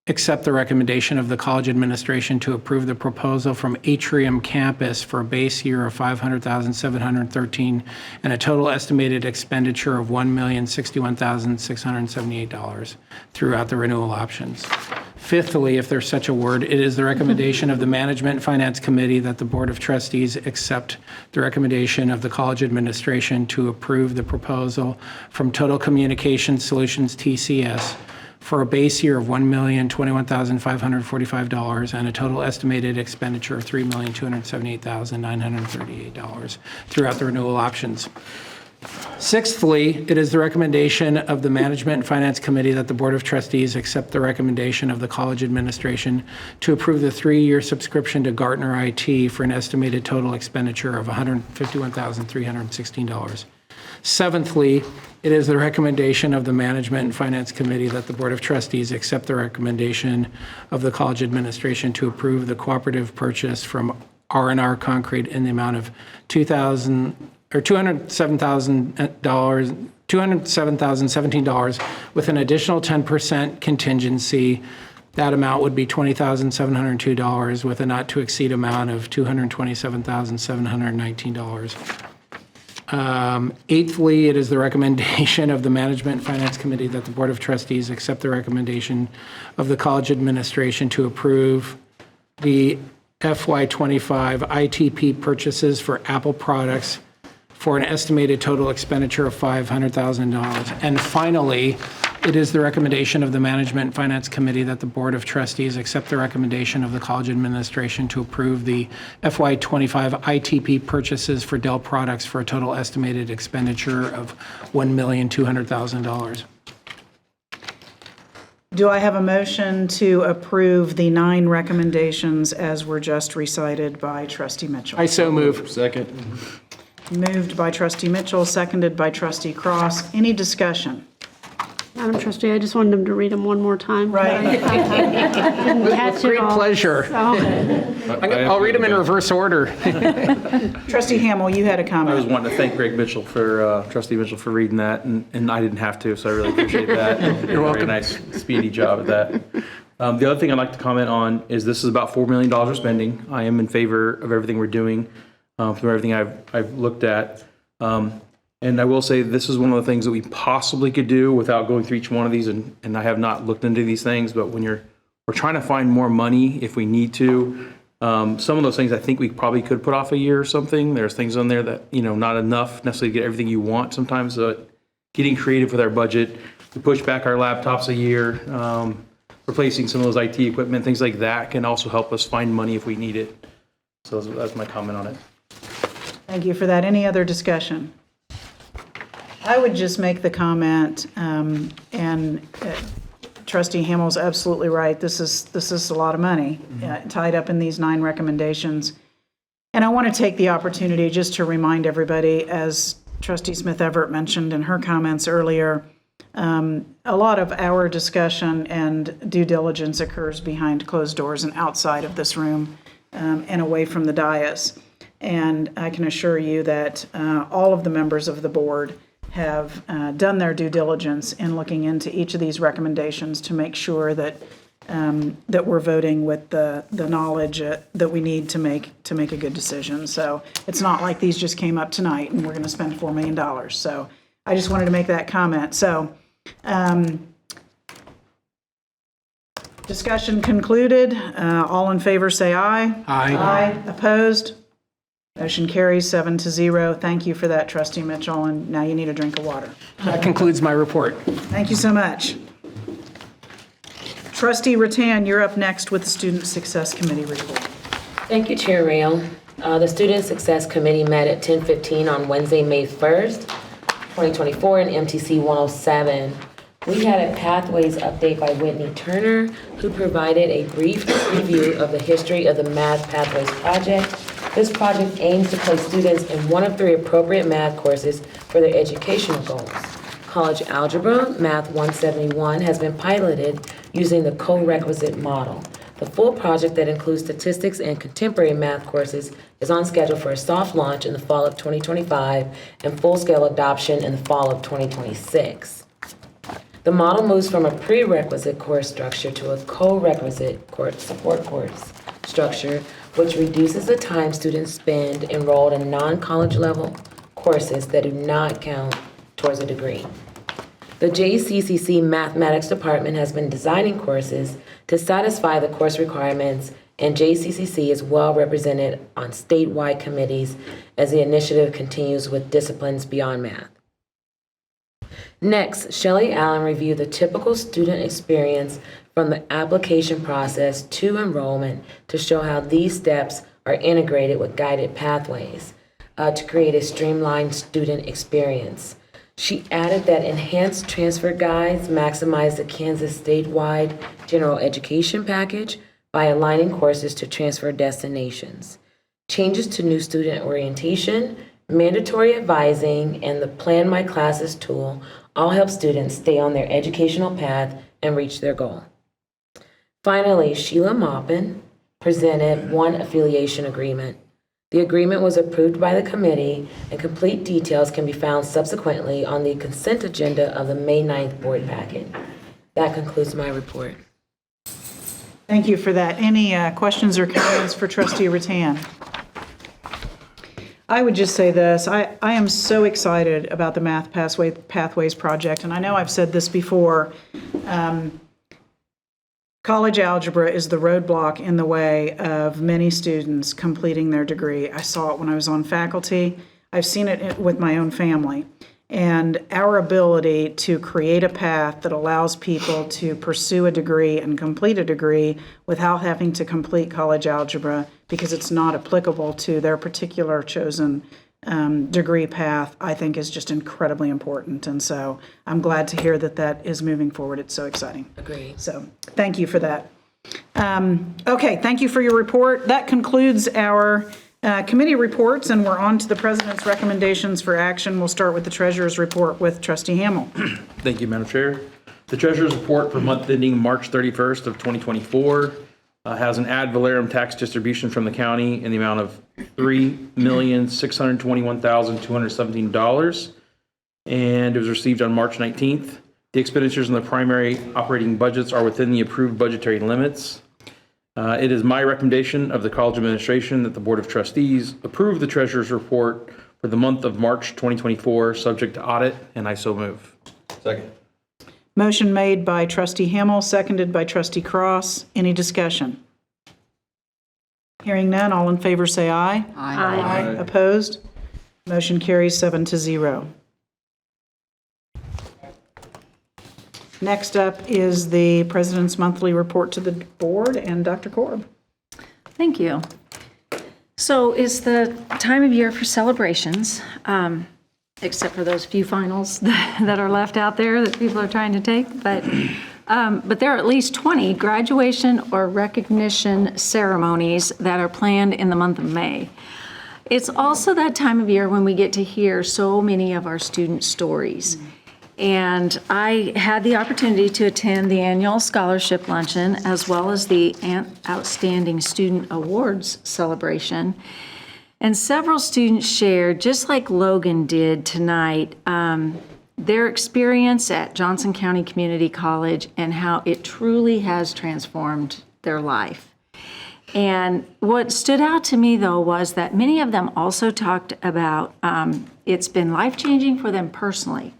Speaker 21: accept the recommendation of the college administration to approve the proposal from Atrium Campus for a base year of $500,713 and a total estimated expenditure of $1,061,678 throughout the renewal options. Fifthly, if there's such a word, it is the recommendation of the Management and Finance Committee that the Board of Trustees accept the recommendation of the college administration to approve the proposal from Total Communication Solutions, TCS, for a base year of $1,021,545 and a total estimated expenditure of $3,278,938 throughout the renewal options. Sixthly, it is the recommendation of the Management and Finance Committee that the Board of Trustees accept the recommendation of the college administration to approve the 3-year subscription to Gartner IT for an estimated total expenditure of $151,316. Seventhly, it is the recommendation of the Management and Finance Committee that the Board of Trustees accept the recommendation of the college administration to approve the cooperative purchase from R&R Concrete in the amount of $207,017 with an additional 10% contingency. That amount would be $20,702 with a not to exceed amount of $227,719. Eighthly, it is the recommendation of the Management and Finance Committee that the Board of Trustees accept the recommendation of the college administration to approve the FY25 ITP purchases for Apple products for an estimated total expenditure of $500,000. And finally, it is the recommendation of the Management and Finance Committee that the Board of Trustees accept the recommendation of the college administration to approve the FY25 ITP purchases for Dell products for a total estimated expenditure of $1,200,000.
Speaker 1: Do I have a motion to approve the 9 recommendations as were just recited by Trustee Mitchell?
Speaker 21: I so move.
Speaker 5: Second.
Speaker 1: Moved by Trustee Mitchell, seconded by Trustee Cross. Any discussion?
Speaker 8: Madam Trustee, I just wanted him to read them one more time.
Speaker 1: Right.
Speaker 8: Didn't catch it
Speaker 21: Great
Speaker 8: all.
Speaker 21: pleasure.
Speaker 8: So-
Speaker 21: I'll read them in reverse order.
Speaker 1: Trustee Hamel, you had a
Speaker 20: I was
Speaker 1: comment.
Speaker 20: wanting to thank Greg Mitchell for, Trustee Mitchell for reading that, and I didn't have to, so I really appreciate that. You're welcome. Very nice, speedy job at that. The other thing I'd like to comment on is this is about $4 million we're spending. I am in favor of everything we're doing, from everything I've looked at. And I will say this is one of the things that we possibly could do without going through each one of these, and I have not looked into these things, but when we're trying to find more money if we need to. Some of those things I think we probably could put off a year or something. There's things on there that, not enough necessarily to get everything you want sometimes. So getting creative with our budget, we push back our laptops a year, replacing some of those IT equipment, things like that can also help us find money if we need it. So that's my comment on it.
Speaker 1: Thank you for that. Any other discussion? I would just make the comment, and Trustee Hamel's absolutely right. This is a lot of money tied up in these 9 recommendations. And I want to take the opportunity just to remind everybody, as Trustee Smith Everett mentioned in her comments earlier, a lot of our discussion and due diligence occurs behind closed doors and outside of this room and away from the dais. And I can assure you that all of the members of the board have done their due diligence in looking into each of these recommendations to make sure that that we're voting with the knowledge that we need to make a good decision. So it's not like these just came up tonight and we're going to spend $4 million. So I just wanted to make that comment. So discussion concluded. All in favor say aye.
Speaker 21: Aye.
Speaker 1: Aye. Opposed? Motion carries 7-0. Thank you for that, Trustee Mitchell, and now you need a drink of water.
Speaker 21: That concludes my report.
Speaker 1: Thank you so much. Trustee Rattan, you're up next with the Student Success Committee report.
Speaker 6: Thank you, Chair Rail. The Student Success Committee met at 10:15 on Wednesday, May 1st, 2024 in MTC 107. We had a Pathways update by Whitney Turner, who provided a brief review of the history of the Math Pathways project. This project aims to place students in one of 3 appropriate math courses for their educational goals. College Algebra, Math 171, has been piloted using the co-requisite model. The full project that includes statistics and contemporary math courses is on schedule for a soft launch in the fall of 2025 and full-scale adoption in the fall of 2026. The model moves from a prerequisite course structure to a co-requisite support course structure, which reduces the time students spend enrolled in non-college level courses that do not count towards a degree. The JCCC Mathematics Department has been designing courses to satisfy the course requirements, and JCCC is well represented on statewide committees as the initiative continues with disciplines beyond math. Next, Shelley Allen reviewed the typical student experience from the application process to enrollment to show how these steps are integrated with guided pathways to create a streamlined student experience. She added that enhanced transfer guides maximize the Kansas statewide general education package by aligning courses to transfer destinations. Changes to new student orientation, mandatory advising, and the Plan My Classes tool all help students stay on their educational path and reach their goal. Finally, Sheila Maupin presented one affiliation agreement. The agreement was approved by the committee, and complete details can be found subsequently on the consent agenda of the May 9th board packet. That concludes my report.
Speaker 1: Thank you for that. Any questions or comments for Trustee Rattan? I would just say this. I am so excited about the Math Pathways project, and I know I've said this before. College algebra is the roadblock in the way of many students completing their degree. I saw it when I was on faculty. I've seen it with my own family. And our ability to create a path that allows people to pursue a degree and complete a degree without having to complete college algebra because it's not applicable to their particular chosen degree path, I think is just incredibly important. And so I'm glad to hear that that is moving forward. It's so exciting.
Speaker 6: Agreed.
Speaker 1: So thank you for that. Okay, thank you for your report. That concludes our committee reports, and we're on to the president's recommendations for action. We'll start with the treasurer's report with Trustee Hamill.
Speaker 20: Thank you, Madam Chair. The treasurer's report for month ending March 31st of 2024 has an ad valorem tax distribution from the county in the amount of $3,621,217, and it was received on March 19th. The expenditures in the primary operating budgets are within the approved budgetary limits. It is my recommendation of the college administration that the Board of Trustees approve the treasurer's report for the month of March 2024, subject to audit, and I so move.
Speaker 5: Second.
Speaker 1: Motion made by Trustee Hamill, seconded by Trustee Cross. Any discussion? Hearing none, all in favor say aye.
Speaker 7: Aye.
Speaker 1: Opposed? Motion carries 7-0. Next up is the President's monthly report to the board, and Dr. Korb.
Speaker 10: Thank you. So it's the time of year for celebrations, except for those few finals that are left out there that people are trying to take. But there are at least 20 graduation or recognition ceremonies that are planned in the month of May. It's also that time of year when we get to hear so many of our student stories. And I had the opportunity to attend the annual scholarship luncheon as well as the Outstanding Student Awards celebration. And several students shared, just like Logan did tonight, their experience at Johnson County Community College and how it truly has transformed their life. And what stood out to me, though, was that many of them also talked about it's been life-changing for them personally,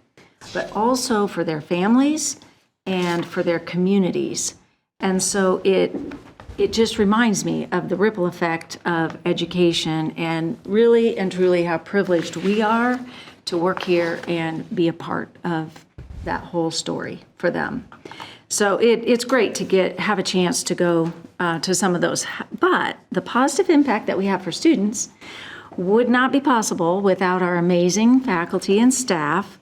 Speaker 10: but also for their families and for their communities. And so it just reminds me of the ripple effect of education and really and truly how privileged we are to work here and be a part of that whole story for them. So it's great to have a chance to go to some of those. But the positive impact that we have for students would not be possible without our amazing faculty and staff,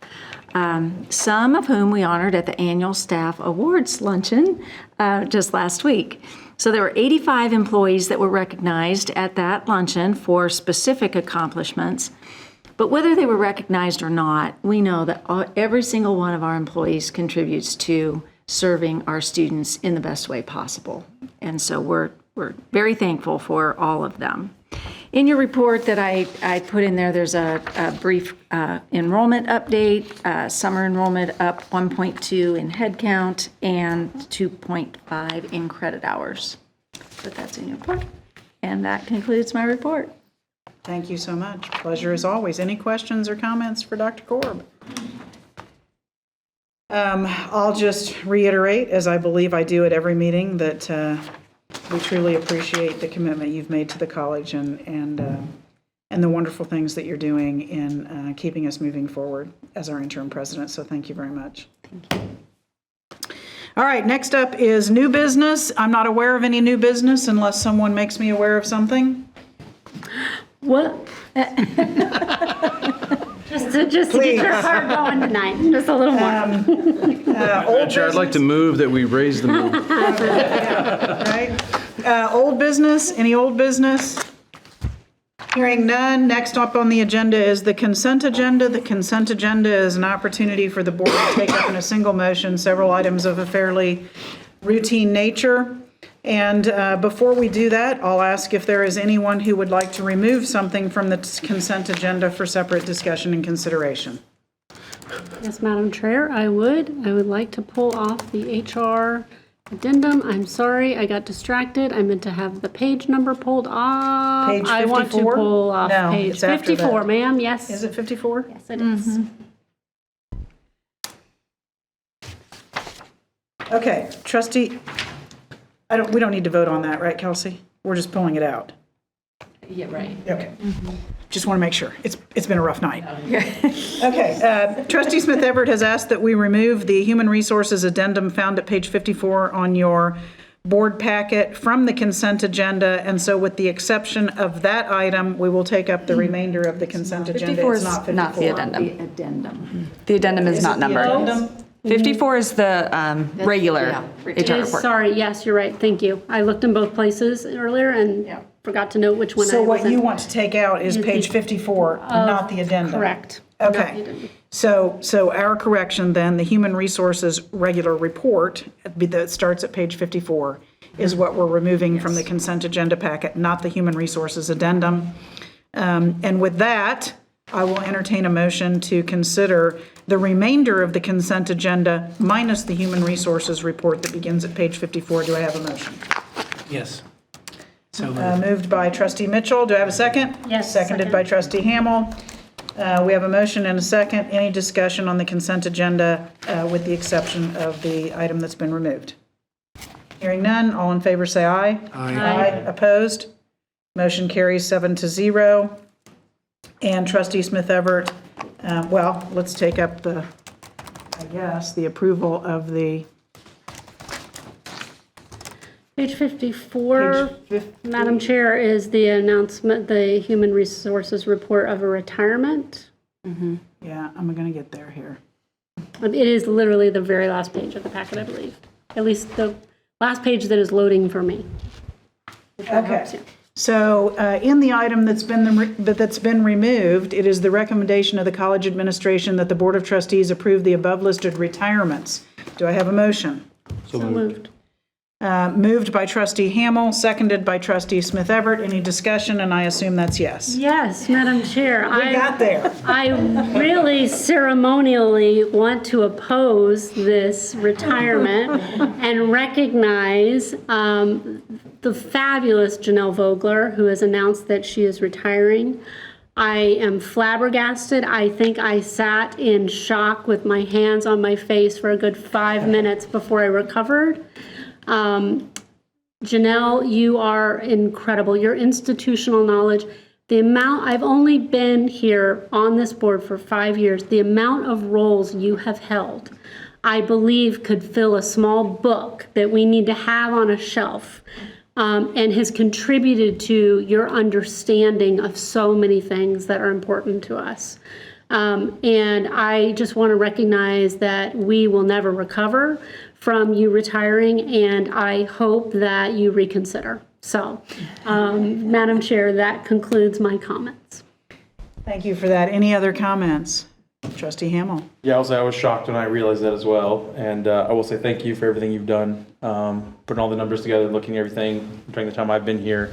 Speaker 10: some of whom we honored at the annual staff awards luncheon just last week. So there were 85 employees that were recognized at that luncheon for specific accomplishments. But whether they were recognized or not, we know that every single one of our employees contributes to serving our students in the best way possible. And so we're very thankful for all of them. In your report that I put in there, there's a brief enrollment update, summer enrollment up 1.2 in head count and 2.5 in credit hours. But that's in your report. And that concludes my report.
Speaker 1: Thank you so much. Pleasure as always. Any questions or comments for Dr. Korb? I'll just reiterate, as I believe I do at every meeting, that we truly appreciate the commitment you've made to the college and the wonderful things that you're doing in keeping us moving forward as our interim president. So thank you very much.
Speaker 10: Thank you.
Speaker 1: All right, next up is new business. I'm not aware of any new business unless someone makes me aware of something.
Speaker 8: What? just to get your heart going tonight, just a little more.
Speaker 5: Chair, I'd like to move that we raise the mill.
Speaker 1: Right. Old business, any old business? Hearing none, next up on the agenda is the consent agenda. The consent agenda is an opportunity for the board to take up in a single motion several items of a fairly routine nature. And before we do that, I'll ask if there is anyone who would like to remove something from the consent agenda for separate discussion and consideration.
Speaker 8: Yes, Madam Chair, I would like to pull off the HR addendum. I'm sorry, I got distracted. I meant to have the page number pulled off.
Speaker 1: Page 54?
Speaker 8: I want to pull off
Speaker 1: No,
Speaker 8: page
Speaker 1: it's after
Speaker 8: 54,
Speaker 1: that.
Speaker 8: ma'am, yes.
Speaker 1: Is it 54?
Speaker 8: Yes, it is.
Speaker 1: Okay, trustee, we don't need to vote on that, right, Kelsey? We're just pulling it out.
Speaker 6: Yeah, right.
Speaker 1: Okay. Just want to make sure. It's been a rough night. Okay. Trustee Smith Everett has asked that we remove the human resources addendum found at page 54 on your board packet from the consent agenda. And so with the exception of that item, we will take up the remainder of the consent agenda.
Speaker 11: 54
Speaker 1: It's
Speaker 11: is
Speaker 1: not 54.
Speaker 11: not the addendum.
Speaker 10: The addendum.
Speaker 11: The addendum is
Speaker 1: Is
Speaker 11: not
Speaker 1: it the
Speaker 11: numbered.
Speaker 1: addendum?
Speaker 11: 54 is the regular
Speaker 8: It
Speaker 11: HR
Speaker 8: is,
Speaker 11: report.
Speaker 8: sorry, yes, you're right, thank you. I looked in both places earlier and forgot to note which one I
Speaker 1: So
Speaker 8: was
Speaker 1: what
Speaker 8: in.
Speaker 1: you want to take out is page 54, not the addendum.
Speaker 8: Correct. Not the
Speaker 1: Okay.
Speaker 8: addendum.
Speaker 1: So our correction then, the human resources regular report that starts at page 54 is what we're removing from the consent agenda packet, not the human resources addendum. And with that, I will entertain a motion to consider the remainder of the consent agenda minus the human resources report that begins at page 54. Do I have a motion?
Speaker 21: Yes. So
Speaker 1: Moved by trustee Mitchell. Do I have a second?
Speaker 8: Yes,
Speaker 1: Seconded by trustee Hamel. We have a motion and a second. Any discussion on the consent agenda with the exception of the item that's been removed? Hearing none, all in favor say aye.
Speaker 21: Aye.
Speaker 1: Opposed? Motion carries 7-0. And trustee Smith Everett, let's take up the approval of the
Speaker 8: Page 54, Madam Chair, is the announcement, the Human Resources Report of a retirement.
Speaker 1: Yeah, I'm going to get there here.
Speaker 8: It is literally the very last page of the packet, I believe. At least the last page that is loading for me. If that helps
Speaker 1: Okay.
Speaker 8: you.
Speaker 1: So in the item that's been removed, it is the recommendation of the college administration that the Board of Trustees approve the above listed retirements. Do I have a motion?
Speaker 22: So moved.
Speaker 1: Moved by Trustee Hamel, seconded by Trustee Smith Everett. Any discussion? And I assume that's yes.
Speaker 8: Yes, Madam Chair.
Speaker 1: We got there.
Speaker 8: I really ceremonially want to oppose this retirement and recognize the fabulous Janelle Vogler, who has announced that she is retiring. I am flabbergasted. I think I sat in shock with my hands on my face for a good 5 minutes before I recovered. Janelle, you are incredible. Your institutional knowledge, the amount, I've only been here on this board for 5 years, the amount of roles you have held, I believe could fill a small book that we need to have on a shelf, and has contributed to your understanding of so many things that are important to us. And I just want to recognize that we will never recover from you retiring, and I hope that you reconsider. So, Madam Chair, that concludes my comments.
Speaker 1: Thank you for that. Any other comments? Trustee Hamel.
Speaker 20: Yeah, I'll say I was shocked when I realized that as well. And I will say thank you for everything you've done, putting all the numbers together, looking at everything during the time I've been here,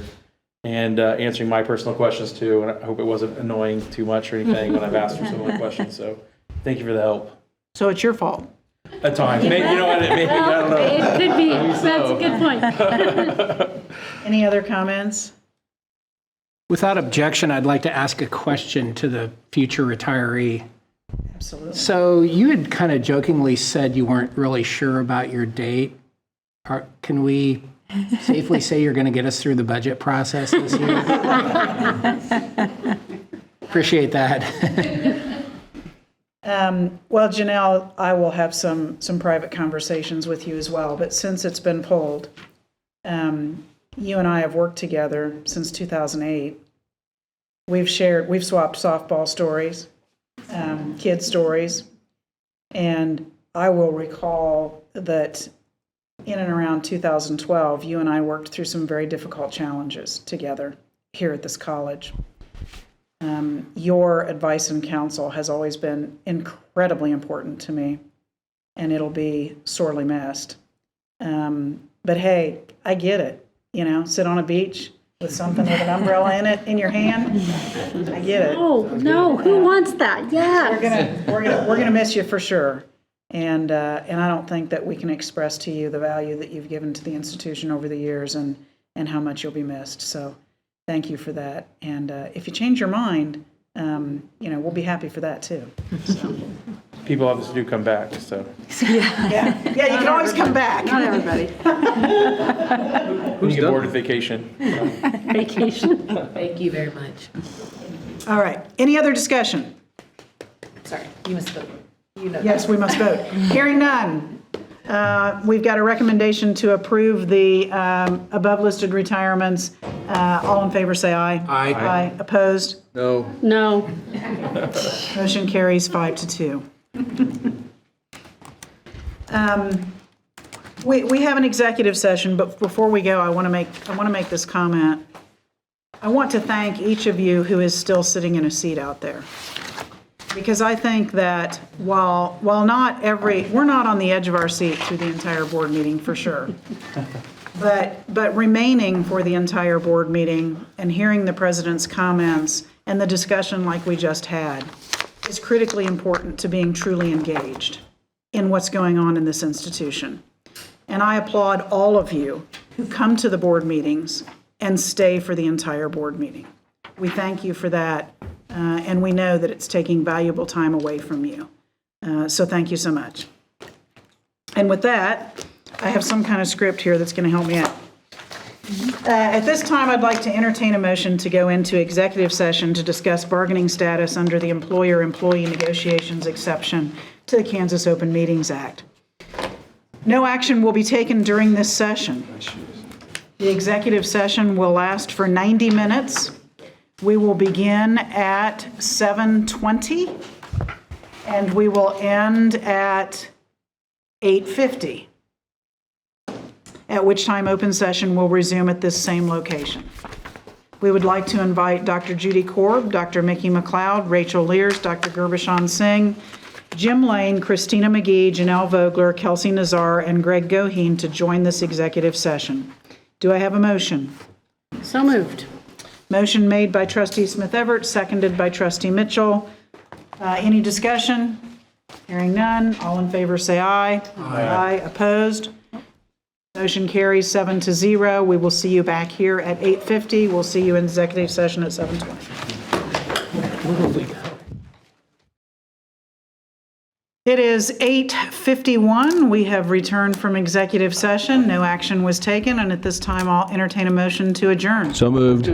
Speaker 20: and answering my personal questions too. And I hope it wasn't annoying too much or anything when I've asked for some of the questions. So thank you for the help.
Speaker 1: So it's your fault.
Speaker 20: At times. Maybe, you know what, maybe, I don't know.
Speaker 8: It could be. That's a good point.
Speaker 1: Any other comments?
Speaker 21: Without objection, I'd like to ask a question to the future retiree.
Speaker 1: Absolutely.
Speaker 21: So you had kind of jokingly said you weren't really sure about your date. Can we safely say you're going to get us through the budget process this year? Appreciate that.
Speaker 1: Well, Janelle, I will have some private conversations with you as well, but since it's been pulled, you and I have worked together since 2008. We've swapped softball stories, kid stories, and I will recall that in and around 2012, you and I worked through some very difficult challenges together here at this college. Your advice and counsel has always been incredibly important to me, and it'll be sorely missed. But hey, I get it. You know, sit on a beach with something with an umbrella in it in your hand. I get it.
Speaker 8: No, who wants that? Yeah.
Speaker 1: We're gonna miss you for sure. And I don't think that we can express to you the value that you've given to the institution over the years and how much you'll be missed. So thank you for that. And if you change your mind, we'll be happy for that too. So.
Speaker 20: People obviously do come back, so.
Speaker 1: Yeah, you can always come back.
Speaker 10: Not everybody.
Speaker 20: Who's get bored of vacation?
Speaker 8: Vacation.
Speaker 6: Thank you very much.
Speaker 1: All right. Any other discussion?
Speaker 6: Sorry, you must vote. You know
Speaker 1: Yes,
Speaker 6: that.
Speaker 1: we must vote. Hearing none. We've got a recommendation to approve the above listed retirements. All in favor say aye.
Speaker 21: Aye.
Speaker 1: Aye. Opposed?
Speaker 5: No.
Speaker 8: No.
Speaker 1: Motion carries 5-2. We have an executive session, but before we go, I want to make this comment. I want to thank each of you who is still sitting in a seat out there. Because I think that while not we're not on the edge of our seat through the entire board meeting for sure, but remaining for the entire board meeting and hearing the president's comments and the discussion like we just had is critically important to being truly engaged in what's going on in this institution. And I applaud all of you who come to the board meetings and stay for the entire board meeting. We thank you for that. And we know that it's taking valuable time away from you. So thank you so much. And with that, I have some kind of script here that's going to help me out. At this time, I'd like to entertain a motion to go into executive session to discuss bargaining status under the employer-employee negotiations exception to the Kansas Open Meetings Act. No action will be taken during this session. The executive session will last for 90 minutes. We will begin at 7:20 and we will end at 8:50, at which time open session will resume at this same location. We would like to invite Dr. Judy Korb, Dr. Mickey McLeod, Rachel Lears, Dr. Gurbashan Singh, Jim Lane, Christina McGee, Janelle Vogler, Kelsey Nazar, and Greg Goheen to join this executive session. Do I have a motion?
Speaker 8: So moved.
Speaker 1: Motion made by Trustee Smith Everett, seconded by Trustee Mitchell. Any discussion? Hearing none. All in favor say aye. Aye. Opposed? Motion carries 7-0. We will see you back here at 8:50. We'll see you in executive session at 7:20. It is 8:51. We have returned from executive session. No action was taken, and at this time, I'll entertain a motion to adjourn.
Speaker 5: So moved.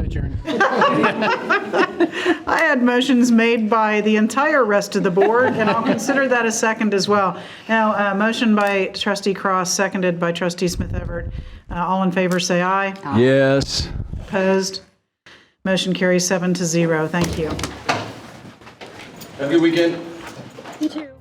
Speaker 1: I had motions made by the entire rest of the board, and I'll consider that a second as well. Now, motion by Trustee Cross, seconded by Trustee Smith Everett. All in favor, say aye.
Speaker 5: Yes.
Speaker 1: Opposed? Motion carries 7-0. Thank you.
Speaker 5: Have a good weekend.
Speaker 13: You too.